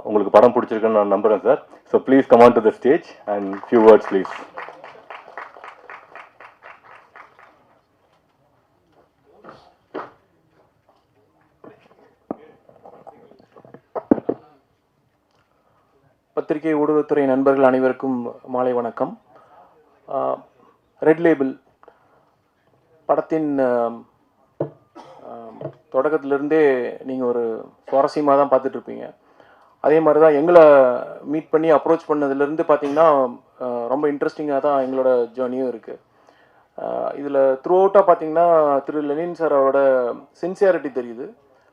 உங்களுக்கு படம் பிடிச்சிருக்குன்னு நான் நம்புகிறேன் sir. So please come on to the stage and few words please. பத்திரிகை ஊடகத்துறை நண்பர்கள் அனைவருக்கும் மாலை வணக்கம். ரெட் லேபிள் படத்தின் தொடக்கத்திலிருந்தே நீங்கள் ஒரு சுவாரஸ்யமாக தான் பார்த்துட்ருப்பீங்க. அதே மாதிரி தான் எங்களை மீட் பண்ணி அப்ரோச் பண்ணதுலேருந்து பார்த்தீங்கன்னா ரொம்ப இன்ட்ரெஸ்டிங்காக தான் எங்களோட ஜேர்னியும் இருக்குது. இதில் த்ரூ அவுட்டாக பார்த்தீங்கன்னா திரு லெனின் சார் அவரோட சின்சியாரிட்டி தெரியுது.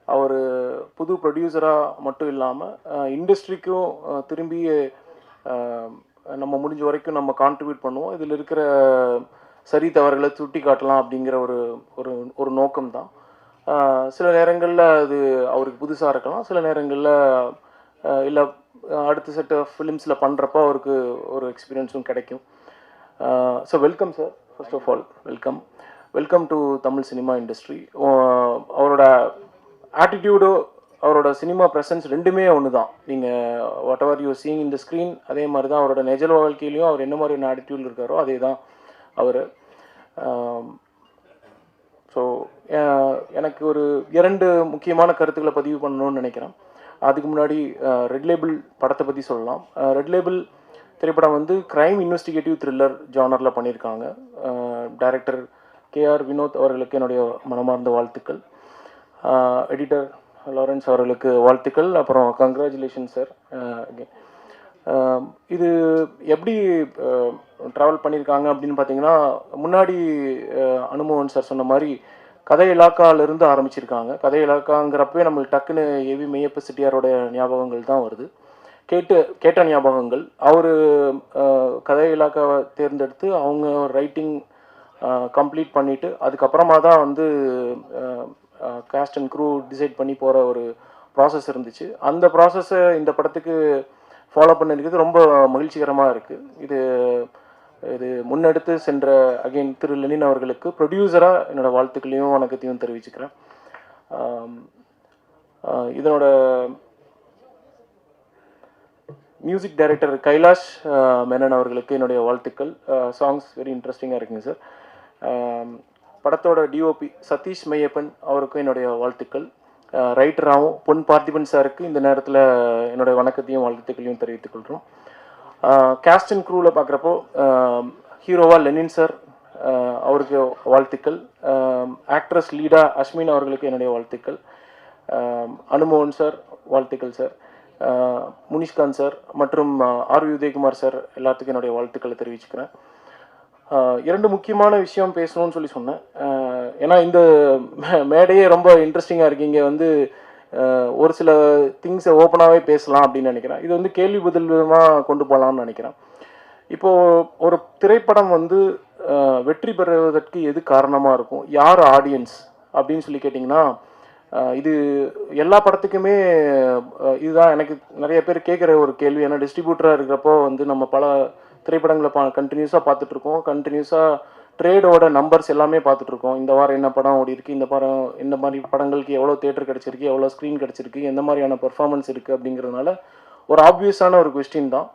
அவர் புது ப்ரொடியூசராக மட்டும் இல்லாமல் இண்டஸ்ட்ரிக்கும் திரும்பி நம்ம முடிஞ்ச வரைக்கும் நம்ம கான்ட்ரிபியூட் பண்ணுவோம், இதில் இருக்கிற சரி தவறுகளை சுட்டி காட்டலாம் அப்படிங்கிற ஒரு நோக்கம் தான். சில நேரங்களில் அது அவருக்கு புதுசாக இருக்கலாம், சில நேரங்களில் இல்லை அடுத்த செட் ஆஃப் ஃபிலிம்ஸில் பண்ணுறப்போ அவருக்கு ஒரு எக்ஸ்பீரியன்ஸும் கிடைக்கும். So welcome sir, first of all welcome to Tamil cinema industry. அவரோட ஆட்டிடியூடு, அவரோட சினிமா ப்ரெசன்ஸ் ரெண்டுமே ஒன்று தான். நீங்கள் வாட் எவர் யூ சீயிங் இந்த ஸ்க்ரீன், அதே மாதிரி தான் அவரோட நிஜ வாழ்க்கையிலையும் அவர் என்ன மாதிரியான ஆட்டிடியூட் இருக்காரோ அதே தான் அவர். ஸோ எனக்கு ஒரு 2 முக்கியமான கருத்துக்களை பதிவு பண்ணணும்னு நினைக்கிறேன். அதுக்கு முன்னாடி ரெட் லேபிள் படத்தை பற்றி சொல்லலாம். ரெட் லேபிள் திரைப்படம் வந்து கிரைம் இன்வெஸ்டிகேட்டிவ் த்ரில்லர் ஜானரில் பண்ணியிருக்காங்க. டைரக்டர் KR வினோத் அவர்களுக்கு என்னுடைய மனமார்ந்த வாழ்த்துக்கள். எடிட்டர் லாரன்ஸ் அவர்களுக்கு வாழ்த்துக்கள். அப்புறம் கங்க்ராச்சுலேஷன் சார். இது எப்படி ட்ராவல் பண்ணியிருக்காங்க அப்படின்னு பார்த்தீங்கன்னா, முன்னாடி அனுமோகன் சார் சொன்ன மாதிரி கதை இலாக்காவிலிருந்து ஆரம்பிச்சிருக்காங்க. கதை இலாக்காங்கிறப்பவே நம்மளுக்கு டக்குன்னு ஏவி மெய்யப்ப செட்டியாரோட ஞாபகங்கள் தான் வருது, கேட்ட ஞாபகங்கள். அவர் கதை இலாக்காவை தேர்ந்தெடுத்து அவங்க ரைட்டிங் கம்ப்ளீட் பண்ணிவிட்டு அதுக்கப்புறமா தான் வந்து காஸ்ட் அண்ட் க்ரூ டிசைட் பண்ணி போகிற ஒரு ப்ராசஸ் இருந்துச்சு. அந்த ப்ராசஸை இந்த படத்துக்கு ஃபாலோ பண்ணியிருக்கிறது ரொம்ப மகிழ்ச்சிகரமாக இருக்குது. இது இது முன்னெடுத்து சென்ற அகைன் திரு லெனின் அவர்களுக்கு ப்ரொடியூசராக என்னோட வாழ்த்துக்களையும் வணக்கத்தையும் தெரிவிச்சுக்கிறேன். இதனோட மியூசிக் டைரக்டர் கைலாஷ் மேனன் அவர்களுக்கு என்னுடைய வாழ்த்துக்கள். சாங்ஸ் வெரி இன்ட்ரெஸ்டிங்காக இருக்குங்க சார். படத்தோட டிஓபி சதீஷ் மையப்பன் அவருக்கும் என்னுடைய வாழ்த்துக்கள். ரைட்டராகவும் பொன் பார்த்திபன் சாருக்கு இந்த நேரத்தில் என்னுடைய வணக்கத்தையும் வாழ்த்துக்களையும் தெரிவித்துக் கொள்கிறோம். கேஸ்ட் அண்ட் க்ரூவில் பார்க்குறப்போ ஹீரோவா லெனின் சார் அவருக்கு வாழ்த்துக்கள். ஆக்ட்ரஸ் லீடா அஸ்மின் அவர்களுக்கு என்னுடைய வாழ்த்துக்கள். அனுமோகன் சார் வாழ்த்துக்கள் சார். முனிஷ்காந்த் சார் மற்றும் ஆர் உதயகுமார் சார் எல்லாத்துக்கும் என்னுடைய வாழ்த்துக்களை தெரிவிச்சுக்கிறேன். இரண்டு முக்கியமான விஷயம் பேசணும்னு சொல்லி சொன்னேன். ஏன்னா இந்த மேடையே ரொம்ப இன்ட்ரெஸ்டிங்காக இருக்குது. இங்கே வந்து ஒரு சில திங்ஸை ஓப்பனாகவே பேசலாம் அப்படின்னு நினைக்கிறேன். இது வந்து கேள்வி பதில் விதமாக கொண்டு போகலாம்னு நினைக்கிறேன். இப்போது ஒரு திரைப்படம் வந்து வெற்றி பெறுவதற்கு எது காரணமாக இருக்கும், யார் ஆடியன்ஸ் அப்படின்னு சொல்லி கேட்டிங்கன்னா, இது எல்லா படத்துக்குமே இதுதான் எனக்கு நிறைய பேர் கேட்குற ஒரு கேள்வி. ஏன்னா டிஸ்ட்ரிபியூட்டராக இருக்கிறப்போ வந்து நம்ம பல திரைப்படங்களை கண்டினியூஸாக பார்த்துட்ருக்கோம். கண்டினியூஸாக ட்ரேடோட நம்பர்ஸ் எல்லாமே பார்த்துட்ருக்கோம். இந்த வாரம் என்ன படம் ஓடி இருக்குது, இந்த படம் என்ன மாதிரி படங்களுக்கு எவ்வளோ தேட்டர் கிடச்சிருக்கு, எவ்வளோ ஸ்க்ரீன் கிடச்சிருக்கு, எந்த மாதிரியான பெர்ஃபார்மன்ஸ் இருக்குது அப்படிங்கிறதுனால ஒரு ஆப்வியஸான ஒரு கொஸ்டின் தான்.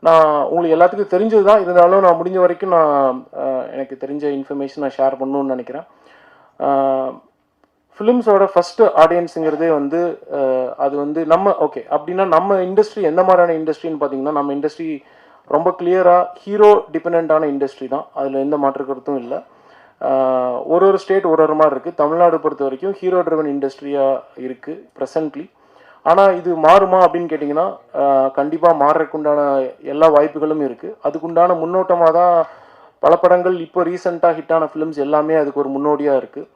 நான் உங்களுக்கு எல்லாத்துக்கும் தெரிஞ்சது தான், இருந்தாலும் நான் முடிஞ்ச வரைக்கும் எனக்கு தெரிஞ்ச இன்ஃபர்மேஷன் நான் ஷேர் பண்ணணும்னு நினைக்கிறேன். ஃபிலிம்ஸோட ஃபஸ்ட்டு ஆடியன்ஸுங்கிறதே வந்து அது வந்து நம்ம ஓகே அப்படின்னா நம்ம இண்டஸ்ட்ரி எந்த மாதிரியான இண்டஸ்ட்ரின்னு பார்த்தீங்கன்னா, நம்ம இண்டஸ்ட்ரி ரொம்ப கிளியராக ஹீரோ டிபெண்டான இண்டஸ்ட்ரி தான். அதில் எந்த மாற்று கருத்தும் இல்லை. ஒரு ஸ்டேட் ஒரு மாதிரி இருக்குது. தமிழ்நாடு பொறுத்த வரைக்கும் ஹீரோ ட்ரிவன் இண்டஸ்ட்ரியாக இருக்குது ப்ரெசன்ட்லி. ஆனால் இது மாறுமா அப்படின்னு கேட்டிங்கன்னா, கண்டிப்பாக மாறுறதுக்குண்டான எல்லா வாய்ப்புகளும் இருக்குது. அதுக்குண்டான முன்னோட்டமாக தான் பல படங்கள் இப்போ ரீசெண்டாக ஹிட்டான ஃபிலிம்ஸ் எல்லாமே அதுக்கு ஒரு முன்னோடியாக இருக்குது.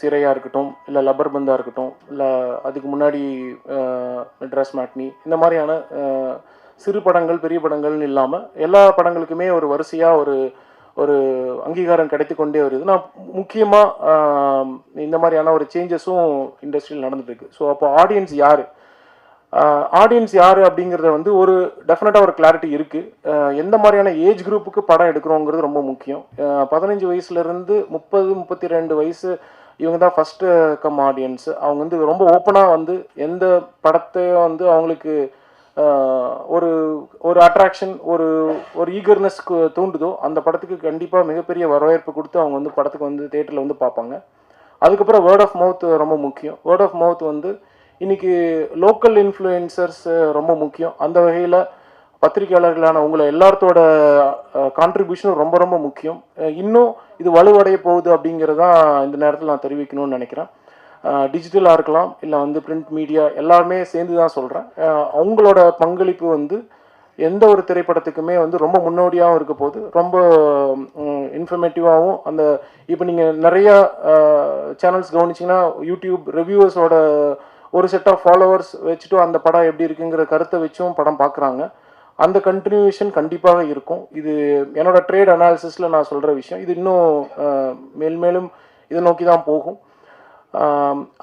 சிறையாக இருக்கட்டும், இல்லை லப்பர் பந்தாக இருக்கட்டும், இல்லை அதுக்கு முன்னாடி மெட்ராஸ் மேட்னி, இந்த மாதிரியான சிறு படங்கள் பெரிய படங்கள்னு இல்லாமல் எல்லா படங்களுக்குமே ஒரு வரிசையாக ஒரு அங்கீகாரம் கிடைத்து கொண்டே வருது. நான் முக்கியமாக இந்த மாதிரியான ஒரு சேஞ்சஸும் இண்டஸ்ட்ரியில் நடந்துட்டுருக்கு. ஸோ அப்போ ஆடியன்ஸ் யார் அப்படிங்கிறத வந்து ஒரு டெஃபினட்டாக ஒரு கிளாரிட்டி இருக்குது. எந்த மாதிரியான ஏஜ் குரூப்புக்கு படம் எடுக்கிறோங்கிறது ரொம்ப முக்கியம். 15 வயசுலேருந்து 30-32 வயசு இவங்க தான் ஃபஸ்ட்டு கம் ஆடியன்ஸு. அவங்க வந்து ரொம்ப ஓப்பனாக வந்து எந்த படத்தையும் வந்து அவங்களுக்கு ஒரு அட்ராக்ஷன் ஒரு ஈகர்னஸ்க்கு தூண்டுதோ அந்த படத்துக்கு கண்டிப்பாக மிகப்பெரிய வரவேற்பு கொடுத்து அவங்க வந்து படத்துக்கு வந்து தேட்டரில் வந்து பார்ப்பாங்க. அதுக்கப்புறம் வேர்ட் ஆஃப் மவுத் ரொம்ப முக்கியம். வேர்ட் ஆஃப் மவுத் வந்து இன்றைக்கி லோக்கல் இன்ஃப்ளூயன்சர்ஸ் ரொம்ப முக்கியம். அந்த வகையில் பத்திரிகையாளர்களான உங்களை எல்லாத்தோட கான்ட்ரிபியூஷனும் ரொம்ப ரொம்ப முக்கியம். இன்னும் இது வலுவடைய போகுது அப்படிங்கிறதான் இந்த நேரத்தில் நான் தெரிவிக்கணும்னு நினைக்கிறேன். டிஜிட்டலாக இருக்கலாம், இல்லை வந்து பிரிண்ட் மீடியா, எல்லாருமே சேர்ந்து தான் சொல்கிறேன். அவங்களோட பங்களிப்பு வந்து எந்த ஒரு திரைப்படத்துக்குமே வந்து ரொம்ப முன்னோடியாகவும் இருக்க போது, ரொம்ப இன்ஃபர்மேட்டிவாகவும். இப்போ நீங்கள் நிறையா சேனல்ஸ் கவனிச்சிங்கன்னா யூடியூப் ரிவ்யூவர்ஸோட ஒரு செட் ஆஃப் ஃபாலோவர்ஸ் வச்சுட்டு அந்த படம் எப்படி இருக்குங்கிற கருத்தை வச்சும் படம் பார்க்குறாங்க. அந்த கண்டினியூஷன் கண்டிப்பாக இருக்கும். இது என்னோட ட்ரேட் அனாலிசிஸில் நான் சொல்கிற விஷயம். இது இன்னும் மேலும் இதை நோக்கி தான் போகும்.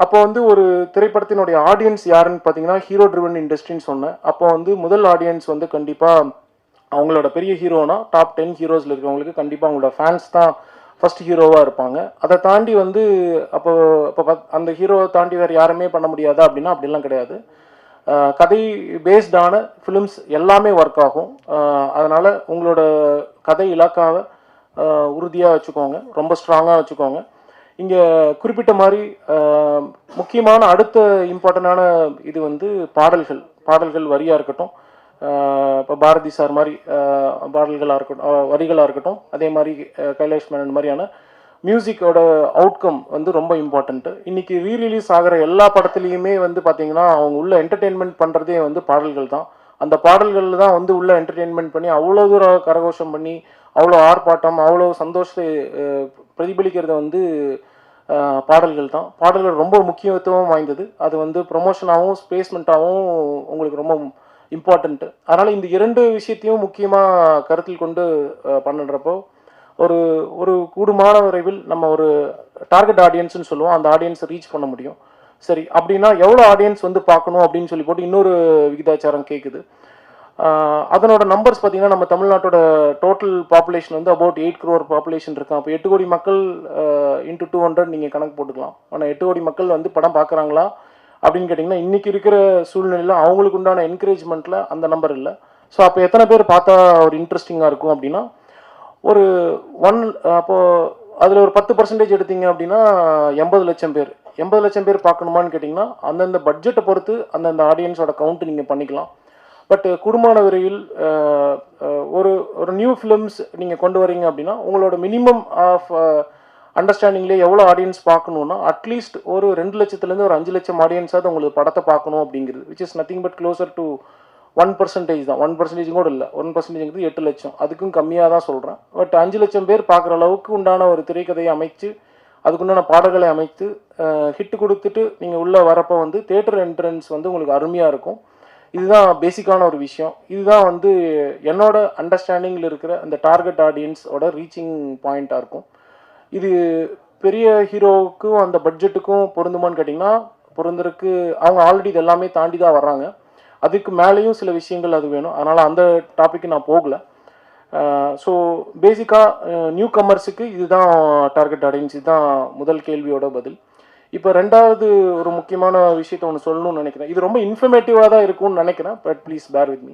அப்போ வந்து ஒரு திரைப்படத்தினுடைய ஆடியன்ஸ் யாருன்னு பார்த்தீங்கன்னா, ஹீரோ ட்ரிவன் இண்டஸ்ட்ரின்னு சொன்னேன். அப்போ வந்து முதல் ஆடியன்ஸ் வந்து கண்டிப்பாக அவங்களோட பெரிய ஹீரோனா டாப் 10 ஹீரோஸில் இருக்கிறவங்களுக்கு கண்டிப்பாக அவங்களோட ஃபேன்ஸ் தான் ஃபஸ்ட் ஹீரோவாக இருப்பாங்க. அதை தாண்டி வந்து அப்போ அந்த ஹீரோவை தாண்டி வேறு யாருமே பண்ண முடியாதா அப்படின்னா அப்படிலாம் கிடையாது. கதை பேஸ்டான ஃபிலிம்ஸ் எல்லாமே ஒர்க் ஆகும். அதனால் உங்களோட கதை இலக்காவை உறுதியாக வச்சுக்கோங்க, ரொம்ப ஸ்ட்ராங்காக வச்சுக்கோங்க. இங்கே குறிப்பிட்ட மாதிரி முக்கியமான அடுத்த இம்பார்ட்டண்டான இது வந்து பாடல்கள் வரியாக இருக்கட்டும். இப்போ பாரதி சார் மாதிரி பாடல்களாக இருக்கட்டும், வரிகளாக இருக்கட்டும். அதே மாதிரி கைலாஷ் மேனன் மாதிரியான மியூசிக்கோட அவுட்கம் வந்து ரொம்ப இம்பார்ட்டண்ட்டு. இன்றைக்கி ரீரிலீஸ் ஆகிற எல்லா படத்துலேயுமே வந்து பார்த்திங்கன்னா அவங்க உள்ள என்டர்டெயின்மெண்ட் பண்ணுறதே வந்து பாடல்கள் தான். அந்த பாடல்களில் தான் வந்து உள்ள என்டர்டெயின்மெண்ட் பண்ணி அவ்வளோ தூரம் கரகோஷம் பண்ணி அவ்வளோ ஆர்ப்பாட்டம் அவ்வளோ சந்தோஷத்தை பிரதிபலிக்கிறது வந்து பாடல்கள் தான். பாடல்கள் ரொம்ப முக்கியத்துவம் வாய்ந்தது. அது வந்து ப்ரொமோஷனாகவும் ஸ்பேஸ்மெண்ட்டாகவும் உங்களுக்கு ரொம்ப இம்பார்ட்டண்ட்டு. அதனால் இந்த இரண்டு விஷயத்தையும் முக்கியமாக கருத்தில் கொண்டு பண்ணுறப்போ ஒரு கூடுமான விரைவில் நம்ம ஒரு டார்கெட் ஆடியன்ஸ்னு சொல்லுவோம், அந்த ஆடியன்ஸை ரீச் பண்ண முடியும். சரி, அப்படின்னா எவ்வளோ ஆடியன்ஸ் வந்து பார்க்கணும் அப்படின்னு சொல்லி போட்டு இன்னொரு விகிதாச்சாரம் கேட்குது. அதனோட நம்பர்ஸ் பார்த்தீங்கன்னா நம்ம தமிழ்நாட்டோட டோட்டல் பாப்புலேஷன் வந்து அபவுட் 8 crore பாப்புலேஷன் இருக்கும். அப்போ 8 கோடி மக்கள் இன்ட்டு 200 நீங்கள் கணக்கு போட்டுக்கலாம். ஆனால் 8 கோடி மக்கள் வந்து படம் பார்க்குறாங்களா அப்படின்னு கேட்டிங்கன்னா இன்றைக்கி இருக்கிற சூழ்நிலையில் அவங்களுக்கு உண்டான என்கரேஜ்மெண்ட்டில் அந்த நம்பர் இல்லை. ஸோ அப்போ எத்தனை பேர் பார்த்தா ஒரு இன்ட்ரெஸ்டிங்காக இருக்கும் அப்படின்னா ஒரு அப்போது அதில் ஒரு 10% எடுத்தீங்க அப்படின்னா 80 லட்சம் பேர். 80 லட்சம் பேர் பார்க்கணுமான்னு கேட்டிங்கன்னா அந்தந்த பட்ஜெட்டை பொறுத்து அந்தந்த ஆடியன்ஸோட கவுண்ட் நீங்கள் பண்ணிக்கலாம். பட் குடும்பமான விரைவில் ஒரு நியூ ஃபிலிம்ஸ் நீங்கள் கொண்டு வரீங்க அப்படின்னா உங்களோட மினிமம் ஆஃப் அண்டர்ஸ்டாண்டிங்லேயே எவ்வளோ ஆடியன்ஸ் பார்க்கணுன்னா அட்லீஸ்ட் ஒரு 2 லட்சத்துலேருந்து ஒரு 5 லட்சம் ஆடியன்ஸாவது உங்களுக்கு படத்தை பார்க்கணும் அப்படிங்கிறது, which is nothing but closer to 1% தான். 1% கூட இல்லை, 1% 8 லட்சம், அதுக்கும் கம்மியாக தான் சொல்கிறேன். பட் 5 லட்சம் பேர் பார்க்குற அளவுக்கு உண்டான ஒரு திரைக்கதையை அமைச்சு அதுக்குண்டான பாடல்களை அமைத்து ஹிட்டு கொடுத்துட்டு நீங்கள் உள்ளே வரப்போ வந்து தேட்டர் என்ட்ரன்ஸ் வந்து உங்களுக்கு அருமையாக இருக்கும். இதுதான் பேசிக்கான ஒரு விஷயம். இதுதான் வந்து என்னோட அண்டர்ஸ்டாண்டிங்கில் இருக்கிற அந்த டார்கெட் ஆடியன்ஸோட ரீச்சிங் பாயிண்ட்டாக இருக்கும். இது பெரிய ஹீரோவுக்கும் அந்த பட்ஜெட்டுக்கும் பொருந்துமான்னு கேட்டிங்கன்னா பொருந்துறதுக்கு அவங்க ஆல்ரெடி இது எல்லாமே தாண்டி தான் வர்றாங்க. அதுக்கு மேலேயும் சில விஷயங்கள் அது வேணும். அதனால் அந்த டாப்பிக்கு நான் போகலை. ஸோ பேசிக்காக நியூ கமர்ஸுக்கு இதுதான் டார்கெட் ஆடியன்ஸ். இதுதான் முதல் கேள்வியோட பதில். இப்போ ரெண்டாவது ஒரு முக்கியமான விஷயத்தை ஒன்று சொல்லணும்னு நினைக்கிறேன். இது ரொம்ப இன்ஃபர்மேட்டிவாக தான் இருக்கும்னு நினைக்கிறேன். But please bear with me.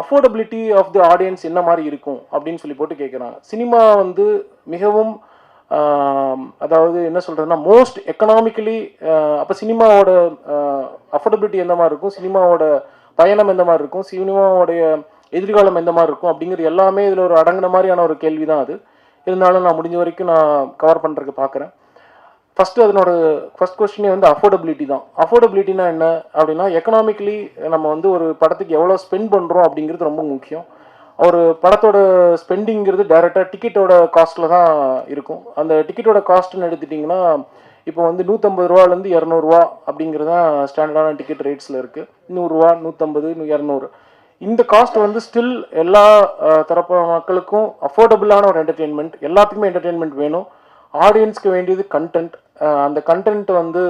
Affordability of the audience என்ன மாதிரி இருக்கும் அப்படின்னு சொல்லி போட்டு கேட்குறாங்க. சினிமா வந்து மிகவும் அதாவது என்ன சொல்கிறதுனா மோஸ்ட் எக்கனாமிக்கலி அப்போ சினிமாவோட அஃபோர்டபிலிட்டி எந்த மாதிரி இருக்கும், சினிமாவோட பயணம் எந்த மாதிரி இருக்கும், சினிமாவோடைய எதிர்காலம் எந்த மாதிரி இருக்கும் அப்படிங்கிறது எல்லாமே இதில் ஒரு அடங்கின மாதிரியான ஒரு கேள்வி தான் அது. இருந்தாலும் நான் முடிஞ்ச வரைக்கும் நான் கவர் பண்ணுறதுக்கு பார்க்குறேன். ஃபஸ்ட்டு அதனோட ஃபஸ்ட் கொஸ்டினே வந்து அஃபோர்டபிலிட்டி தான். அஃபோர்டபிலிட்டினா என்ன அப்படின்னா எக்கனாமிக்கலி நம்ம வந்து ஒரு படத்துக்கு எவ்வளோ ஸ்பெண்ட் பண்ணுறோம் அப்படிங்கிறது ரொம்ப முக்கியம். ஒரு படத்தோட ஸ்பெண்டிங்கிறது டைரெக்டாக டிக்கெட்டோட காஸ்ட்டில் தான் இருக்கும். அந்த டிக்கெட்டோட காஸ்ட்டுன்னு எடுத்துட்டிங்கன்னா இப்போ வந்து 150 ரூபாலேருந்து 200 ரூபா அப்படிங்கிறது தான் ஸ்டாண்டர்டான டிக்கெட் ரேட்ஸில் இருக்குது. 100 ரூபா, 150, 200. இந்த காஸ்ட் வந்து ஸ்டில் எல்லா தரப்பு மக்களுக்கும் அஃபோர்டபுளான ஒரு என்டர்டெயின்மெண்ட். எல்லாத்துக்குமே என்டர்டெயின்மெண்ட் வேணும். ஆடியன்ஸ்க்கு வேண்டியது கண்டென்ட். அந்த கண்டென்ட் வந்து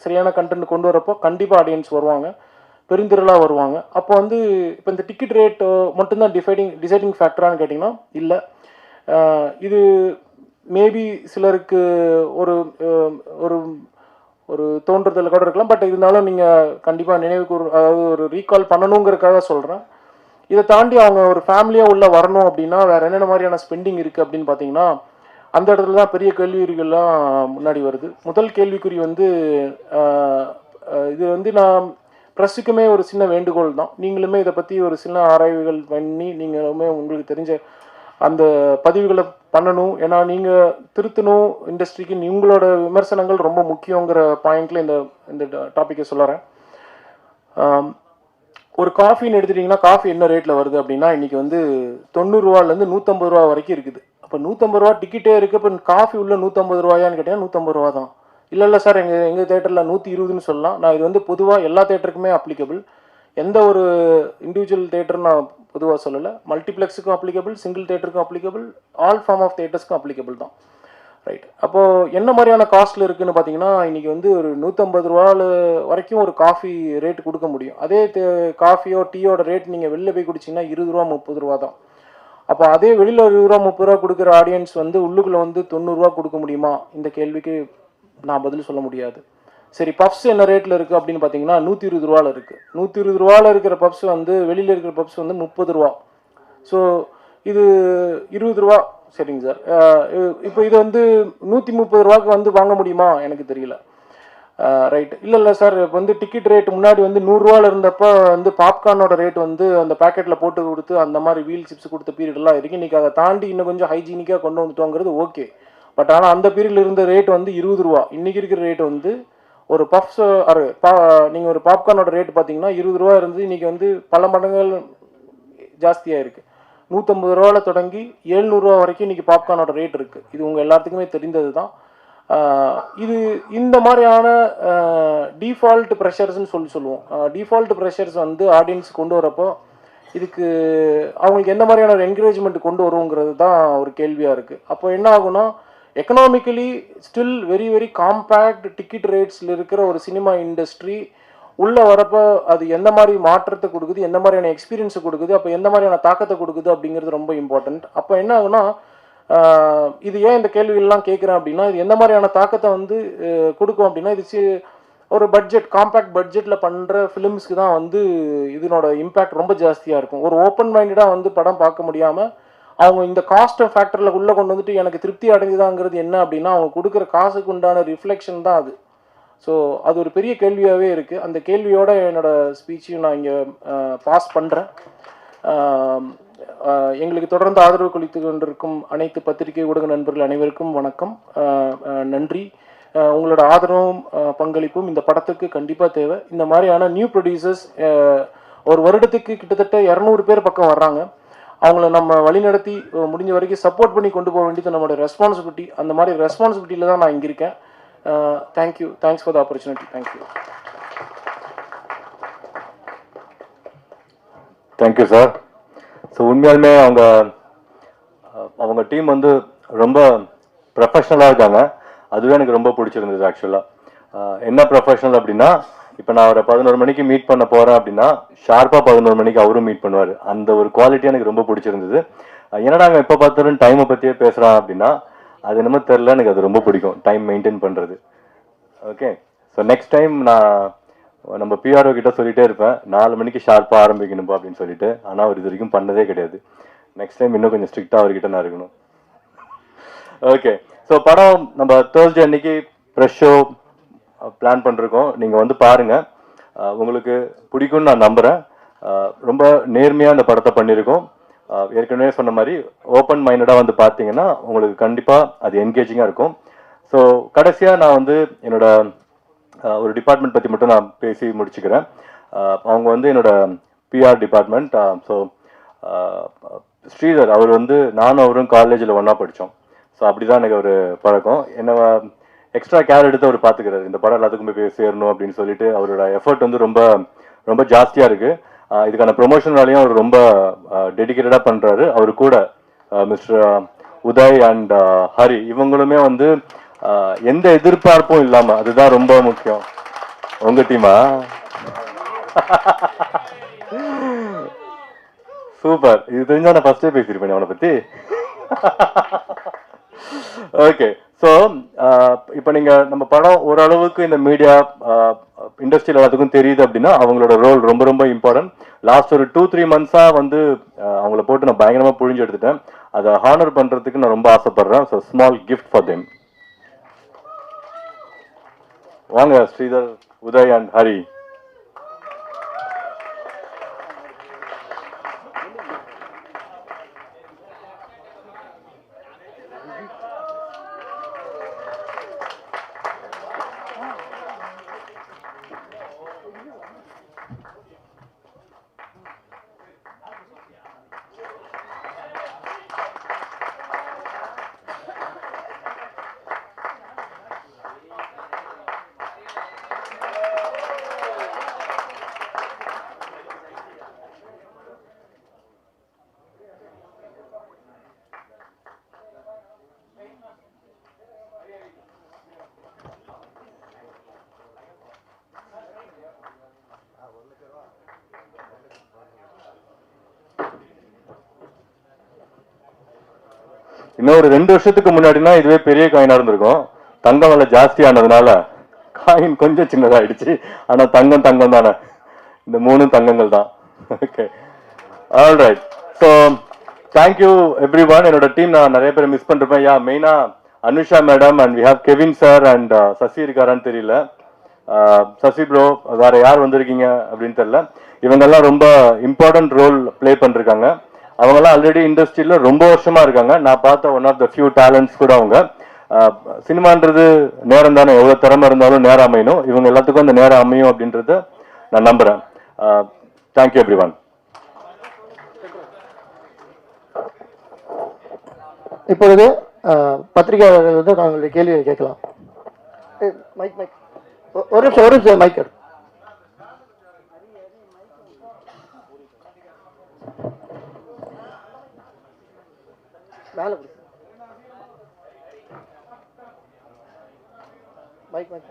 சரியான கண்டென்ட் கொண்டு வரப்போ கண்டிப்பாக ஆடியன்ஸ் வருவாங்க, பெருந்திரளாக வருவாங்க. அப்போ வந்து இப்போ இந்த டிக்கெட் ரேட் மட்டும்தான் டிசைடிங் ஃபேக்டரானு கேட்டிங்கன்னா இல்லை. இது மேபி சிலருக்கு ஒரு ஒரு ஒரு தோன்றுதல் கூட இருக்கலாம். பட் இருந்தாலும் நீங்கள் கண்டிப்பாக நினைவுக்கு அதாவது ஒரு ரீகால் பண்ணணுங்கிறதுக்காக சொல்கிறேன். இதை தாண்டி அவங்க ஒரு ஃபேமிலியாக உள்ளே வரணும் அப்படின்னா வேறு என்னென்ன மாதிரியான ஸ்பெண்டிங் இருக்குது அப்படின்னு பார்த்தீங்கன்னா அந்த இடத்துல தான் பெரிய கேள்விக்குறிகள்லாம் முன்னாடி வருது. முதல் கேள்விக்குறி வந்து இது வந்து நான் ப்ரெஸ்ஸுக்குமே ஒரு சின்ன வேண்டுகோள் தான். நீங்களுமே இதை பற்றி ஒரு சின்ன ஆராய்வுகள் பண்ணி நீங்களுமே உங்களுக்கு தெரிஞ்ச அந்த பதிவுகளை பண்ணணும். ஏன்னா நீங்கள் திருத்தணும் இண்டஸ்ட்ரிக்கு, உங்களோட விமர்சனங்கள் ரொம்ப முக்கியங்கிற பாயிண்டில் இந்த டாப்பிக்கை சொல்லுறேன். ஒரு காஃபின்னு எடுத்துட்டிங்கன்னா காஃபி என்ன ரேட்டில் வருது அப்படின்னா இன்றைக்கி வந்து 90 ரூபாலேருந்து 150 ரூபா வரைக்கும் இருக்குது. அப்போ 150 ரூபா டிக்கெட்டே இருக்குது. இப்போ காஃபி உள்ள 150 ரூபாயான்னு கேட்டிங்கன்னா 150 ரூபா தான். இல்லை சார் எங்கள் தேட்டரில் 120ன்னு சொல்லலாம். நான் இது வந்து பொதுவாக எல்லா தேட்டருக்குமே அப்ளிகபிள். எந்த ஒரு இண்டிவிஜுவல் தேட்டரும் நான் பொதுவாக சொல்லலை. மல்டிப்ளெக்ஸுக்கும் அப்ளிகபிள், சிங்கிள் தேட்டருக்கும் அப்ளிகபிள், ஆல் ஃபார்ம் ஆஃப் தேட்டர்ஸ்க்கும் அப்ளிகபிள் தான். ரைட். அப்போது என்ன மாதிரியான காஸ்ட்டில் இருக்குதுன்னு பார்த்தீங்கன்னா இன்றைக்கி வந்து ஒரு 150 ரூபாவில் வரைக்கும் ஒரு காஃபி ரேட் கொடுக்க முடியும். அதே காஃபியோ டீயோட ரேட் நீங்கள் வெளில போய் குடிச்சிங்கன்னா 20 ரூபா 30 ரூபா தான். அப்போ அதே வெளியில் 20 ரூபா 30 ரூபா கொடுக்குற ஆடியன்ஸ் வந்து உள்ளுக்குள்ளே வந்து 90 ரூபா கொடுக்க முடியுமா? இந்த கேள்விக்கு நான் பதில் சொல்ல முடியாது. சரி, பப்ஸ் என்ன ரேட்டில் இருக்குது அப்படின்னு பார்த்தீங்கன்னா 120 ரூபாவில் இருக்குது. 120 ரூபாவில் இருக்கிற பப்ஸ் வந்து வெளியில் இருக்கிற பப்ஸ் வந்து 30 ரூபா. ஸோ இது 20 ரூபா. சரிங்க சார். இப்போ இது வந்து 130 ரூபாய்க்கு வந்து வாங்க முடியுமா? எனக்கு தெரியல. ரைட். இல்லை சார், இப்போ வந்து டிக்கெட் ரேட் முன்னாடி வந்து 100 ரூபாவில் இருந்தப்போ வந்து பாப்கார்னோட ரேட் வந்து அந்த பேக்கெட்டில் போட்டு கொடுத்து அந்த மாதிரி வீல் சிப்ஸ் கொடுத்த பீரியட்லாம் இருக்குது. இன்றைக்கி அதை தாண்டி இன்னும் கொஞ்சம் ஹைஜீனிக்காக கொண்டு வந்துட்டோங்கிறது ஓகே. பட் ஆனால் அந்த பீரியடில் இருந்த ரேட் வந்து 20 ரூபா. இன்றைக்கி இருக்கிற ரேட் வந்து ஒரு பப்ஸ் நீங்கள் ஒரு பாப்கார்னோட ரேட் பார்த்தீங்கன்னா 20 ரூபா இருந்து இன்றைக்கி வந்து பல மடங்குகள் ஜாஸ்தியாக இருக்குது. 150 ரூபாவில் தொடங்கி 700 ரூபா வரைக்கும் இன்றைக்கி பாப்கார்னோட ரேட் இருக்குது. இது உங்கள் எல்லாத்துக்குமே தெரிந்தது தான். இது இந்த மாதிரியான டிஃபால்ட் ப்ரெஷர்ஸ்ன்னு சொல்லுவோம். டிஃபால்ட் ப்ரெஷர்ஸ் வந்து ஆடியன்ஸ் கொண்டு வரப்போ இதுக்கு அவங்களுக்கு எந்த மாதிரியான ஒரு என்கரேஜ்மெண்ட் கொண்டு வருங்கிறது தான் ஒரு கேள்வியாக இருக்குது. அப்போ என்ன ஆகுனா economically still very very compact ticket ரேட்ஸில் இருக்கிற ஒரு சினிமா இண்டஸ்ட்ரி உள்ளே வரப்போ அது எந்த மாதிரி மாற்றத்தை கொடுக்குது, எந்த மாதிரியான எக்ஸ்பீரியன்ஸை கொடுக்குது, அப்போ எந்த மாதிரியான தாக்கத்தை கொடுக்குது அப்படிங்கிறது ரொம்ப இம்பார்ட்டண்ட். அப்போ என்ன ஆகுனா, இது ஏன் இந்த கேள்விகள்லாம் கேட்குறேன் அப்படின்னா, இது எந்த மாதிரியான தாக்கத்தை வந்து கொடுக்கும் அப்படின்னா, இது ஒரு காம்பேக்ட் பட்ஜெட்டில் பண்ணுற ஃபிலிம்ஸ்க்கு தான் வந்து இதனோட இம்பேக்ட் ரொம்ப ஜாஸ்தியாக இருக்கும். ஒரு ஓப்பன் மைண்டடாக வந்து படம் பார்க்க முடியாமல் அவங்க இந்த காஸ்ட் ஃபேக்டரில் உள்ளே கொண்டு வந்துட்டு எனக்கு திருப்தி அடைஞ்சுதாங்கிறது என்ன அப்படின்னா, அவங்க கொடுக்குற காசுக்கு உண்டான ரிஃப்ளெக்ஷன் தான் அது. ஸோ அது ஒரு பெரிய கேள்வியாகவே இருக்குது. அந்த கேள்வியோட என்னோடய ஸ்பீச்சையும் நான் இங்கே பாஸ் பண்ணுறேன். எங்களுக்கு தொடர்ந்து ஆதரவு கொடுத்து கொண்டிருக்கும் அனைத்து பத்திரிகை ஊடக நண்பர்கள் அனைவருக்கும் வணக்கம், நன்றி. உங்களோட ஆதரவும் பங்களிப்பும் இந்த படத்துக்கு கண்டிப்பாக தேவை. இந்த மாதிரியான நியூ ப்ரொடியூசர்ஸ் ஒரு வருடத்துக்கு கிட்டத்தட்ட 200 பேர் பக்கம் வர்றாங்க. அவங்கள நம்ம வழிநடத்தி முடிஞ்ச வரைக்கும் சப்போர்ட் பண்ணி கொண்டு போக வேண்டியது நம்மளோட ரெஸ்பான்சிபிலிட்டி. அந்த மாதிரி ரெஸ்பான்சிபிலிட்டியில் தான் நான் இங்கே இருக்கேன். Thank you, thanks for the opportunity. Thank you. Thank you sir. So உண்மையாலுமே அவங்க டீம் வந்து ரொம்ப ப்ரொஃபஷ்னலாக இருக்காங்க. அதுவே எனக்கு ரொம்ப பிடிச்சிருந்தது. ஆக்சுவலாக என்ன ப்ரொஃபஷ்னல் அப்படின்னா, இப்போ நான் ஒரு 11 மணிக்கு மீட் பண்ண போகிறேன் அப்படின்னா ஷார்ப்பாக 11 மணிக்கு அவரும் மீட் பண்ணுவார். அந்த ஒரு குவாலிட்டி எனக்கு ரொம்ப பிடிச்சிருந்தது. ஏன்னா நாங்கள் எப்போ பார்த்தாலும் டைமை பற்றியே பேசுகிறோம் அப்படின்னா அது என்னமோ தெரில, எனக்கு அது ரொம்ப பிடிக்கும், டைம் மெயின்டைன் பண்ணுறது. ஓகே, ஸோ நெக்ஸ்ட் டைம் நான் நம்ம பிஆர்ஓ கிட்ட சொல்லிகிட்டே இருப்பேன், 4 மணிக்கு ஷார்ப்பாக ஆரம்பிக்கணும்பா அப்படின்னு சொல்லிட்டு. ஆனால் அவர் இது வரைக்கும் பண்ணதே கிடையாது. நெக்ஸ்ட் டைம் இன்னும் கொஞ்சம் ஸ்ட்ரிக்டாக அவர்கிட்ட நான் இருக்கணும். ஓகே, ஸோ படம் நம்ம தேர்ஸ்டே அன்னைக்கு ப்ரெஷ் ஷோ பிளான் பண்ணிருக்கோம். நீங்கள் வந்து பாருங்கள், உங்களுக்கு பிடிக்கும்னு நான் நம்புகிறேன். ரொம்ப நேர்மையாக அந்த படத்தை பண்ணியிருக்கோம். ஏற்கனவே சொன்ன மாதிரி ஓப்பன் மைண்டடாக வந்து பார்த்தீங்கன்னா உங்களுக்கு கண்டிப்பாக அது என்கேஜிங்காக இருக்கும். ஸோ கடைசியாக நான் வந்து என்னோட ஒரு டிபார்ட்மெண்ட் பற்றி மட்டும் நான் பேசி முடிச்சுக்கிறேன். அவங்க வந்து என்னோட பிஆர் டிபார்ட்மெண்ட். ஸோ ஸ்ரீதர் அவர் வந்து நானும் அவரும் காலேஜில் ஒன்றா படித்தோம். ஸோ அப்படி தான் எனக்கு ஒரு பழக்கம். என்ன எக்ஸ்ட்ரா கேர் எடுத்து அவர் பார்த்துக்கிறாரு, இந்த படம் எல்லாத்துக்குமே போய் சேரணும் அப்படின்னு சொல்லிட்டு. அவரோட எஃபர்ட் வந்து ரொம்ப ரொம்ப ஜாஸ்தியாக இருக்குது. இதுக்கான ப்ரொமோஷன் வேலையும் அவர் ரொம்ப டெடிக்கேட்டடாக பண்ணுறாரு. அவர் கூட மிஸ்டர் உதய் அண்ட் ஹரி இவங்களுமே வந்து எந்த எதிர்பார்ப்பும் இல்லாமல், அதுதான் ரொம்ப முக்கியம். உங்கள் டீமா சூப்பர். இது தெரிஞ்சா நான் ஃபர்ஸ்டே பேசியிருப்பேன் அவனை பற்றி. ஓகே, ஸோ இப்போ நீங்கள் நம்ம படம் ஓரளவுக்கு இந்த மீடியா இண்டஸ்ட்ரியில் எல்லாத்துக்கும் தெரியுது அப்படின்னா அவங்களோட ரோல் ரொம்ப ரொம்ப இம்பார்ட்டன்ட். லாஸ்ட் ஒரு 2-3 மந்த்ஸாக வந்து அவங்கள போட்டு நான் பயங்கரமாக புழிஞ்சு எடுத்துட்டேன். அதை ஹானர் பண்ணுறதுக்கு நான் ரொம்ப ஆசைப்படுறேன். So small gift for them. வாங்க ஸ்ரீதர், உதய் அண்ட் ஹரி. இன்னும் ஒரு 2 வருஷத்துக்கு முன்னாடினா இதுவே பெரிய காயினா இருந்திருக்கும். தங்கம் விலை ஜாஸ்தி ஆனதுனால காயின் கொஞ்சம் சின்னதாயிடுச்சு. ஆனா தங்கம் தங்கம் தானே, இந்த 3 தங்கங்கள் தான். Okay, all right. So thank you everyone. என்னோட டீம் நான் நிறைய பேர் மிஸ் பண்ணிருப்பேன். மெயினா Anusha madam and we have Kevin sir and Sasi இருக்காரான்னு தெரியல. சசி ப்ரோ, வேற யார் வந்திருக்கீங்க அப்படின்னு தெரியல. இவங்கெல்லாம் ரொம்ப இம்பார்ட்டன்ட் ரோல் பிளே பண்ணிருக்காங்க. அவங்கெல்லாம் ஆல்ரெடி இண்டஸ்ட்ரியில் ரொம்ப வருஷமா இருக்காங்க. நான் பார்த்த one of the few talents கூட அவங்க. சினிமான்றது நேரம் தானே, எவ்வளோ திறமை இருந்தாலும் நேரம் அமையணும். இவங்க எல்லாத்துக்கும் அந்த நேரம் அமையும் அப்படின்றத நான் நம்புறேன். Thank you every one. இப்பொழுது பத்திரிகையாளர்கள் வந்து நாங்களுடைய கேள்வியை கேட்கலாம். மைக் மைக் ஒரு நிமிஷம் மைக் எடு. மேலே மைக் மைக்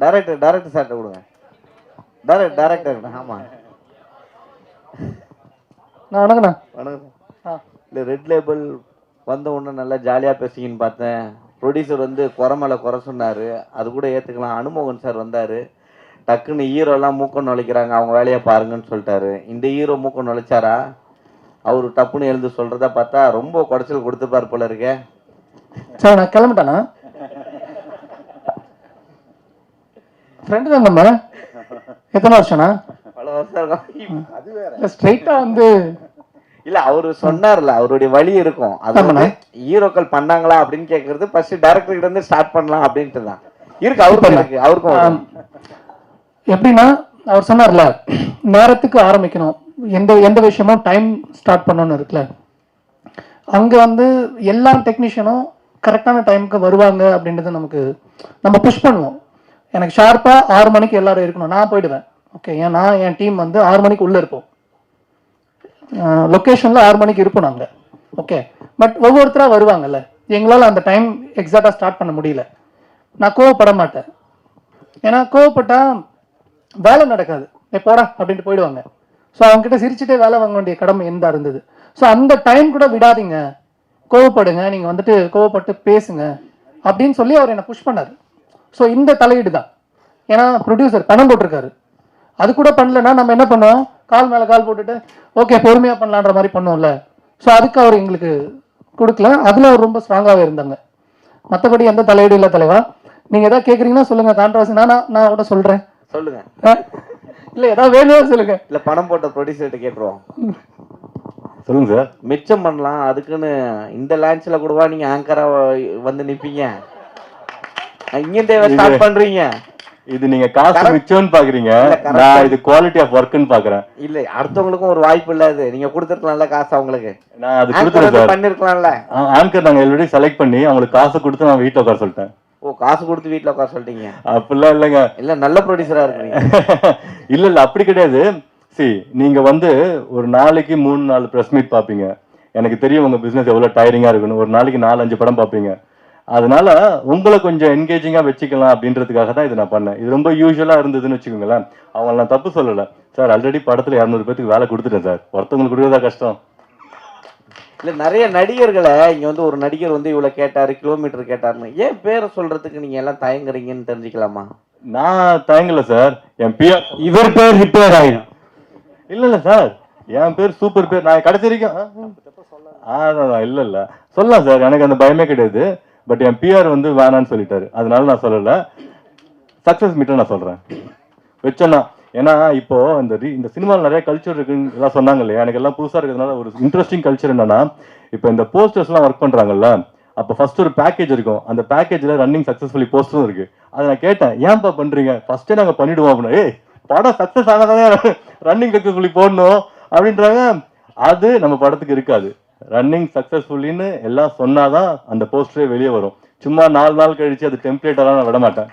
டைரக்டர் சார்ட்ட கொடுங்க. டைரக்டர் ஆமாம். வணக்கண்ணா. வணக்கம். இல்லை, ரெட் லேபிள் வந்த உடனே நல்லா ஜாலியாக பேசிக்கின்னு பார்த்தேன். ப்ரொடியூசர் வந்து குறை மேலே குறை சொன்னார், அது கூட ஏற்றுக்கலாம். அனுமோகன் சார் வந்தார், டக்குன்னு ஹீரோலாம் மூக்கம் நுழைக்கிறாங்க, அவங்க வேலையை பாருங்கன்னு சொல்லிட்டாரு. இந்த ஹீரோ மூக்கம் நுழைச்சாரா? அவர் டப்புன்னு எழுந்து சொல்கிறத பார்த்தா ரொம்ப குடைச்சல் கொடுத்துப்பார் போல இருக்கே. சார் நான் கிளம்பிட்டேண்ணா. ஃப்ரெண்டு தான் நம்ம. எத்தனை வருஷம்ண்ணா? பல வருஷம் இருக்கும். அது வேற ஸ்ட்ரைட்டா வந்து இல்ல, அவரு சொன்னார்ல, அவருடைய வழி இருக்கும். அது ஹீரோக்கள் பண்ணாங்களா அப்படின்னு கேட்கறது ஃபர்ஸ்ட் டைரக்டர் கிட்ட இருந்து ஸ்டார்ட் பண்ணலாம் அப்படின்ட்டு தான் இருக்கு. அவருக்கும் எப்படின்னா அவர் சொன்னார்ல, நேரத்துக்கு ஆரம்பிக்கணும், எந்த எந்த விஷயமும் டைம் ஸ்டார்ட் பண்ணணும்னு இருக்குல்ல. அங்க வந்து எல்லா டெக்னீஷியனும் கரெக்டான டைமுக்கு வருவாங்க அப்படின்றது நமக்கு நம்ம புஷ் பண்ணுவோம். எனக்கு ஷார்ப்பா 6 மணிக்கு எல்லாரும் இருக்கணும், நான் போயிடுவேன். ஓகே, ஏன்னா என் டீம் வந்து 6 மணிக்கு உள்ள இருப்போம், லொக்கேஷன்ல 6 மணிக்கு இருப்போம் நாங்க. ஓகே, பட் ஒவ்வொருத்தரா வருவாங்கல்ல, எங்களால் அந்த டைம் எக்ஸாக்டா ஸ்டார்ட் பண்ண முடியல. நான் கோவப்பட மாட்டேன், ஏன்னா கோவப்பட்டா வேலை நடக்காது, போடா அப்படின்ட்டு போயிடுவாங்க. ஸோ அவங்க கிட்ட சிரிச்சுட்டே வேலை வாங்க வேண்டிய கடமை எந்த இருந்தது. ஸோ அந்த டைம் கூட விடாதீங்க, கோவப்படுங்க, நீங்க வந்துட்டு கோவப்பட்டு பேசுங்க அப்படின்னு சொல்லி அவர் என்னை புஷ் பண்ணாரு. ஸோ இந்த தலையீடு தான், ஏன்னா ப்ரொடியூசர் பணம் போட்டிருக்காரு, அது கூட பண்ணலன்னா நம்ம என்ன பண்ணுவோம், கால் மேலே கால் போட்டுட்டு ஓகே பொறுமையாக பண்ணலான்ற மாதிரி பண்ணுவோம்ல. ஸோ அதுக்கு அவர் எங்களுக்கு கொடுக்கல, அதில் அவர் ரொம்ப ஸ்ட்ராங்காகவே இருந்தாங்க. மற்றபடி எந்த தலையீடு இல்லை தலைவா. நீங்கள் எதாவது கேட்குறீங்கன்னா சொல்லுங்கள், கான்ட்ராவர்சி நான் கூட சொல்கிறேன். சொல்லுங்க. இல்லை ஏதாவது வேணும் சொல்லுங்க. இல்லை, பணம் போட்ட ப்ரொடியூசர்கிட்ட கேட்டுருவோம். சொல்லுங்க சார். மிச்சம் பண்ணலாம், அதுக்குன்னு இந்த லான்ச்சில் கூடவா நீங்கள் ஆங்கராக வந்து நிற்பீங்க, இங்கே ஸ்டார்ட் பண்ணுறீங்க. இது நீங்க காசு மிச்சம்னு பாக்குறீங்க, நான் இது குவாலிட்டி ஆஃப் வர்க்னு பாக்குறேன். இல்ல, அடுத்தவங்களுக்கும் ஒரு வாய்ப்பு இல்ல, அது நீங்க கொடுத்துருக்கலாம்ல காசு அவங்களுக்கு. நான் அது கொடுத்துறேன் சார், பண்ணிருக்கலாம்ல. ஆங்கர் நாங்க ஆல்ரெடி செலக்ட் பண்ணி அவங்களுக்கு காசு கொடுத்து நான் வீட்டுல உட்கார சொல்லிட்டேன். ஓ, காசு கொடுத்து வீட்டுல உட்கார சொல்லிட்டீங்க? அப்படிலாம் இல்லைங்க. இல்ல, நல்ல ப்ரொடியூசரா இருக்கீங்க. இல்ல அப்படி கிடையாது. நீங்க வந்து ஒரு நாளைக்கு 3-4 பிரஸ் மீட் பாப்பீங்க. எனக்கு தெரியும் உங்க பிசினஸ் எவ்வளவு டயரிங்கா இருக்குன்னு. ஒரு நாளைக்கு 4-5 படம் பாப்பீங்க. அதனால உங்களை கொஞ்சம் என்கேஜிங்கா வச்சுக்கலாம் அப்படின்றதுக்காக தான் இது நான் பண்ணேன். இது ரொம்ப யூஸ்வலா இருந்ததுன்னு வச்சுக்கோங்களேன். அவங்க நான் தப்பு சொல்லல சார், ஆல்ரெடி படத்துல 200 பேருக்கு வேலை கொடுத்துட்டேன் சார், ஒருத்தவங்களுக்கு கொடுக்கறதா கஷ்டம். இல்ல, நிறைய நடிகர்களை இங்க வந்து ஒரு நடிகர் வந்து இவ்வளவு கேட்டாரு, கிலோமீட்டர் கேட்டாருன்னு ஏன் பேரை சொல்றதுக்கு நீங்க எல்லாம் தயங்குறீங்கன்னு தெரிஞ்சுக்கலாமா? நான் தயங்கல சார், என் பிஆர் இவர் பேர் ரிப்பேர் ஆயிடும். இல்ல சார், என் பேர் சூப்பர் பேர். நான் கடைசி வரைக்கும் இல்ல சொல்லலாம் சார், எனக்கு அந்த பயமே கிடையாது. பட் என் பிஆர் வந்து வேணான்னு சொல்லிட்டாரு, அதனால நான் சொல்லல. சக்சஸ் மீட்டை நான் சொல்றேன் வச்சேன்னா. ஏன்னா இப்போ இந்த சினிமாவில் நிறைய கல்ச்சர் இருக்குன்னு எல்லாம் சொன்னாங்க இல்லையா, எனக்கு எல்லாம் புதுசா இருக்கிறதுனால ஒரு இன்ட்ரெஸ்டிங் கல்ச்சர் என்னன்னா, இப்போ இந்த போஸ்டர்ஸ் எல்லாம் ஒர்க் பண்றாங்கல்ல, அப்போ ஃபர்ஸ்ட் ஒரு பேக்கேஜ் இருக்கும், அந்த பேக்கேஜ்ல ரன்னிங் சக்சஸ்ஃபுல்லி போஸ்டரும் இருக்கு. அதை நான் கேட்டேன், ஏன்ப்பா பண்றீங்க, ஃபர்ஸ்டே நாங்க பண்ணிடுவோம் அப்படின்னா, படம் சக்சஸ் ஆகாதான் ரன்னிங் சக்சஸ்ஃபுல்லி போடணும் அப்படின்றாங்க. அது நம்ம படத்துக்கு இருக்காது. ரன்னிங் சக்சஸ்ஃபுல்லின்னு எல்லாம் சொன்னாதான் அந்த போஸ்டரே வெளியே வரும். சும்மா 4 நாள் கழிச்சு அது டெம்ப்ளேட்டெல்லாம் நான் விட மாட்டேன்.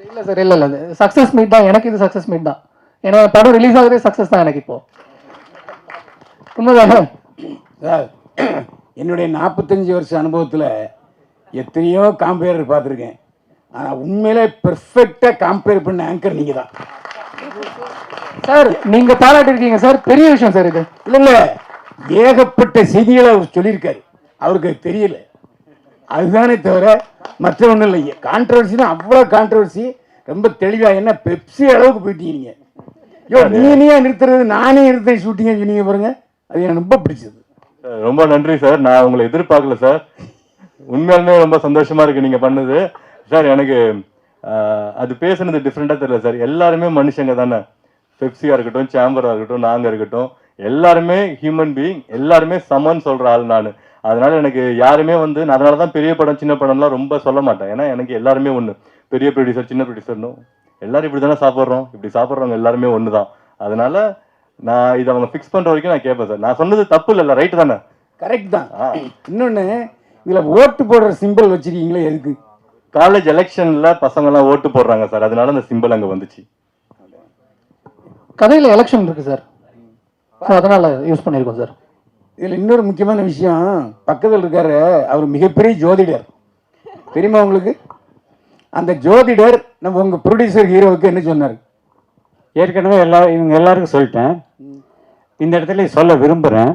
இல்ல சார், இல்ல சக்சஸ் மீட் தான் எனக்கு, இது சக்சஸ் மீட் தான். ஏன்னா படம் ரிலீஸ் ஆகுறதே சக்சஸ் தான் எனக்கு. இப்போ உண்மைதான் சார், என்னுடைய 45 வருஷ அனுபவத்தில் எத்தனையோ காம்பேர் பார்த்துருக்கேன். ஆனால் உண்மையிலே பெர்ஃபெக்டாக காம்பேர் பண்ண ஆங்கர் நீங்கள் தான் சார். நீங்க பாராட்டிருக்கீங்க சார், பெரிய விஷயம் சார் இது. இல்லை ஏகப்பட்ட செய்திகளை அவர் சொல்லியிருக்காரு, அவருக்கு தெரியல, அதுதானே தவிர மற்ற ஒன்றும் இல்லை. கான்ட்ரவர்சினா அவ்வளோ கான்ட்ரவர்சி, ரொம்ப தெளிவாக. என்ன பெப்சி அளவுக்கு போயிட்டீங்க நீங்க. ஐயோ நீயா நிறுத்துறது, நானே நிறுத்த ஷூட்டிங்க சொன்னீங்க பாருங்க, அது எனக்கு ரொம்ப பிடிச்சது. ரொம்ப நன்றி சார், நான் உங்களை எதிர்பார்க்கல சார், உண்மையாலுமே ரொம்ப சந்தோஷமா இருக்கு நீங்க பண்ணது சார். எனக்கு அது பேசுனது டிஃப்ரெண்டா தெரியல சார். எல்லாருமே மனுஷங்க தானே, பெப்சியா இருக்கட்டும், சேம்பரா இருக்கட்டும், நாங்க இருக்கட்டும், எல்லாருமே ஹியூமன் பீயிங், எல்லாருமே சமன் சொல்ற ஆள் நான். அதனால எனக்கு யாருமே வந்து, அதனாலதான் பெரிய படம் சின்ன படம்லாம் ரொம்ப சொல்ல மாட்டேன். ஏன்னா எனக்கு எல்லாருமே ஒண்ணு, பெரிய ப்ரொடியூசர் சின்ன ப்ரொடியூசர்னு எல்லாரும் இப்படி தானே சாப்பிட்றோம், இப்படி சாப்பிட்றவங்க எல்லாருமே ஒன்று தான். அதனால நான் இதை அவங்க ஃபிக்ஸ் பண்ற வரைக்கும் நான் கேட்பேன் சார். நான் சொன்னது தப்பு இல்லைல்ல, ரைட்டு தானே? கரெக்ட் தான். இன்னொன்று, இதில் ஓட்டு போடுற சிம்பிள் வச்சிருக்கீங்களே எதுக்கு? காலேஜ் எலெக்ஷன்ல பசங்க எல்லாம் ஓட்டு போடுறாங்க சார், அதனால அந்த சிம்பிள் அங்கே வந்துச்சு. கதையில் எலெக்ஷன் இருக்கு சார், அதனால யூஸ் பண்ணியிருக்கோம் சார். இதில் இன்னொரு முக்கியமான விஷயம், பக்கத்தில் இருக்காரு அவர் மிகப்பெரிய ஜோதிடர் தெரியுமா உங்களுக்கு? அந்த ஜோதிடர் நம்ம உங்கள் ப்ரொடியூசர் ஹீரோவுக்கு என்ன சொன்னார்? ஏற்கனவே இவங்க எல்லாருக்கும் சொல்லிட்டேன், இந்த இடத்துல சொல்ல விரும்புகிறேன்.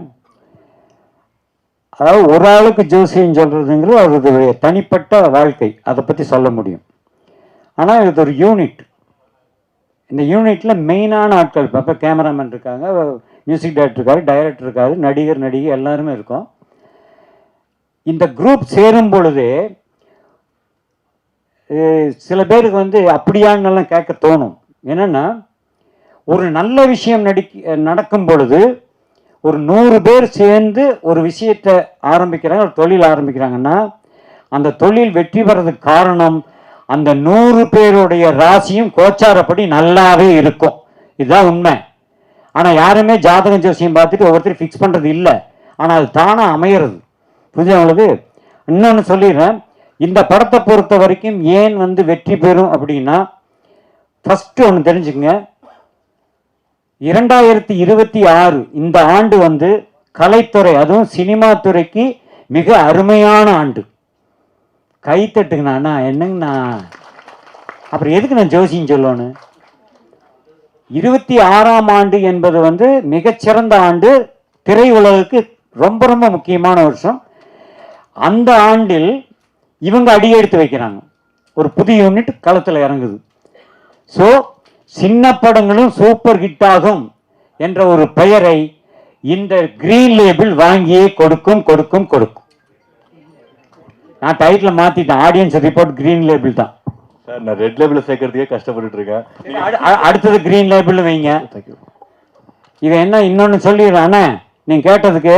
அதாவது ஒரு ஆளுக்கு ஜோசியம் சொல்கிறதுங்கிறது அவருடைய தனிப்பட்ட வாழ்க்கை, அதை பற்றி சொல்ல முடியும். ஆனால் இது ஒரு யூனிட். இந்த யூனிட்டில் மெயினான ஆட்கள், இப்போ கேமராமேன் இருக்காங்க, மியூசிக் டைரக்டர் இருக்காரு, டைரக்டர் இருக்காரு, நடிகர் நடிகை எல்லாருமே இருக்கோம். இந்த குரூப் சேரும் பொழுது சில பேருக்கு வந்து அப்படியானெல்லாம் கேட்க தோணும். என்னென்னா, ஒரு நல்ல விஷயம் நடக்கும் பொழுது ஒரு 100 பேர் சேர்ந்து ஒரு விஷயத்தை ஆரம்பிக்கிறாங்க, ஒரு தொழில் ஆரம்பிக்கிறாங்கன்னா அந்த தொழில் வெற்றி பெறதுக்கு காரணம் அந்த 100 பேருடைய ராசியும் கோச்சாரப்படி நல்லாவே இருக்கும். இதுதான் உண்மை. ஆனால் யாருமே ஜாதகம் ஜோசியம் பார்த்துட்டு ஒவ்வொருத்தரும் ஃபிக்ஸ் பண்ணுறது இல்லை. ஆனால் அது தானாக அமையிறது. புரிஞ்சு அவங்களுக்கு. இன்னொன்று சொல்லிடுறேன், இந்த படத்தை பொறுத்த வரைக்கும் ஏன் வந்து வெற்றி பெறும் அப்படின்னா, ஃபஸ்ட்டு ஒன்று தெரிஞ்சுக்கங்க, 2026 இந்த ஆண்டு வந்து கலைத்துறை, அதுவும் சினிமா துறைக்கு மிக அருமையான ஆண்டு. கைத்தட்டுங்கண்ணா. என்னங்கண்ணா, அப்புறம் எதுக்கு நான் ஜோசியம் சொல்லணும்? 26ஆம் ஆண்டு என்பது வந்து மிகச்சிறந்த ஆண்டு, திரையுலகுக்கு ரொம்ப ரொம்ப முக்கியமான வருஷம். அந்த ஆண்டில் இவங்க அடியெடுத்து வைக்கிறாங்க, ஒரு புதிய யூனிட் களத்தில் இறங்குது. ஸோ சின்ன படங்களும் சூப்பர் ஹிட் ஆகும் என்ற ஒரு பெயரை இந்த கிரீன் லேபிள் வாங்கியே கொடுக்கும் கொடுக்கும் கொடுக்கும். நான் டைட்டில் மாத்திட்டேன், ஆடியன்ஸ் ரிப்போர்ட் கிரீன் லேபிள் தான் சார். நான் ரெட் லேபிள் சேர்க்கறதுக்கே கஷ்டப்பட்டுட்டு இருக்கேன். அடுத்தது கிரீன் லேபிள் வைங்க. இதை என்ன இன்னொன்று சொல்லிடுறேன், நீங்க கேட்டதுக்கு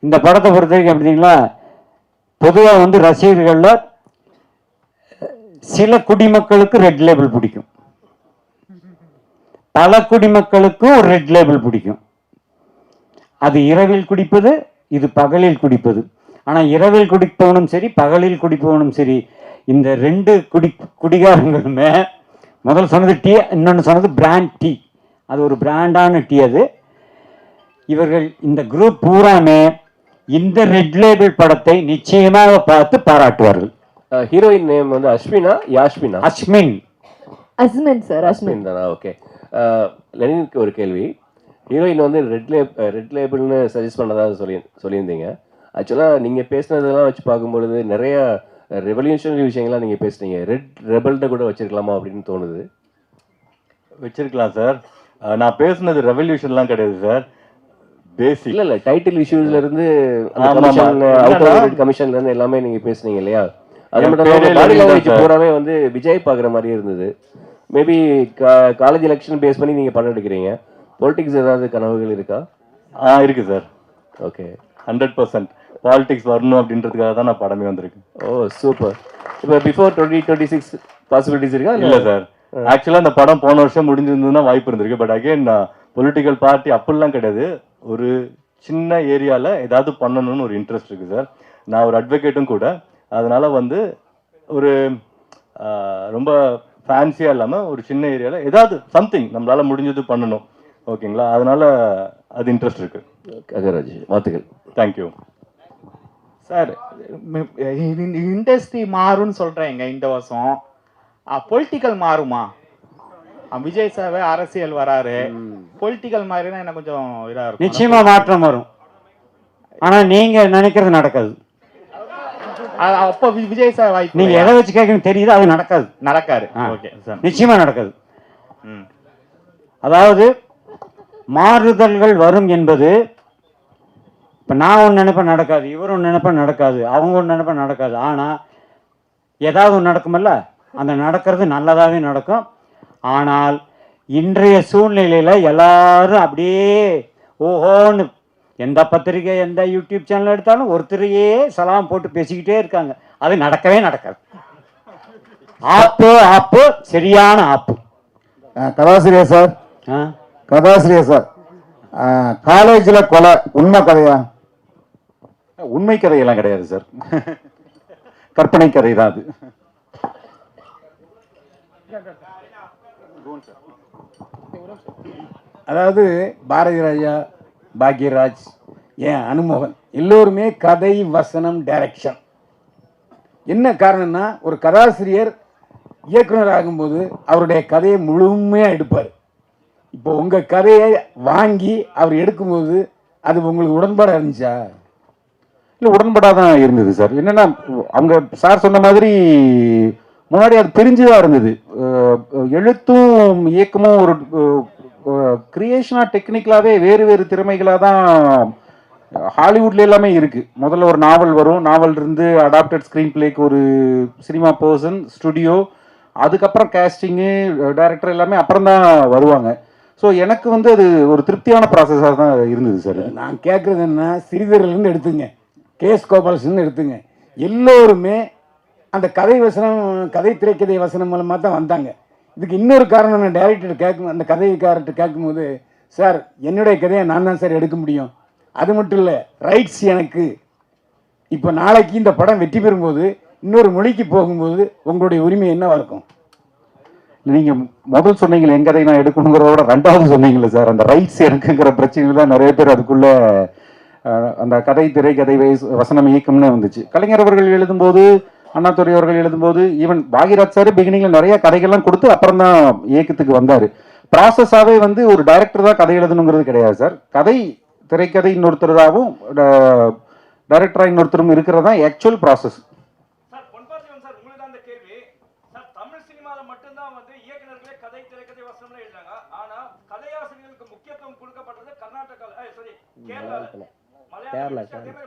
இந்த படத்தை பொறுத்த வரைக்கும் அப்படிங்களா, பொதுவாக வந்து ரசிகர்களில் சில குடிமக்களுக்கு ரெட் லேபிள் பிடிக்கும், பல குடிமக்களுக்கும் ஒரு ரெட் லேபிள் பிடிக்கும். அது இரவில் குடிப்பது, இது பகலில் குடிப்பது. ஆனால் இரவில் குடிப்பவனும் சரி, பகலில் குடிப்பவனும் சரி, இந்த 2 குடிகாரங்களுமே, முதல் சொன்னது டீ, இன்னொன்று சொன்னது பிராண்ட் டீ. அது ஒரு பிராண்டான டீ. அது இவர்கள் இந்த குரூப் பூராமே இந்த ரெட் லேபிள் படத்தை நிச்சயமாக பார்த்து பாராட்டுவார்கள். ஹீரோயின் நேம் வந்து அஸ்வினா, யாஸ்மினா? அஸ்மின். அஸ்மின் சார், அஸ்மின் தானா? ஓகே. லெனினுக்கு ஒரு கேள்வி. ஹீரோயின் வந்து ரெட் லேபிள்னு சஜஸ்ட் பண்ணதா சொல்லியிருந்தீங்க. ஆக்சுவலாக நீங்கள் பேசினதெல்லாம் வச்சு பார்க்கும்பொழுது நிறைய ரெவல்யூஷனரி விஷயங்கள்லாம் நீங்கள் பேசுனீங்க. ரெட் ரெபல்கிட்ட கூட வச்சிருக்கலாமா அப்படின்னு தோணுது. வச்சிருக்கலாம் சார். நான் பேசுனது ரெவல்யூஷன்லாம் கிடையாது சார். பேசிக் இல்லை டைட்டில் இஷ்யூஸ்ல இருந்து கமிஷன்ல இருந்து எல்லாமே நீங்க பேசுனீங்க இல்லையா? அது மட்டும் பாடி லாங்குவேஜ் பூராவே வந்து விஜய் பார்க்குற மாதிரியே இருந்தது. மேபி காலேஜ் எலெக்ஷன் பேஸ் பண்ணி நீங்க படம் எடுக்கிறீங்க. பொலிட்டிக்ஸ் ஏதாவது கனவுகள் இருக்கா? இருக்கு சார். ஓகே, 100% பாலிடிக்ஸ் வரணும் அப்படின்றதுக்காக தான் நான் படமே வந்திருக்கேன். ஓ சூப்பர். இப்போ பிஃபோர் 2026 பாசிபிலிட்டிஸ் இருக்கா? இல்லை சார், ஆக்சுவலாக அந்த படம் போன வருஷம் முடிஞ்சிருந்ததுன்னா வாய்ப்பு இருந்திருக்கு. பட் அகைன் பொலிட்டிக்கல் பார்ட்டி அப்படிலாம் கிடையாது. ஒரு சின்ன ஏரியாவில் ஏதாவது பண்ணணும்னு ஒரு இன்ட்ரெஸ்ட் இருக்குது சார். நான் ஒரு அட்வொகேட்டும் கூட. அதனால வந்து ஒரு ரொம்ப ஃபேன்சியாக இல்லாமல் ஒரு சின்ன ஏரியாவில் ஏதாவது சம்திங் நம்மளால் முடிஞ்சது பண்ணணும். ஓகேங்களா? அதனால அது இன்ட்ரெஸ்ட் இருக்கு. அகராஜ் வாழ்த்துக்கள். Thank you sir. இண்டஸ்ட்ரி மாறும்னு சொல்கிறேங்க இந்த வருஷம். பொலிட்டிக்கல் மாறுமா? விஜய் சார் அரசியல் வராரு, பொலிட்டிக்கல் மாறினா என்ன கொஞ்சம் இதாக இருக்கும். நிச்சயமா மாற்றம் வரும். ஆனா நீங்க நினைக்கிறது நடக்காது. அப்போ விஜய் சார் வாய்ப்பு. நீங்க எதை வச்சு கேட்கணும் தெரியுது, அது நடக்காது. நடக்காது. ஓகே சார், நிச்சயமா நடக்காது. அதாவது மாறுதல்கள் வரும் என்பது, இப்ப நான் ஒன்று நினைப்பேன் நடக்காது, இவர் ஒன்று நினைப்பேன் நடக்காது, அவங்க ஒன்று நினைப்பேன் நடக்காது. ஆனா ஏதாவது ஒன்று நடக்குமல்ல, அந்த நடக்கிறது நல்லதாகவே நடக்கும். ஆனால் இன்றைய சூழ்நிலையில எல்லாரும் அப்படியே ஓஹோன்னு எந்த பத்திரிகை எந்த யூடியூப் சேனல் எடுத்தாலும் ஒருத்தரையே சலாம் போட்டு பேசிக்கிட்டே இருக்காங்க. அது நடக்கவே நடக்காது. ஆப்பு சரியான ஆப்பு. கதாசிரியர் சார், கதாசிரியர் சார், காலேஜில் கொலை உண்மை கதையா? உண்மை கதையெல்லாம் கிடையாது சார், கற்பனை கதை தான் அது. அதாவது பாரதி ராஜா, பாக்யராஜ் ஏன் அனுமோகன், எல்லோருமே கதை, வசனம், டைரக்ஷன். என்ன காரணம்னா, ஒரு கதாசிரியர் இயக்குனர் ஆகும்போது அவருடைய கதையை முழுமையாக எடுப்பார். இப்போ உங்கள் கதையை வாங்கி அவர் எடுக்கும்போது அது உங்களுக்கு உடன்பாடாக இருந்துச்சா? இல்லை, உடன்பாடாக தான் இருந்தது சார். என்னென்னா, அவங்க சார் சொன்ன மாதிரி முன்னாடி அது பிரிஞ்சுதான் இருந்தது. எழுத்தும் இயக்கமும் ஒரு கிரியேஷனாக டெக்னிக்கலாகவே வேறு வேறு திறமைகளாக தான் ஹாலிவுட்ல எல்லாமே இருக்குது. முதல்ல ஒரு நாவல் வரும், நாவல் இருந்து அடாப்டட் ஸ்க்ரீன் பிளேக்கு ஒரு சினிமா பர்சன், ஸ்டுடியோ, அதுக்கப்புறம் கேஸ்டிங்கு, டைரக்டர் எல்லாமே அப்புறம் தான் வருவாங்க. ஸோ எனக்கு வந்து அது ஒரு திருப்தியான ப்ராசஸாக தான் இருந்தது சார். நான் கேட்குறது என்ன, சிறிதர்லேருந்து எடுத்துங்க, கேஎஸ் கோபால்ஸ்லேருந்து எடுத்துங்க, எல்லோருமே அந்த கதை வசனம், கதை திரைக்கதை வசனம் மூலமாக தான் வந்தாங்க. இதுக்கு இன்னொரு காரணம், நான் டைரக்டர் கேட்கும், அந்த கதைக்காரர்கிட்ட கேட்கும்போது, சார் என்னுடைய கதையை நான் தான் சார் எடுக்க முடியும், அது மட்டும் இல்லை ரைட்ஸ் எனக்கு. இப்போ நாளைக்கு இந்த படம் வெற்றி பெறும்போது இன்னொரு மொழிக்கு போகும்போது உங்களுடைய உரிமை என்னவா இருக்கும்? நீங்கள் முதல் சொன்னீங்களே என் கதை நான் எடுக்கணுங்கிறதோட ரெண்டாவது சொன்னீங்களே சார், அந்த ரைட்ஸ் எனக்குங்கிற பிரச்சனைகள் தான் நிறைய பேர் அதுக்குள்ளே அந்த கதை, திரைக்கதை, வசனம், இயக்கம்னு வந்துச்சு. கலைஞர் அவர்கள் எழுதும்போது, அண்ணாதுரை அவர்கள் எழுதும்போது, ஈவன் பாகிராஜ் சார் பிகினிங்கில் நிறைய கதைகள்லாம் கொடுத்து அப்புறம் தான் இயக்கத்துக்கு வந்தார். ப்ராசஸாகவே வந்து ஒரு டைரக்டர் தான் கதை எழுதணுங்கிறது கிடையாது சார். கதை, திரைக்கதை இன்னொருத்தராகவும் டைரக்டராக இன்னொருத்தரும் இருக்கிறது தான் ஆக்சுவல் ப்ராசஸ்.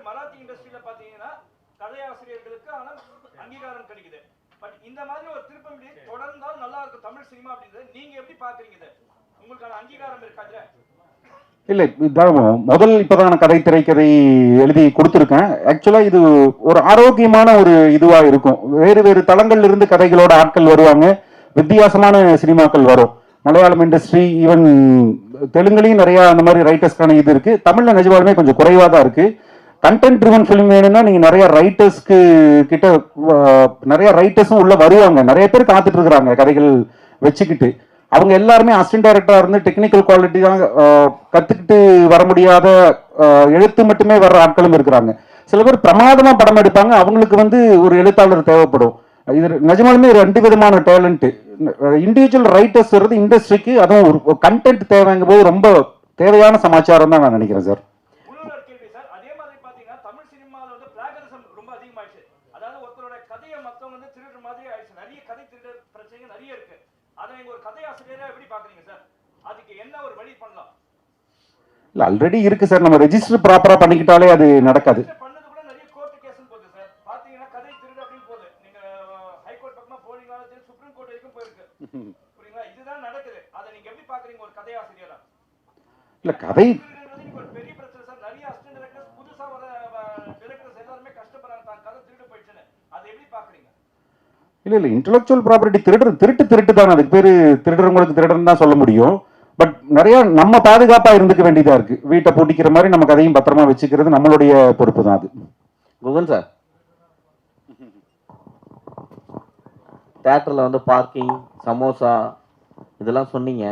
மராத்தி இண்டஸ்ட்ரியில பாத்தீங்கன்னா கதையாசிரியர்களுக்கு அங்கீகாரம் கிடைக்குது. பட் இந்த மாதிரி ஒரு திருப்பம் தொடர்ந்தால் நல்லா இருக்கும் தமிழ் சினிமா அப்படின்றது நீங்க எப்படி பாக்குறீங்க? உங்களுக்கான அங்கீகாரம் இருக்காது? இல்லை, இதான் முதல் இப்போதான் நான் கதை, திரைக்கதை எழுதி கொடுத்துருக்கேன். ஆக்சுவலாக இது ஒரு ஆரோக்கியமான ஒரு இதுவாக இருக்கும். வேறு வேறு தளங்கள்ல இருந்து கதைகளோட ஆட்கள் வருவாங்க, வித்தியாசமான சினிமாக்கள் வரும். மலையாளம் இண்டஸ்ட்ரி, ஈவன் தெலுங்குலையும் நிறையா அந்த மாதிரி ரைட்டர்ஸ்க்கான இது இருக்குது. தமிழில் நிஜமாலுமே கொஞ்சம் குறைவாக தான் இருக்குது. கண்டென்ட் ட்ரிவன் ஃபிலிம் வேணும்னா நீங்கள் நிறைய ரைட்டர்ஸ்க்கு கிட்ட நிறைய ரைட்டர்ஸும் உள்ளே வருவாங்க. நிறைய பேர் காத்துட்டு இருக்கிறாங்க கதைகள் வச்சுக்கிட்டு. அவங்க எல்லாருமே அசிஸ்டன்ட் டைரக்டராக இருந்து டெக்னிக்கல் குவாலிட்டி தான் கற்றுக்கிட்டு வர முடியாத, எழுத்து மட்டுமே வர்ற ஆட்களும் இருக்கிறாங்க. சில பேர் பிரமாதமாக படம் எடுப்பாங்க, அவங்களுக்கு வந்து ஒரு எழுத்தாளர் தேவைப்படும். இது நிஜமாலுமே ரெண்டு விதமான டேலண்ட்டு. இண்டிவிஜுவல் ரைட்டர்ஸ் வருது இண்டஸ்ட்ரிக்கு, அதுவும் ஒரு கண்டென்ட் தேவைங்கும் போது ரொம்ப தேவையான சமாச்சாரம் தான் நான் நினைக்கிறேன் சார். இல்லை, ஆல்ரெடி இருக்கு சார். நம்ம ரெஜிஸ்டர் ப்ராப்பராக பண்ணிக்கிட்டாலே அது நடக்காது. இல்லை, கதை இல்லை இன்டெலெக்சுவல் ப்ராப்பர்ட்டி திருட்டு தான். அதுக்கு பேர் திருடுறவங்களுக்கு திருடுன்னு தான் சொல்ல முடியும். பட் நிறைய நம்ம பாதுகாப்பா இருந்துக்க வேண்டியதா இருக்கு. வீட்டை பூட்டிக்கிற மாதிரி நம்ம கதையும் பத்திரமா வச்சுக்கிறது நம்மளுடைய பொறுப்பு தான். அது குகன் சார், தியேட்டர்ல வந்து பார்க்கிங், சமோசா இதெல்லாம் சொன்னீங்க.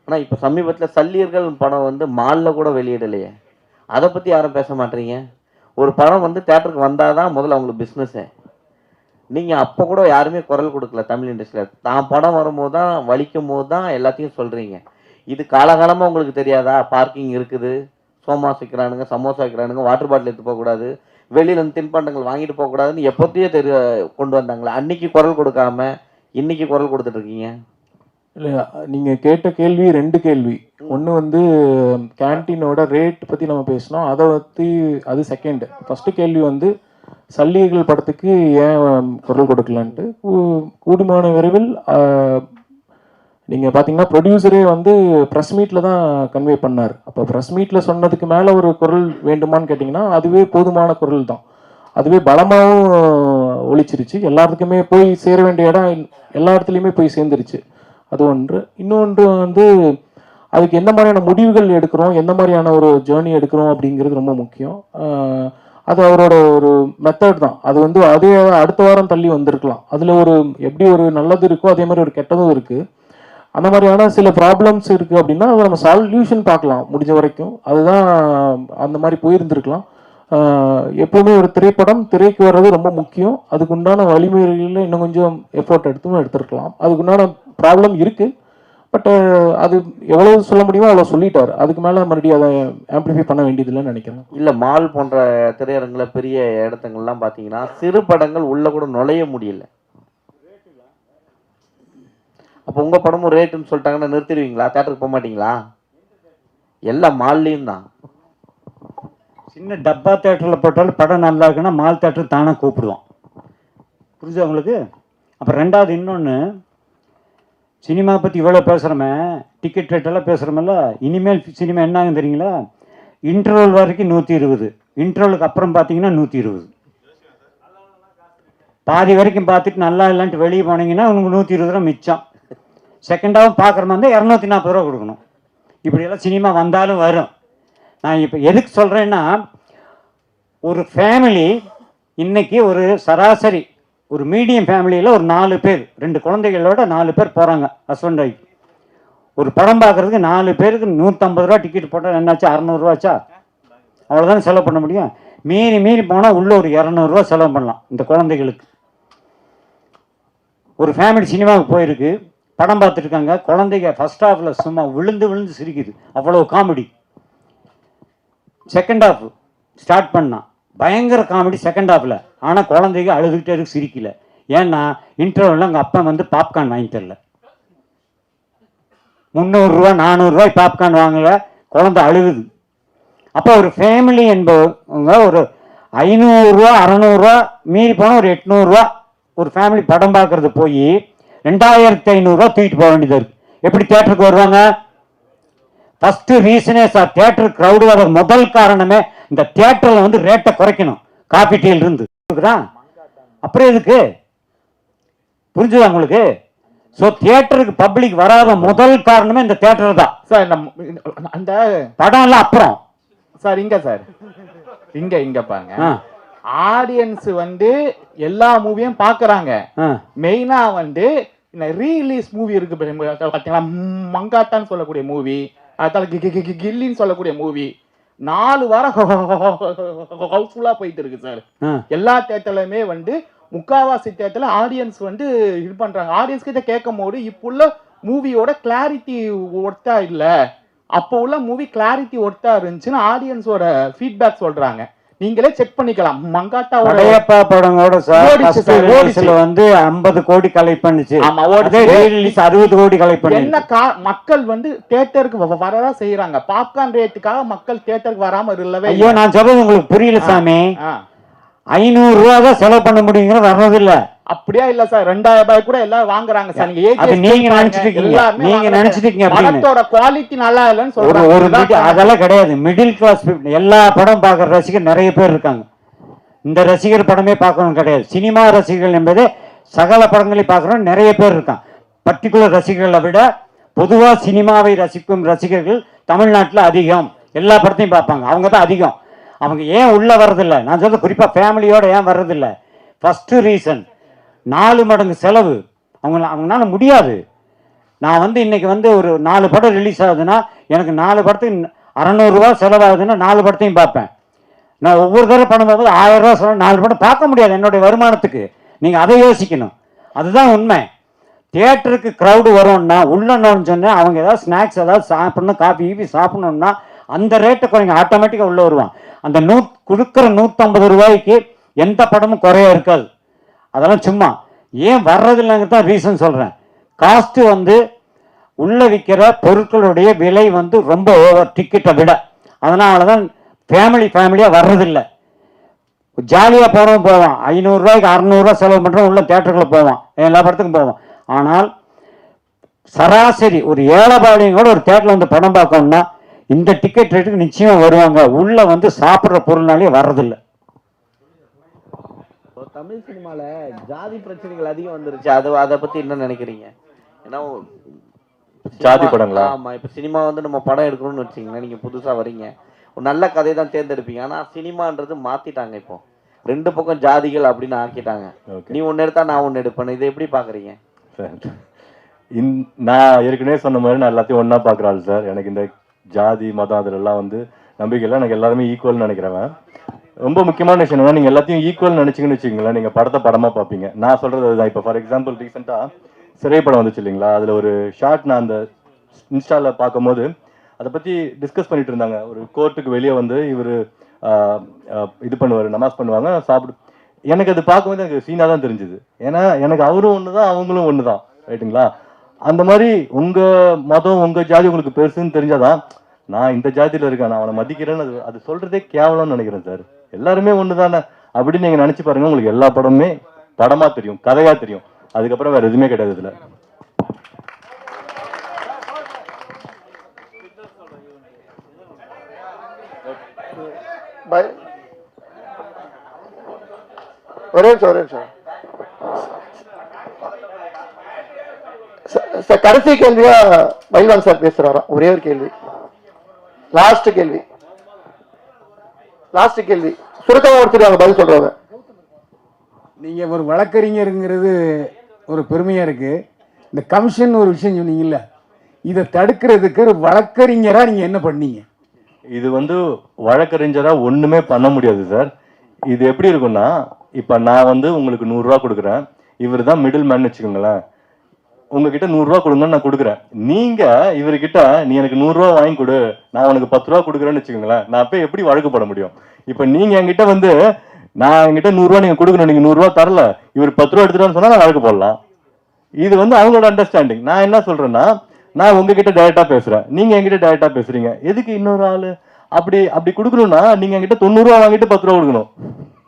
ஆனால் இப்போ சமீபத்தில் சல்லியர்கள் படம் வந்து மாலில் கூட வெளியிடலையே, அதை பற்றி யாரும் பேச மாட்டீங்க. ஒரு படம் வந்து தியேட்டருக்கு வந்தால் தான் முதல்ல அவங்களுக்கு பிஸ்னஸ்ஸே. நீங்கள் அப்போ கூட யாருமே குரல் கொடுக்கல தமிழ் இண்டஸ்ட்ரியில். தான் படம் வரும்போது தான், வலிக்கும் போது தான் எல்லாத்தையும் சொல்கிறீங்க. இது காலகாலமாக உங்களுக்கு தெரியாதா? பார்க்கிங் இருக்குது, சோமாஸ் வைக்கிறானுங்க, சமோசா வைக்கிறானுங்க, வாட்டர் பாட்டில் எடுத்து போகக்கூடாது, வெளியில இருந்து தின்பண்டங்கள் வாங்கிட்டு போகக்கூடாதுன்னு எப்போத்தையே கொண்டு வந்தாங்களே. அன்னைக்கு குரல் கொடுக்காம இன்னைக்கு குரல் கொடுத்துட்டு இருக்கீங்க. இல்லை, நீங்கள் கேட்ட கேள்வி ரெண்டு கேள்வி. ஒன்று வந்து கேன்டீனோட ரேட் பற்றி நம்ம பேசினோம், அதை பற்றி அது செகண்டு. ஃபஸ்ட்டு கேள்வி வந்து சல்லியர்கள் படத்துக்கு ஏன் குரல் கொடுக்கலான்ட்டு. கூடுமான விரைவில் நீங்கள் பார்த்தீங்கன்னா ப்ரொடியூசரே வந்து ப்ரெஸ் மீட்டில் தான் கன்வே பண்ணார். அப்போ ப்ரெஸ் மீட்டில் சொன்னதுக்கு மேலே ஒரு குரல் வேண்டுமான்னு கேட்டிங்கன்னா அதுவே போதுமான குரல் தான். அதுவே பலமாகவும் ஒழிச்சிருச்சு. எல்லாத்துக்குமே போய் சேர வேண்டிய இடம் எல்லா இடத்துலையுமே போய் சேர்ந்துருச்சு. அது ஒன்று. இன்னொன்று வந்து அதுக்கு எந்த மாதிரியான முடிவுகள் எடுக்கிறோம், எந்த மாதிரியான ஒரு ஜேர்னி எடுக்கிறோம் அப்படிங்கிறது ரொம்ப முக்கியம். அது அவரோட ஒரு மெத்தட் தான். அது வந்து அதே அடுத்த வாரம் தள்ளி வந்திருக்கலாம். அதில் ஒரு எப்படி ஒரு நல்லது இருக்கோ அதே மாதிரி ஒரு கெட்டதும் இருக்குது. அந்த மாதிரியான சில ப்ராப்ளம்ஸ் இருக்குது அப்படின்னா அதை நம்ம சால்யூஷன் பார்க்கலாம் முடிஞ்ச வரைக்கும். அதுதான் அந்த மாதிரி போயிருந்துருக்கலாம். எப்பவுமே ஒரு திரைப்படம் திரைக்கு வர்றது ரொம்ப முக்கியம். அதுக்குண்டான வழிமுறைகளில் இன்னும் கொஞ்சம் எஃபோர்ட் எடுத்துருக்கலாம். அதுக்குண்டான ப்ராப்ளம் இருக்குது. பட் அது எவ்வளோ சொல்ல முடியுமோ அவ்வளோ சொல்லிட்டார். அதுக்கு மேலே மறுபடியும் அதை ஆம்பிளிஃபை பண்ண வேண்டியதில்லைன்னு நினைக்கிறேன். இல்லை, மால் போன்ற திரையரங்கில் பெரிய இடத்துங்கள்லாம் பார்த்தீங்கன்னா சிறு படங்கள் உள்ளே கூட நுழைய முடியல. அப்போ உங்கள் படமும் ரேட்டுன்னு சொல்லிட்டாங்கன்னா நிறுத்திடுவீங்களா? தேட்டருக்கு போக மாட்டீங்களா? எல்லா மால்லையும் தான். சின்ன டப்பா தேட்டரில் போட்டாலும் படம் நல்லா இருக்குன்னா மால் தேட்டர் தானே கூப்பிடுவோம். புரிஞ்சு உங்களுக்கு? அப்புறம் ரெண்டாவது இன்னொன்று, சினிமா பற்றி இவ்வளோ பேசுகிறோமே, டிக்கெட் ரேட்டெல்லாம் பேசுகிறோமில்ல, இனிமேல் சினிமா என்ன ஆகும் தெரியுங்களா? இன்டர்வல் வரைக்கும் 120, இன்டர்வலுக்கு அப்புறம் பார்த்தீங்கன்னா 120. பாதி வரைக்கும் பார்த்துட்டு நல்லா இல்லைன்ட்டு வெளியே போனீங்கன்னா உங்களுக்கு 120 ரூபா மிச்சம். செகண்டாகவும் பார்க்குற மாதிரி இருந்தால் 240 ரூபா கொடுக்கணும். இப்படியெல்லாம் சினிமா வந்தாலும் வரும். நான் இப்போ எதுக்கு சொல்கிறேன்னா, ஒரு ஃபேமிலி இன்னைக்கு ஒரு சராசரி ஒரு மீடியம் ஃபேமிலியில் ஒரு 4 பேர் 2 குழந்தைகளோட 4 பேர் போகிறாங்க ஹஸ்பண்ட் ஒய்ஃப். ஒரு படம் பார்க்குறதுக்கு 4 பேருக்கு 150 ரூபா டிக்கெட் போட்டால் என்னாச்சு? 600 ரூபாச்சா? அவ்வளோதான் செலவு பண்ண முடியும். மீறி போனால் உள்ள ஒரு 200 ரூபா செலவு பண்ணலாம் இந்த குழந்தைகளுக்கு. ஒரு ஃபேமிலி சினிமாவுக்கு போயிருக்கு, படம் பார்த்துருக்காங்க, குழந்தைங்க ஃபர்ஸ்ட் ஹாஃபில் சும்மா விழுந்து சிரிக்குது, அவ்வளோ காமெடி. செகண்ட் ஹாஃப் ஸ்டார்ட் பண்ணான், பயங்கர காமெடி செகண்ட் ஹாஃபில். ஆனால் குழந்தைங்க அழுதுகிட்டே இருக்கு, சிரிக்கல. ஏன்னா இன்டர்வலில் அங்கே அப்பா வந்து பாப்கார்ன் வாங்கி தரல. 300 ரூபா 400 ரூபாய் பாப்கார்ன் வாங்கல, குழந்தை அழுகுது. அப்போ ஒரு ஃபேமிலி என்பவங்க ஒரு 500 ரூபா 600 ரூபா மீறி போனால் ஒரு 800 ரூபா ஒரு ஃபேமிலி படம் பார்க்கறது போய் 2500 ரூபா தூக்கிட்டு போக வேண்டியது இருக்கு. எப்படி தேட்டருக்கு வருவாங்க? ஃபர்ஸ்ட் ரீசனே சார், தியேட்டர் க்ரௌடு வர முதல் காரணமே இந்த தியேட்டர்ல வந்து ரேட்டை குறைக்கணும். காபி டீல் இருந்து அப்புறம் எதுக்கு? புரிஞ்சுதா உங்களுக்கு? ஸோ தியேட்டருக்கு பப்ளிக் வராத முதல் காரணமே இந்த தியேட்டர் தான் சார். அந்த படம் எல்லாம் அப்புறம் சார் இங்க பாருங்க, ஆடியன்ஸ் வந்து எல்லா மூவியும் பாக்குறாங்க. மெயினா வந்து இந்த ரீலீஸ் மூவி இருக்கு பாத்தீங்களா, மங்காத்தான்னு சொல்லக்கூடிய மூவி, கில்லின்னு சொல்லக்கூடிய மூவி 4 வாரம் ஹவுஸ்ஃபுல்லா போயிட்டு இருக்கு சார். எல்லா தேட்டர்லயுமே வந்து முக்காவாசி தேட்டர்ல ஆடியன்ஸ் வந்து இது பண்றாங்க. ஆடியன்ஸ் கிட்ட கேட்கும் போது இப்போ உள்ள மூவியோட கிளாரிட்டி ஒர்த்தா இல்ல, அப்போ உள்ள மூவி கிளாரிட்டி ஒர்த்தா இருந்துச்சுன்னு ஆடியன்ஸோட ஃபீட்பேக் சொல்றாங்க. நீங்களே செக் பண்ணிக்கலாம். மங்காட்டாவோட படையப்பா படங்களோட வந்து 50 கோடி கலெக்ட் பண்ணுச்சு. 60 கோடி கலெக்ட் பண்ணி. என்ன மக்கள் வந்து தியேட்டருக்கு வரதா செய்யறாங்க. பாப்கார்ன் ரேட்டுக்காக மக்கள் தியேட்டருக்கு வராம இல்லவே. ஐயோ, நான் சொல்றது உங்களுக்கு புரியல சாமி. 500 ரூபா தான் செலவு பண்ண முடியுங்கிற வர்றதில்ல. அப்படியா இல்ல சார், 2000 ரூபாய் கூட எல்லாம் வாங்குறாங்க சார். நீங்க நினைச்சிட்டீங்க படத்தோட குவாலிட்டி நல்லா இல்லன்னு சொல்றாங்க. அதெல்லாம் கிடையாது. மிடில் கிளாஸ் எல்லா படம் பார்க்குற ரசிகர் நிறைய பேர் இருக்காங்க. இந்த ரசிகர் படமே பார்க்கணும் கிடையாது. சினிமா ரசிகர்கள் என்பது சகல படங்களை பார்க்குறோம் நிறைய பேர் இருக்காங்க. பர்டிகுலர் ரசிகர்களை விட பொதுவாக சினிமாவை ரசிக்கும் ரசிகர்கள் தமிழ்நாட்டில் அதிகம். எல்லா படத்தையும் பார்ப்பாங்க, அவங்க தான் அதிகம். அவங்க ஏன் உள்ள வர்றதில்லை? நான் சொல்றது குறிப்பாக ஃபேமிலியோட ஏன் வர்றதில்லை? ஃபர்ஸ்ட் ரீசன் 4 மடங்கு செலவு. அவங்களால முடியாது. நான் வந்து இன்னைக்கு வந்து ஒரு 4 படம் ரிலீஸ் ஆகுதுன்னா எனக்கு 4 படத்துக்கு 600 ரூபா செலவாகுதுன்னா 4 படத்தையும் பார்ப்பேன். நான் ஒவ்வொரு தடவை படம் பார்க்கும்போது 1000 ரூபா செலவு 4 படம் பார்க்க முடியாது என்னுடைய வருமானத்துக்கு. நீங்கள் அதை யோசிக்கணும். அதுதான் உண்மை. தியேட்டருக்கு க்ரௌடு வரும்னா உள்ளன்னு சொன்னால் அவங்க ஏதாவது ஸ்நாக்ஸ் ஏதாவது சாப்பிடணும், காஃபி கீபி சாப்பிடணும்னா அந்த ரேட்டை குறைங்க, ஆட்டோமேட்டிக்காக உள்ளே வருவான். அந்த கொடுக்குற 150 ரூபாய்க்கு எந்த படமும் குறைய இருக்காது. அதெல்லாம் சும்மா ஏன் வர்றதில்லைங்கிறது தான் ரீசன் சொல்கிறேன். காஸ்ட்டு வந்து உள்ளே விற்கிற பொருட்களுடைய விலை வந்து ரொம்ப ஓவர் டிக்கெட்டை விட. அதனால தான் ஃபேமிலியாக வர்றதில்லை. ஜாலியாக போகிறவங்க போவான், 500 ரூபாய்க்கு 600 ரூபா செலவு பண்ணுறோம் உள்ள தேட்டருக்குள்ளே போவான், எல்லா படத்துக்கும் போவான். ஆனால் சராசரி ஒரு ஏழைபாளையம் கூட ஒரு தேட்டரில் வந்து படம் பார்க்கணும்னா இந்த டிக்கெட் ரேட்டுக்கு நிச்சயமாக வருவாங்க. உள்ளே வந்து சாப்பிட்ற பொருள்னாலே வர்றதில்லை. தமிழ் சினிமால ஜாதி பிரச்சனைகள் அதிகம் வந்துருச்சு. அதை பத்தி என்ன நினைக்கிறீங்க? ஏன்னா ஜாதி படங்களா? ஆமா, இப்ப சினிமா வந்து நம்ம படம் எடுக்கணும்னு வச்சீங்கன்னா நீங்க புதுசா வரீங்க, ஒரு நல்ல கதையை தான் தேர்ந்தெடுப்பீங்க. ஆனா சினிமான்றது மாத்திட்டாங்க. இப்போ 2 பக்கம் ஜாதிகள் அப்படின்னு ஆக்கிட்டாங்க. நீ ஒன்னு எடுத்தா நான் ஒன்னு எடுப்பேன். இதை எப்படி பாக்குறீங்க? நான் ஏற்கனவே சொன்ன மாதிரி நான் எல்லாத்தையும் ஒன்றா பார்க்குற ஆள் சார். எனக்கு இந்த ஜாதி மதம் அதிலெல்லாம் வந்து நம்பிக்கை இல்லை. எனக்கு எல்லாருமே ஈக்குவல்னு நினைக்கிறவன். ரொம்ப முக்கியமான விஷயம் என்னன்னா, நீங்கள் எல்லாத்தையும் ஈக்குவல் நினச்சிங்கன்னு வச்சுக்கோங்களேன், நீங்கள் படத்தை படமாக பார்ப்பீங்க. நான் சொல்கிறது அதுதான். இப்போ ஃபார் எக்ஸாம்பிள் ரீசெண்டாக சிறை படம் வந்துச்சு இல்லைங்களா, அதில் ஒரு ஷார்ட் நான் அந்த இன்ஸ்டாவில் பார்க்கும்போது அதை பற்றி டிஸ்கஸ் பண்ணிட்டு இருந்தாங்க. ஒரு கோர்ட்டுக்கு வெளியே வந்து இவர் இது பண்ணுவார், நமாஸ் பண்ணுவாங்க, சாப்பிடு. எனக்கு அது பார்க்கும்போது எனக்கு சீனாக தான் தெரிஞ்சுது. ஏன்னா எனக்கு அவரும் ஒன்று தான், அவங்களும் ஒன்று தான், ரைட்டுங்களா? அந்த மாதிரி உங்கள் மதம் உங்கள் ஜாதி உங்களுக்கு பெருசுன்னு தெரிஞ்சாதான் நான் இந்த ஜாதியில் இருக்கேன், நான் அவனை மதிக்கிறேன்னு அது சொல்கிறதே கேவலம்னு நினைக்கிறேன் சார். எல்லாருமே ஒன்று தானே அப்படின்னு நீங்கள் நினச்சி பாருங்கள், உங்களுக்கு எல்லா படமுமே படமாக தெரியும், கதையாக தெரியும். அதுக்கப்புறம் வேறு எதுவுமே கிடையாது இதில். ஒரே நிமிஷம் சார். கடைசி கேள்வியா பைல்வான் சார் பேசுறாராம். ஒரே ஒரு கேள்வி, லாஸ்ட் கேள்வி சுருக்கமாக முடிச்சிருக்காங்க, பதில் சொல்றவங்க. நீங்க ஒரு வழக்கறிஞருங்கிறது ஒரு பெருமையா இருக்கு. இந்த கமிஷன் ஒரு விஷயம் சொன்னீங்கல்ல, இதை தடுக்கிறதுக்கு ஒரு வழக்கறிஞரா நீங்க என்ன பண்ணீங்க? இது வந்து வழக்கறிஞராக ஒன்றுமே பண்ண முடியாது சார். இது எப்படி இருக்குன்னா, இப்போ நான் வந்து உங்களுக்கு 100 ரூபா கொடுக்குறேன், இவர் தான் மிடில் மேன் வச்சுக்கோங்களேன். உங்ககிட்ட 100 ரூபா கொடுங்கன்னு நான் கொடுக்குறேன். நீங்க இவர்கிட்ட நீ எனக்கு 100 ரூபா வாங்கி கொடு, நான் உனக்கு 10 ரூபா கொடுக்குறேன்னு வச்சுக்கோங்களேன், நான் அப்போ எப்படி வழக்குப்பட முடியும்? இப்போ நீங்க என்கிட்ட வந்து நான் என்கிட்ட 100 ரூபா நீங்க கொடுக்கணும், நீங்க 100 ரூபா தரல, இவர் 10 ரூபா எடுத்துட்டான்னு சொன்னா நான் வழக்கு போடலாம். இது வந்து அவங்களோட அண்டர்ஸ்டாண்டிங். நான் என்ன சொல்றேன்னா, நான் உங்ககிட்ட டைரக்டா பேசுறேன், நீங்க என்கிட்ட டைரக்டா பேசுறீங்க. எதுக்கு இன்னொரு ஆளு அப்படி கொடுக்கணும்னா நீங்க என்கிட்ட 90 ரூபா வாங்கிட்டு 10 ரூபா கொடுக்கணும்.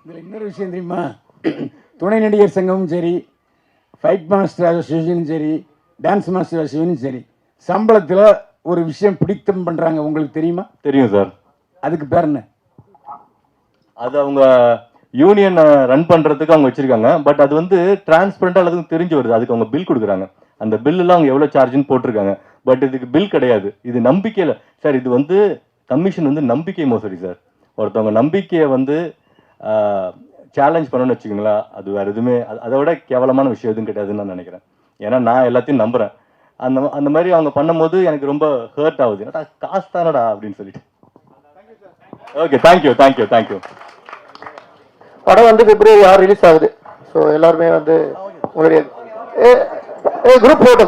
இதில் இன்னொரு விஷயம் தெரியுமா, துணை நடிகர் சங்கமும் சரி, ஃபைட் மாஸ்டர் அசோசியேஷனும் சரி, டான்ஸ் மாஸ்டர் அசோசியேஷனும் சரி, சம்பளத்தில் ஒரு விஷயம் பிடித்தம் பண்ணுறாங்க. உங்களுக்கு தெரியுமா? தெரியும் சார். அதுக்கு பேர் என்ன? அது அவங்க யூனியன் ரன் பண்ணுறதுக்கு அவங்க வச்சுருக்காங்க. பட் அது வந்து டிரான்ஸ்பரண்டாக எல்லாத்துக்கும் தெரிஞ்சு வருது. அதுக்கு அவங்க பில் கொடுக்குறாங்க. அந்த பில்லுலாம் அவங்க எவ்வளோ சார்ஜுன்னு போட்டிருக்காங்க. பட் இதுக்கு பில் கிடையாது. இது நம்பிக்கையில் சார். இது வந்து கமிஷன் வந்து நம்பிக்கை மோசடி சார். ஒருத்தவங்க நம்பிக்கையை வந்து சேலஞ்ச் பண்ணணும்னு வச்சுக்கோங்களேன், அது வேறு எதுவுமே அதை விட கேவலமான விஷயம் எதுவும் கிடையாதுன்னு நான் நினைக்கிறேன். ஏன்னா நான் எல்லாத்தையும் நம்புகிறேன். அந்த மாதிரி அவங்க பண்ணும்போது எனக்கு ரொம்ப ஹர்ட் ஆகுது. என்னடா காசு தானடா அப்படின்னு சொல்லிட்டு. Okay, thank you. படம் வந்து February 6 ரிலீஸ் ஆகுது. ஸோ எல்லாருமே வந்து உங்களுடைய குரூப் போட்டோ